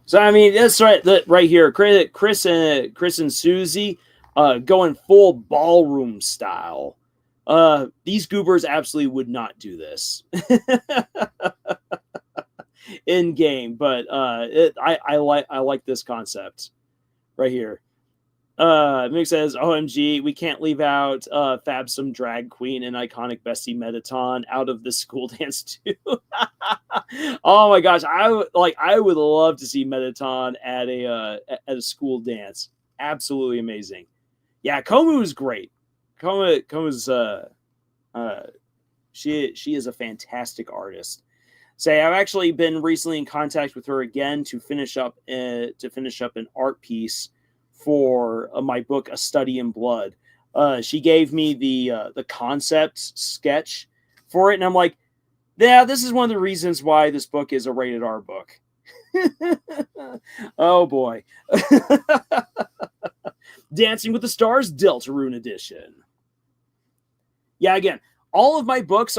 So I mean, that's right. Right here, Chris and Susie, going full ballroom style. These goobers absolutely would not do this in game, but I like this concept right here. Mick says, OMG, we can't leave out Fabsome Drag Queen and iconic Bestie Metaton out of the school dance too. Oh my gosh, I would love to see Metaton at a school dance. Absolutely amazing. Yeah, Komu is great. Komu's she is a fantastic artist. Say, I've actually been recently in contact with her again to finish up an art piece for my book, A Study in Blood. She gave me the concept sketch for it, and I'm like, yeah, this is one of the reasons why this book is a rated R book. Oh boy. Dancing with the Stars Deltarune edition. Yeah, again, all of my books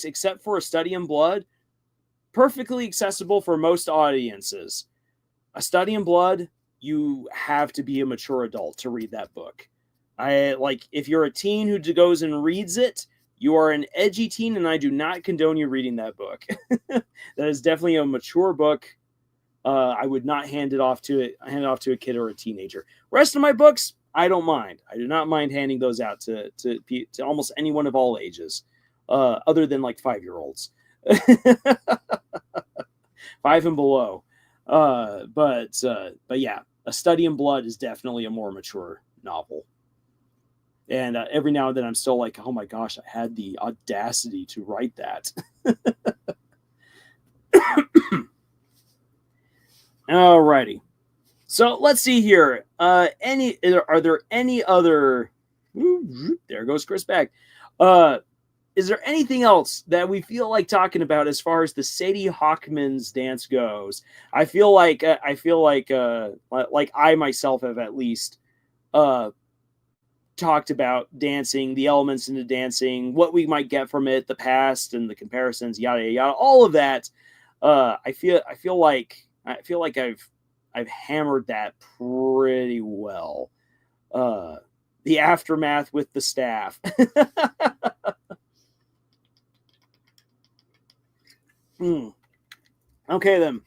except for A Study in Blood, perfectly accessible for most audiences. A Study in Blood, you have to be a mature adult to read that book. If you're a teen who goes and reads it, you are an edgy teen, and I do not condone you reading that book. That is definitely a mature book. I would not hand it off to a kid or a teenager. Rest of my books, I don't mind. I do not mind handing those out to almost anyone of all ages, other than like 5-year-olds, 5 and below. But yeah, A Study in Blood is definitely a more mature novel. And every now and then I'm still like, oh my gosh, I had the audacity to write that. Alrighty. So let's see here. Are there any other? There goes Chris back. is there anything else that we feel like talking about as far as the Sadie Hawkman's dance goes? I feel like I myself have at least talked about dancing, the elements into dancing, what we might get from it, the past and the comparisons, yada yada, yada, all of that. I feel like I've hammered that pretty well. The aftermath with the staff. Okay then.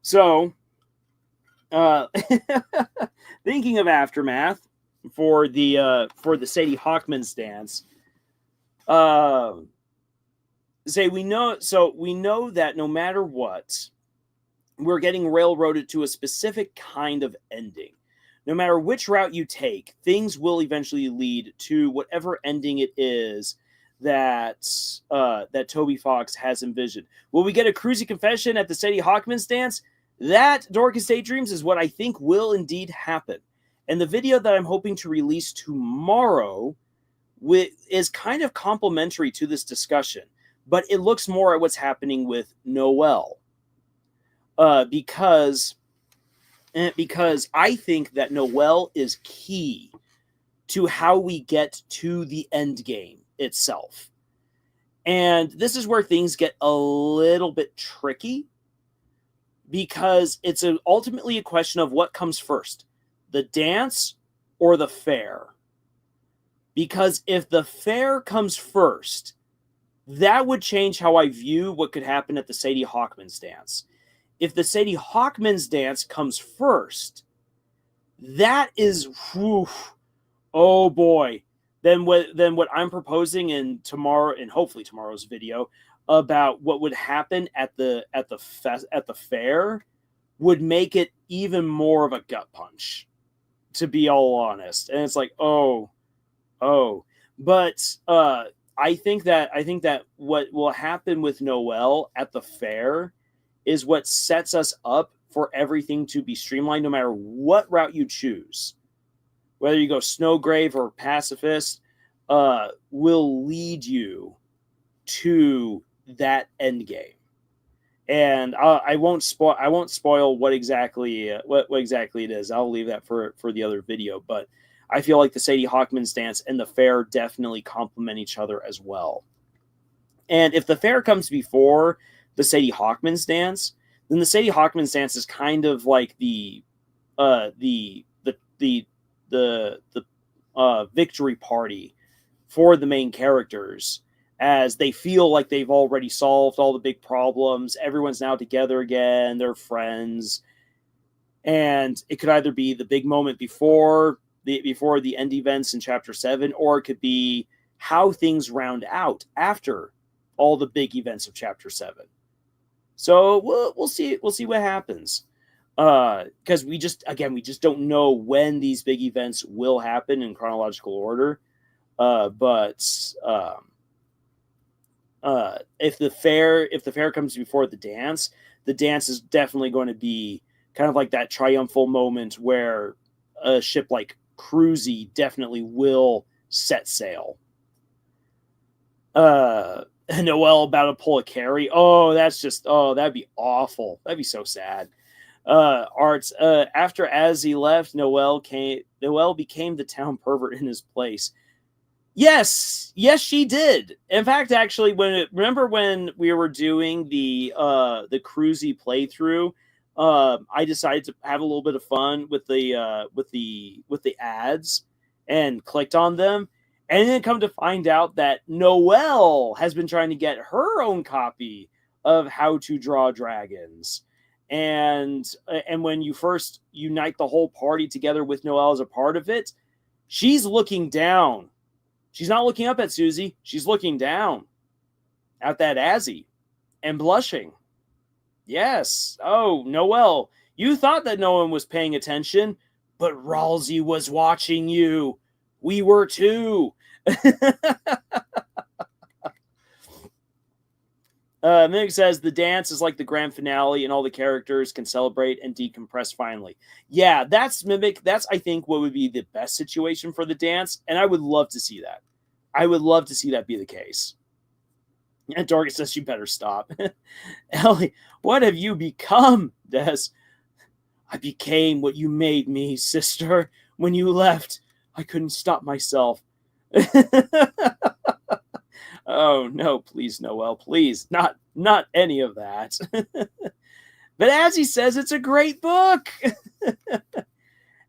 So, thinking of aftermath for the Sadie Hawkman's dance, we know that no matter what, we're getting railroaded to a specific kind of ending. No matter which route you take, things will eventually lead to whatever ending it is that Toby Fox has envisioned. Will we get a cruisy confession at the Sadie Hawkman's dance? That, Dorcas Daydreams, is what I think will indeed happen. And the video that I'm hoping to release tomorrow is kind of complementary to this discussion, but it looks more at what's happening with Noelle. Because I think that Noelle is key to how we get to the end game itself. And this is where things get a little bit tricky, because it's ultimately a question of what comes first, the dance or the fair. Because if the fair comes first, that would change how I view what could happen at the Sadie Hawkman's dance. If the Sadie Hawkman's dance comes first, that is, oh boy. Then what I'm proposing in hopefully tomorrow's video about what would happen at the fair would make it even more of a gut punch, to be all honest. And it's like, oh. But I think that what will happen with Noelle at the fair is what sets us up for everything to be streamlined, no matter what route you choose. Whether you go Snowgrave or Pacifist, will lead you to that end game. And I won't spoil what exactly it is. I'll leave that for the other video. But I feel like the Sadie Hawkman's dance and the fair definitely complement each other as well. And if the fair comes before the Sadie Hawkman's dance, then the Sadie Hawkman's dance is kind of like the victory party for the main characters, as they feel like they've already solved all the big problems. Everyone's now together again. They're friends. And it could either be the big moment before the end events in Chapter 7, or it could be how things round out after all the big events of Chapter 7. So we'll see what happens. Because we just don't know when these big events will happen in chronological order. But if the fair comes before the dance is definitely going to be kind of like that triumphal moment where a ship like Cruzy definitely will set sail. Noelle about to pull a carry. Oh, that'd be awful. That'd be so sad. Arts, after Azzy left, Noelle became the town pervert in his place. Yes, she did. In fact, actually, remember when we were doing the Cruzy playthrough, I decided to have a little bit of fun with the ads and clicked on them, and then come to find out that Noelle has been trying to get her own copy of How to Draw Dragons. And when you first unite the whole party together with Noelle as a part of it, she's looking down. She's not looking up at Susie. She's looking down at that Azzy and blushing. Yes. Oh, Noelle, you thought that no one was paying attention, but Ralsei was watching you. We were too. Mimic says the dance is like the grand finale and all the characters can celebrate and decompress finally. Yeah, that's Mimic. That's, I think, what would be the best situation for the dance, and I would love to see that. I would love to see that be the case. And Dorcas says, you better stop. Ellie, what have you become, Des? I became what you made me, sister. When you left, I couldn't stop myself. Oh, no, please, Noelle, please. Not any of that. But as he says, it's a great book.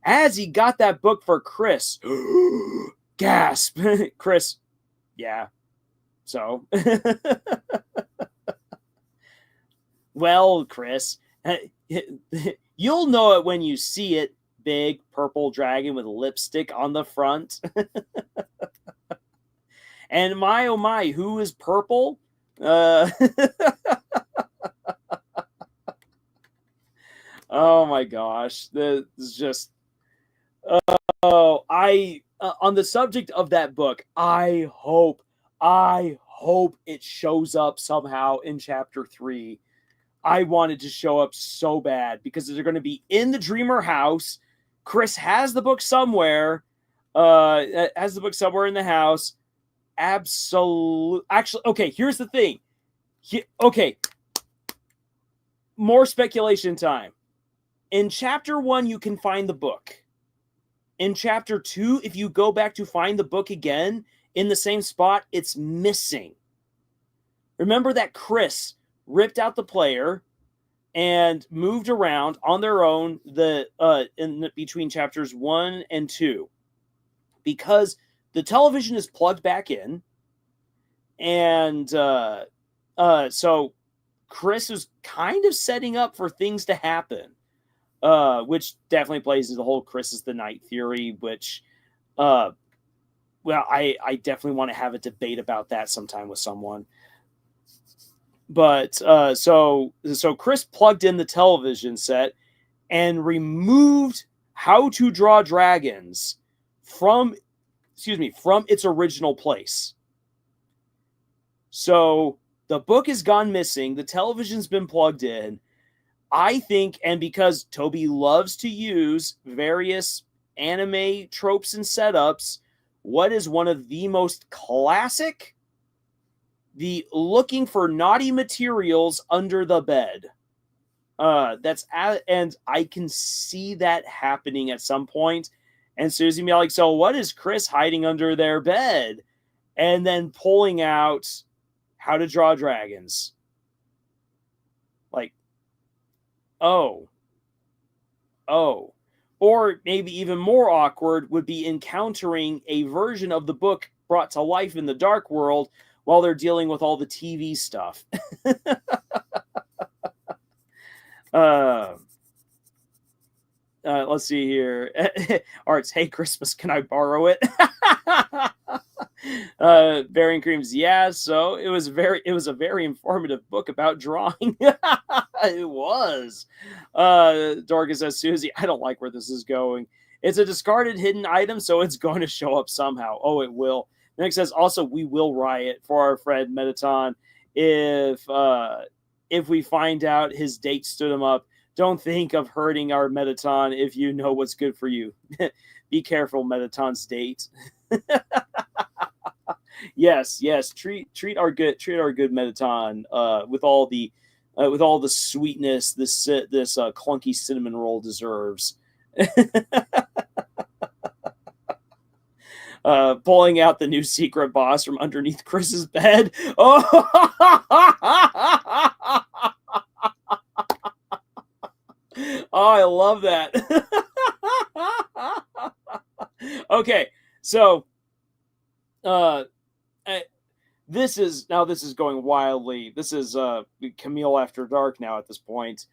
As he got that book for Chris. Gasp. Chris, yeah. So. Well, Chris, you'll know it when you see it. Big purple dragon with lipstick on the front. And my, oh my, who is purple? Oh my gosh. This is just... on the subject of that book, I hope it shows up somehow in chapter 3. I wanted to show up so bad because they're going to be in the Dreamer house. Chris has the book somewhere. Has the book somewhere in the house. Absolutely. Actually, okay, here's the thing. Okay. More speculation time. In chapter 1, you can find the book. In chapter 2, if you go back to find the book again in the same spot, it's missing. Remember that Chris ripped out the player and moved around on their own between chapters 1 and 2 because the television is plugged back in, and so Chris is kind of setting up for things to happen, which definitely plays into the whole Chris is the Night theory, which well, I definitely want to have a debate about that sometime with someone. But so Chris plugged in the television set and removed How to Draw Dragons from its original place. So the book has gone missing. The television's been plugged in. I think, and because Toby loves to use various anime tropes and setups, what is one of the most classic? The looking for naughty materials under the bed. And I can see that happening at some point. And Susie be like, so what is Chris hiding under their bed? And then pulling out How to Draw Dragons. Like, oh. Or maybe even more awkward would be encountering a version of the book brought to life in the dark world while they're dealing with all the TV stuff. Let's see here. Arts, hey Christmas, can I borrow it? Bearing Creams, yeah. So it was a very informative book about drawing. It was. Dorcas says, Susie, I don't like where this is going. It's a discarded hidden item, so it's going to show up somehow. Oh, it will. Nick says, also, we will riot for our friend Metaton if we find out his date stood him up. Don't think of hurting our Metaton if you know what's good for you. Be careful, Metaton's date. Yes. Treat our good Metaton with all the sweetness this clunky cinnamon roll deserves. Pulling out the new secret boss from underneath Chris's bed. Oh, I love that. Okay, so this is going wildly. This is Camille After Dark now at this point.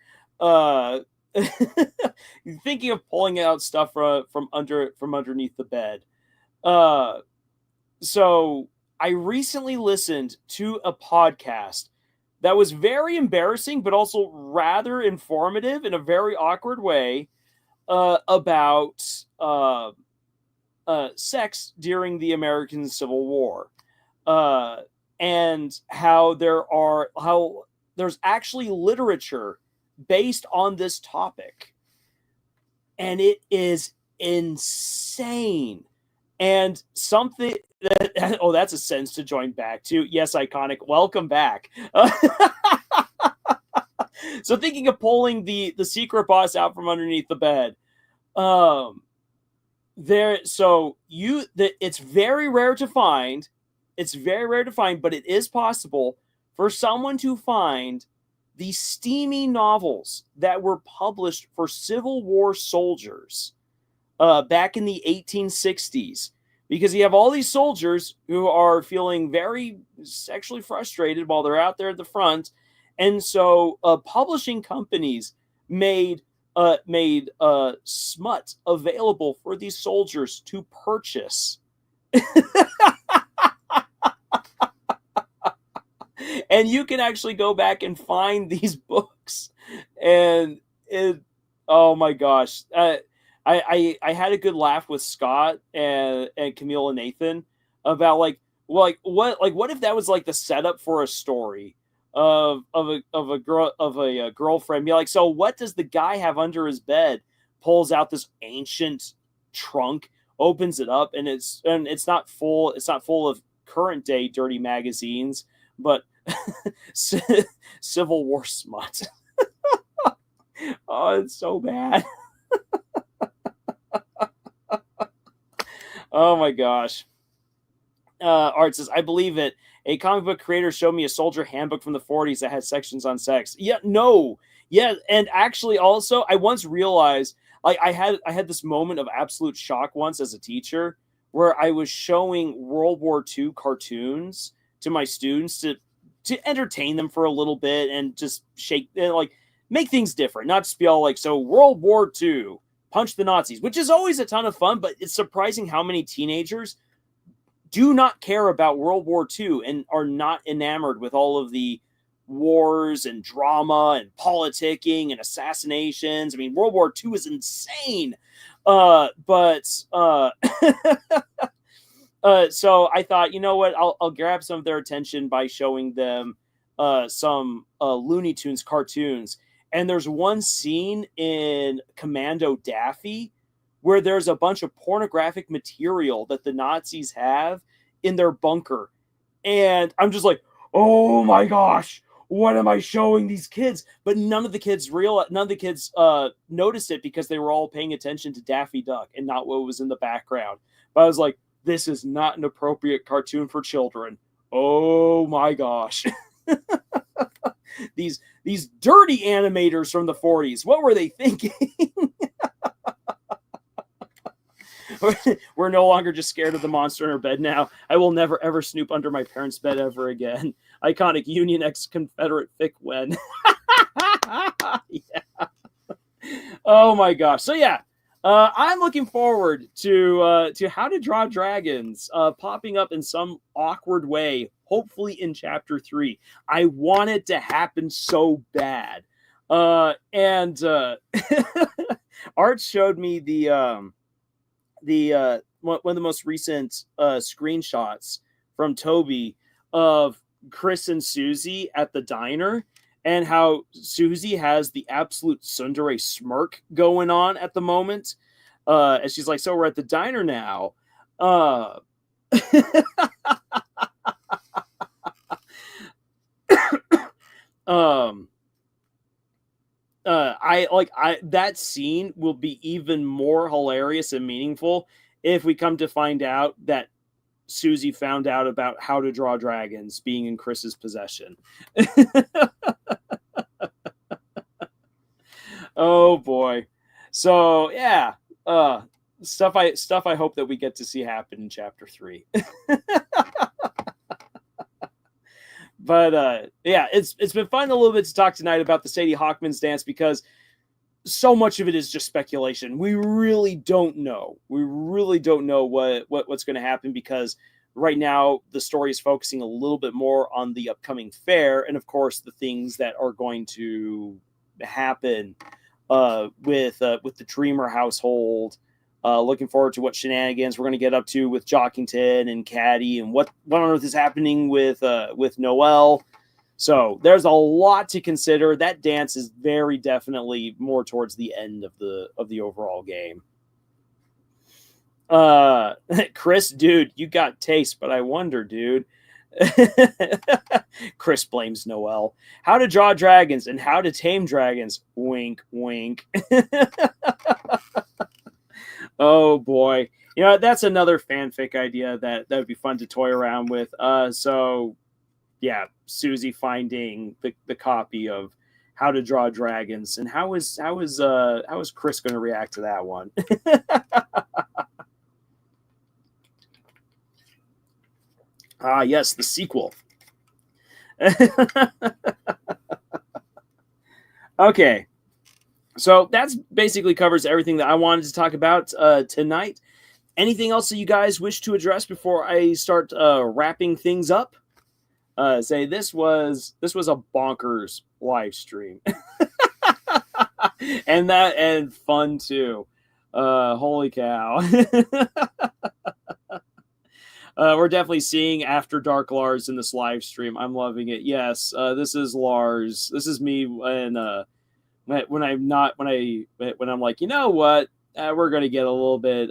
Thinking of pulling out stuff from underneath the bed. So I recently listened to a podcast that was very embarrassing, but also rather informative in a very awkward way, about sex during the American Civil War, and how there's actually literature based on this topic, and it is insane. And something that, oh, that's a sentence to join back to. Yes, iconic. Welcome back. So thinking of pulling the secret boss out from underneath the bed. It's very rare to find. It's very rare to find, but it is possible for someone to find the steamy novels that were published for Civil War soldiers back in the 1860s. Because you have all these soldiers who are feeling very sexually frustrated while they're out there at the front. And so publishing companies made smut available for these soldiers to purchase. And you can actually go back and find these books. And oh my gosh. I had a good laugh with Scott and Camille and Nathan about what if that was like the setup for a story of a girlfriend. Be like, so what does the guy have under his bed? Pulls out this ancient trunk, opens it up, and it's not full. It's not full of current day dirty magazines, but Civil War smut. Oh, it's so bad. Oh my gosh. Art says, I believe it. A comic book creator showed me a soldier handbook from the 40s that had sections on sex. Yeah, no. Yeah, and actually also, I once realized, like, I had this moment of absolute shock once as a teacher where I was showing World War II cartoons to my students to entertain them for a little bit and just make things different. Not just be all like, so World War II, punch the Nazis, which is always a ton of fun, but it's surprising how many teenagers do not care about World War II and are not enamored with all of the wars and drama and politicking and assassinations. I mean, World War II is insane. So I thought, you know what, I'll grab some of their attention by showing them some Looney Tunes cartoons. And there's one scene in Commando Daffy where there's a bunch of pornographic material that the Nazis have in their bunker. And I'm just like, oh my gosh, what am I showing these kids? But none of the kids noticed it because they were all paying attention to Daffy Duck and not what was in the background. But I was like, this is not an appropriate cartoon for children. Oh my gosh. These dirty animators from the 40s, what were they thinking? We're no longer just scared of the monster in our bed now. I will never ever snoop under my parents' bed ever again. Iconic Union ex-Confederate thick Wen. Yeah. Oh my gosh. So yeah, I'm looking forward to How to Draw Dragons popping up in some awkward way, hopefully in Chapter 3. I want it to happen so bad. And Art showed me the one of the most recent screenshots from Toby of Chris and Susie at the diner, and how Susie has the absolute tsundere smirk going on at the moment. And she's like, so we're at the diner now. That scene will be even more hilarious and meaningful if we come to find out that Susie found out about How to Draw Dragons being in Chris's possession. Oh boy. So yeah, stuff I hope that we get to see happen in Chapter 3. But yeah, it's been fun a little bit to talk tonight about the Sadie Hawkman's dance, because so much of it is just speculation. We really don't know. What's going to happen, because right now the story is focusing a little bit more on the upcoming fair, and of course the things that are going to happen with the Dreamer household. Looking forward to what shenanigans we're going to get up to with Jockington and Caddy, and what on earth is happening with Noelle. So there's a lot to consider. That dance is very definitely more towards the end of the overall game. Chris, dude, you got taste, but I wonder, dude. Chris blames Noel. How to draw dragons and how to tame dragons. Wink, wink. Oh boy. You know, that's another fanfic idea that would be fun to toy around with. So yeah, Susie finding the copy of How to Draw Dragons, and how is Chris going to react to that one? Ah, yes, the sequel. Okay, so that's basically covers everything that I wanted to talk about tonight. Anything else that you guys wish to address before I start wrapping things up? Say this was a bonkers live stream, and fun too. Holy cow! We're definitely seeing After Dark Lars in this live stream. I'm loving it. Yes, this is Lars. This is me when I'm like, you know what? We're gonna get a little bit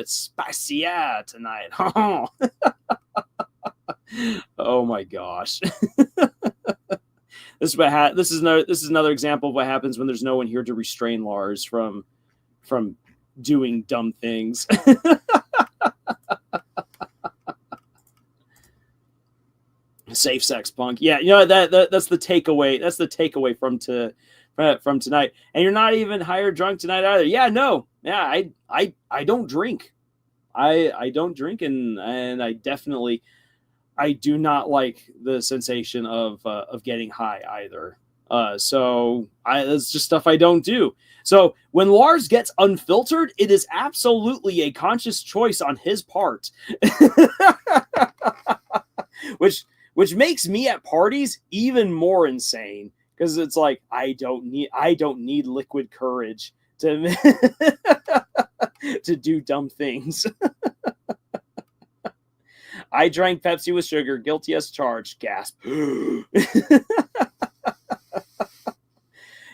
spicy tonight. Oh my gosh. This is another example of what happens when there's no one here to restrain Lars from doing dumb things. Safe sex punk. Yeah, you know that's the takeaway. That's the takeaway from tonight. And you're not even high or drunk tonight either. Yeah, no. Yeah, I don't drink. I don't drink, and I do not like the sensation of getting high either. So that's just stuff I don't do. So when Lars gets unfiltered, it is absolutely a conscious choice on his part, which makes me at parties even more insane, because it's like I don't need liquid courage to to do dumb things. I drank Pepsi with sugar, guilty as charged. Gasp.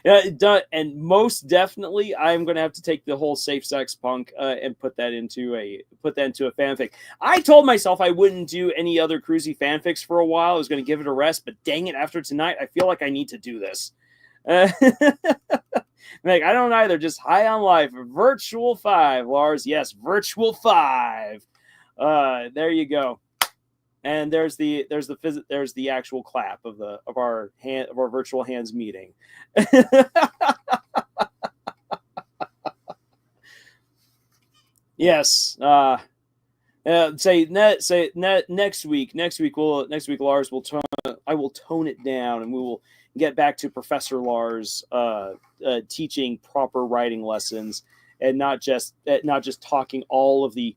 Yeah, and most definitely, I'm going to have to take the whole safe sex punk and put that into a fanfic. I told myself I wouldn't do any other cruisy fanfics for a while. I was going to give it a rest, but dang it, after tonight, I feel like I need to do this. Like, I don't either. Just high on life. Virtual 5, Lars. Yes, Virtual 5. There you go. And there's the actual clap of our virtual hands meeting. Yes. Next week Lars I will tone it down, and we will get back to Professor Lars teaching proper writing lessons, and not just talking all of the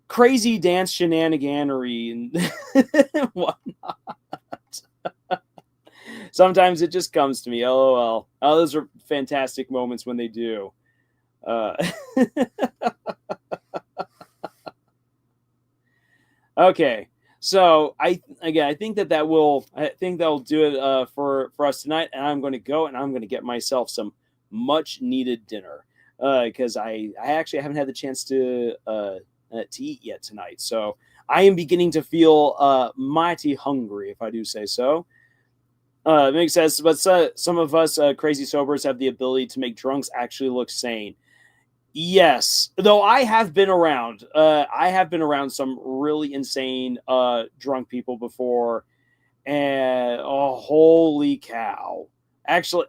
crazy dance shenaniganery and whatnot. Sometimes it just comes to me. LOL. Oh, those are fantastic moments when they do. Okay, so I think that'll do it for us tonight, and I'm going to go and I'm going to get myself some much needed dinner, because I actually haven't had the chance to eat yet tonight. So I am beginning to feel mighty hungry, if I do say so. It makes sense, but some of us crazy sobers have the ability to make drunks actually look sane. Yes, though I have been around some really insane drunk people before, and oh, holy cow! Actually,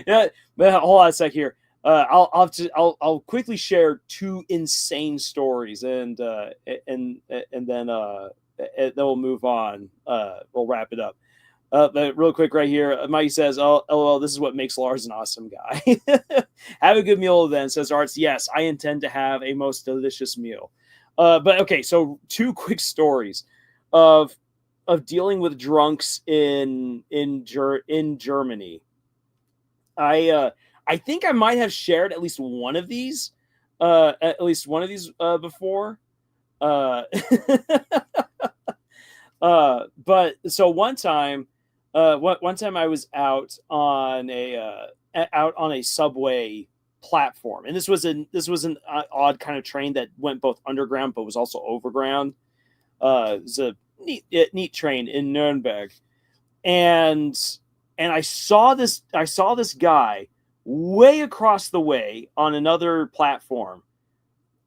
yeah, but hold on a sec here. I'll quickly share two insane stories, and then we'll move on. We'll wrap it up. But real quick, right here, Mikey says, "Oh, LOL, this is what makes Lars an awesome guy." Have a good meal then, says Arts. Yes, I intend to have a most delicious meal. But okay, so two quick stories of dealing with drunks in Germany. I think I might have shared at least one of these before. But so one time I was out on a subway platform, and this was an odd kind of train that went both underground but was also overground. It was a neat train in Nuremberg, and I saw this guy way across the way on another platform,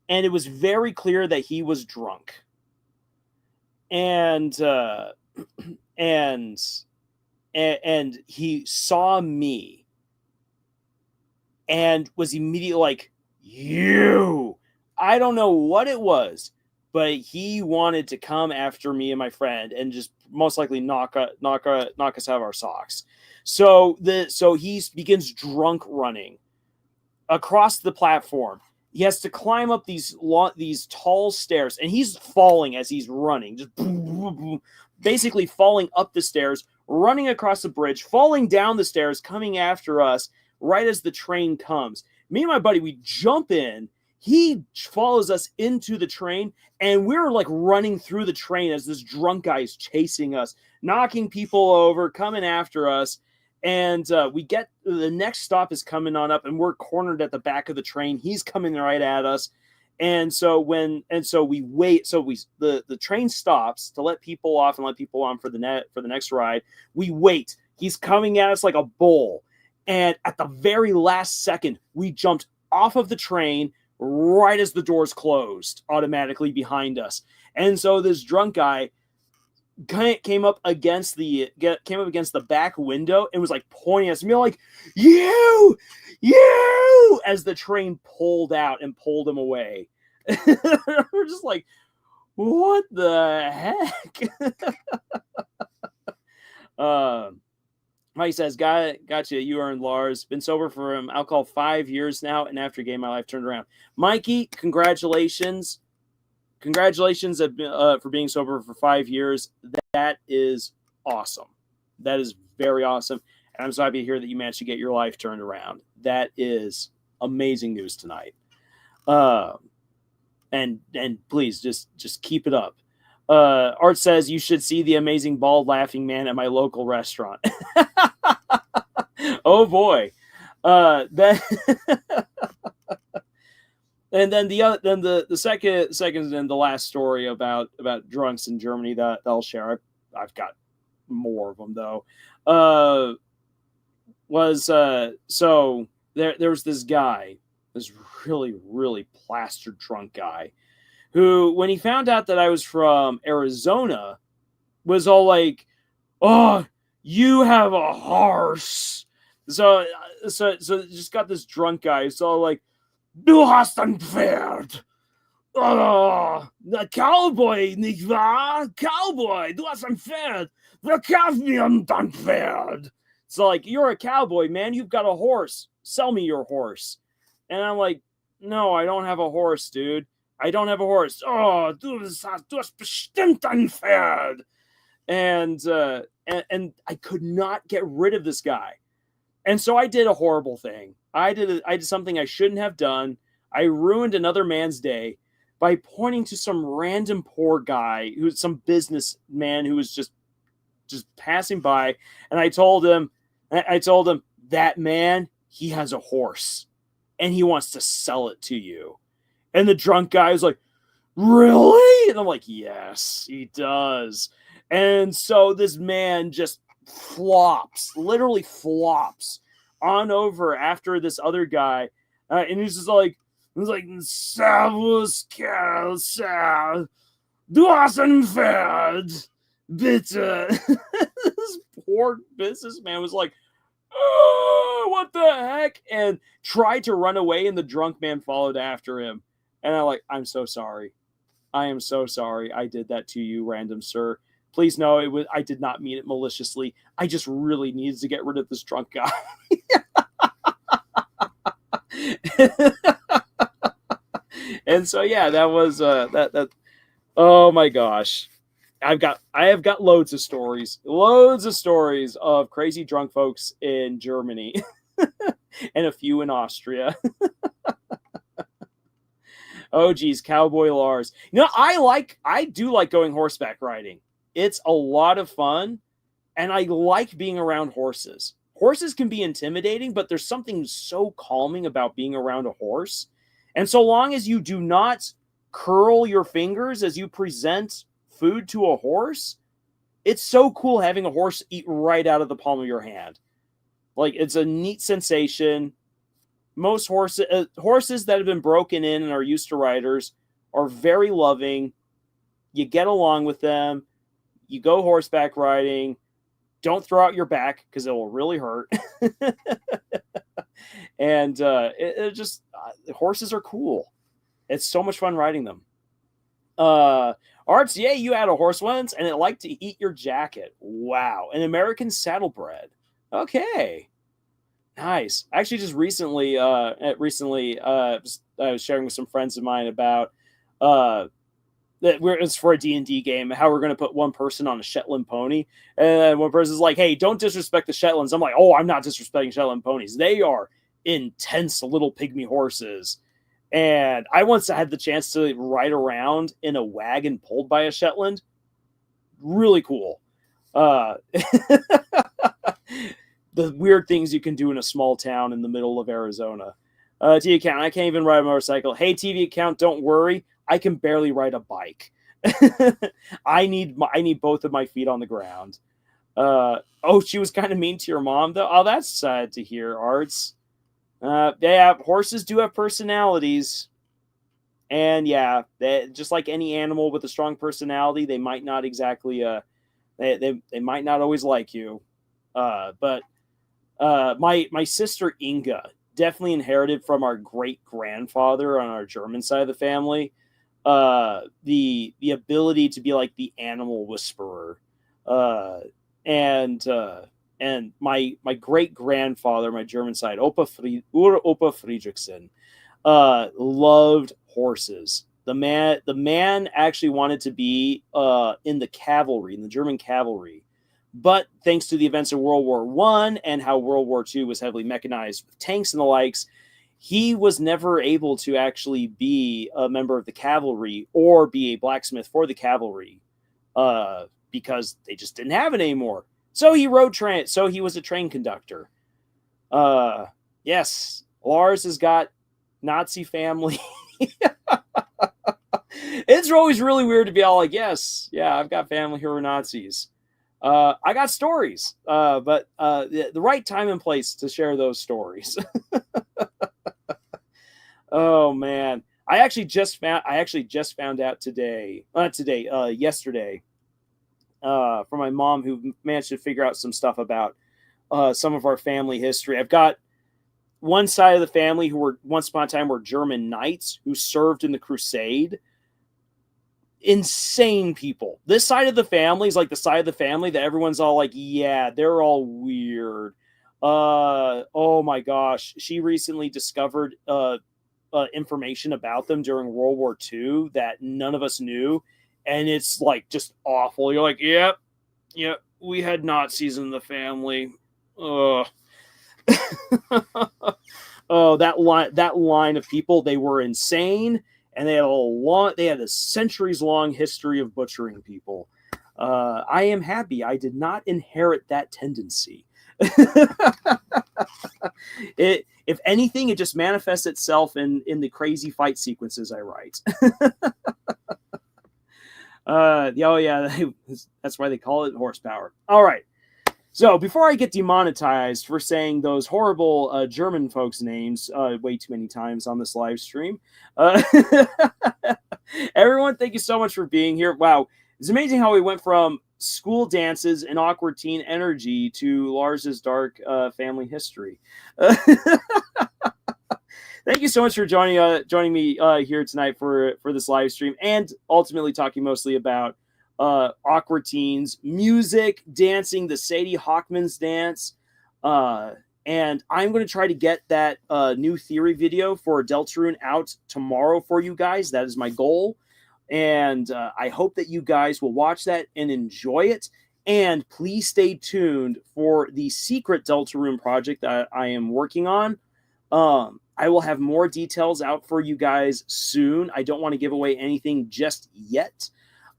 and it was very clear that he was drunk, and he saw me and was immediately like, "You!" I don't know what it was, but he wanted to come after me and my friend and just most likely knock us out of our socks. So he begins drunk running across the platform. He has to climb up these tall stairs, and he's falling as he's running, just basically falling up the stairs, running across the bridge, falling down the stairs, coming after us right as the train comes. Me and my buddy, we jump in. He follows us into the train, and we're like running through the train as this drunk guy is chasing us, knocking people over, coming after us. And we get the next stop is coming on up, and we're cornered at the back of the train. He's coming right at us. And so we wait. So the train stops to let people off and let people on for the next ride. We wait. He's coming at us like a bull. And at the very last second, we jumped off of the train right as the doors closed automatically behind us. And so this drunk guy came up against the back window and was like pointing at me like, you, as the train pulled out and pulled him away. We're just like, what the heck? Mike says, gotcha. You earned, Lars. Been sober from alcohol 5 years now, and after game, my life turned around. Mikey, congratulations. Congratulations for being sober for 5 years. That is awesome. That is very awesome. And I'm so happy to hear that you managed to get your life turned around. That is amazing news tonight. And please just keep it up. Art says you should see the amazing bald laughing man at my local restaurant. Oh boy. That and then the second and the last story about drunks in Germany that I'll share. I've got more of them though. So there was this guy, this really, really plastered drunk guy, who, when he found out that I was from Arizona, was all like, "Oh, you have a horse." So just got this drunk guy. So like, "Du hast ein Pferd." Oh, the Cowboy, nicht wahr? Cowboy, du hast ein Pferd. Verkauf mir dein Pferd. So like, you're a cowboy, man. You've got a horse. Sell me your horse. And I'm like, no, I don't have a horse, dude. I don't have a horse. Oh, du hast bestimmt ein Pferd. And I could not get rid of this guy. And so I did a horrible thing. I did something I shouldn't have done. I ruined another man's day by pointing to some random poor guy who's some businessman who was just passing by. And I told him that man, he has a horse and he wants to sell it to you. And the drunk guy was like, really? And I'm like, yes, he does. And so this man just literally flops on over after this other guy. And he's just like, Servus, Kerl, Servus. Du hast ein Pferd, bitte. This poor businessman was like, oh, what the heck? And tried to run away, and the drunk man followed after him. And I'm like, I'm so sorry. I am so sorry I did that to you, random sir. Please know I did not mean it maliciously. I just really needed to get rid of this drunk guy. And so yeah, that was that. Oh my gosh, I have got loads of stories of crazy drunk folks in Germany, and a few in Austria. Oh geez, Cowboy Lars. You know, I do like going horseback riding. It's a lot of fun, and I like being around horses. horses can be intimidating, but there's something so calming about being around a horse. And so long as you do not curl your fingers as you present food to a horse, it's so cool having a horse eat right out of the palm of your hand. Like, it's a neat sensation. Most horses that have been broken in and are used to riders are very loving. You get along with them. You go horseback riding. Don't throw out your back because it will really hurt. And horses are cool. It's so much fun riding them. Arts, yeah, you had a horse once and it liked to eat your jacket. Wow. An American saddlebred. Okay. Nice. Actually, just recently, I was sharing with some friends of mine about that it's for a D&D game, how we're going to put one person on a Shetland pony. And one person's like, hey, don't disrespect the Shetlands. I'm like, oh, I'm not disrespecting Shetland ponies. They are intense little pygmy horses. And I once had the chance to ride around in a wagon pulled by a Shetland. Really cool. The weird things you can do in a small town in the middle of Arizona. TV account, I can't even ride a motorcycle. Hey, TV account, don't worry. I can barely ride a bike. I need both of my feet on the ground. Oh, she was kind of mean to your mom, though. Oh, that's sad to hear, Arts. Yeah, horses do have personalities. And yeah, just like any animal with a strong personality, they might not exactly, they might not always like you. But my sister Inga definitely inherited from our great-grandfather on our German side of the family the ability to be like the animal whisperer. And my great-grandfather, my German side, Opa Friedrichsen, loved horses. The man actually wanted to be in the cavalry, in the German cavalry. But thanks to the events of World War I and how World War II was heavily mechanized with tanks and the likes, he was never able to actually be a member of the cavalry or be a blacksmith for the cavalry because they just didn't have it anymore. So he so he was a train conductor. Yes, Lars has got Nazi family. It's always really weird to be all like, yes, yeah, I've got family who are Nazis. I got stories, but the right time and place to share those stories. Oh man, I actually just found out yesterday, from my mom, who managed to figure out some stuff about some of our family history. I've got one side of the family who were once upon a time were German knights who served in the Crusade. Insane people. This side of the family is like the side of the family that everyone's all like, yeah, they're all weird. Oh my gosh. She recently discovered information about them during World War II that none of us knew. And it's like just awful. You're like, yep, we had Nazis in the family. Oh, that line of people, they were insane. And they had a centuries-long history of butchering people. I am happy I did not inherit that tendency. If anything, it just manifests itself in the crazy fight sequences I write. Oh yeah, that's why they call it horsepower. All right. So before I get demonetized for saying those horrible German folks' names way too many times on this live stream, everyone, thank you so much for being here. Wow, it's amazing how we went from school dances and awkward teen energy to Lars's dark family history. Thank you so much for joining me here tonight for this live stream, and ultimately talking mostly about awkward teens, music, dancing, the Sadie Hawkman's dance. And I'm going to try to get that new theory video for Deltarune out tomorrow for you guys. That is my goal. And I hope that you guys will watch that and enjoy it. And please stay tuned for the secret Deltarune project that I am working on. I will have more details out for you guys soon. I don't want to give away anything just yet.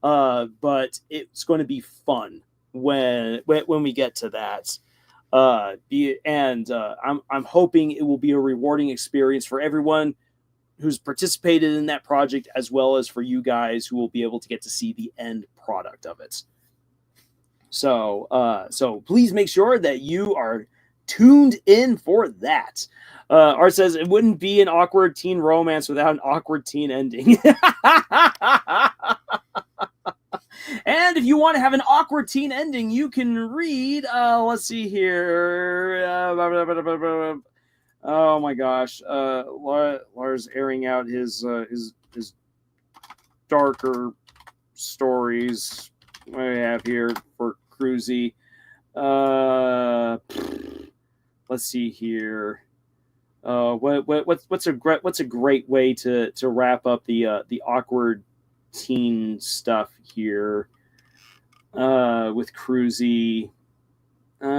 But it's going to be fun when we get to that. I'm hoping it will be a rewarding experience for everyone who's participated in that project, as well as for you guys who will be able to get to see the end product of it. So please make sure that you are tuned in for that. Art says it wouldn't be an awkward teen romance without an awkward teen ending. And if you want to have an awkward teen ending, you can read. Let's see here. Oh my gosh, Lars airing out his darker stories. What do we have here for Cruzy? Let's see here. What's a great way to wrap up the awkward teen stuff here with Cruzy? You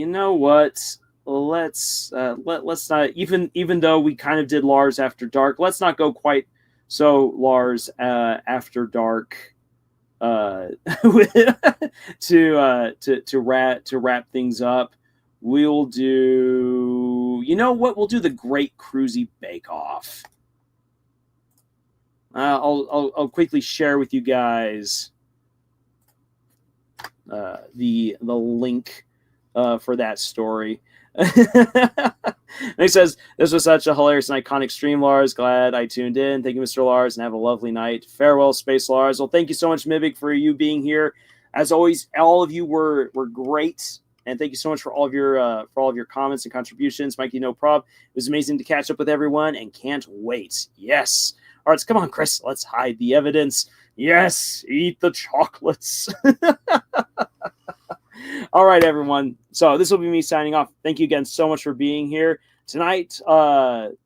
know what? Let's not, even though we kind of did Lars After Dark, let's not go quite so Lars After Dark to wrap things up. We'll do, you know what? We'll do the Great Cruzy Bake Off. I'll quickly share with you guys the link for that story. And he says, this was such a hilarious and iconic stream, Lars. Glad I tuned in. Thank you, Mr. Lars, and have a lovely night. Farewell, Space Lars. Well, thank you so much, Mimic, for you being here. As always, all of you were great. And thank you so much for all of your comments and contributions. Mikey, no prob. It was amazing to catch up with everyone, and can't wait. Yes. All right, come on, Chris. Let's hide the evidence. Yes, eat the chocolates. All right, everyone. So this will be me signing off. Thank you again so much for being here tonight,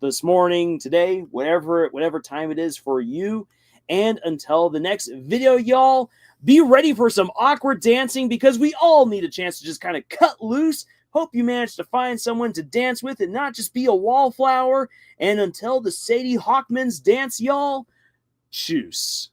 this morning, today, whatever time it is for you. And until the next video, y'all, be ready for some awkward dancing, because we all need a chance to just kind of cut loose. Hope you manage to find someone to dance with and not just be a wallflower. And until the Sadie Hawkman's dance, y'all, choose.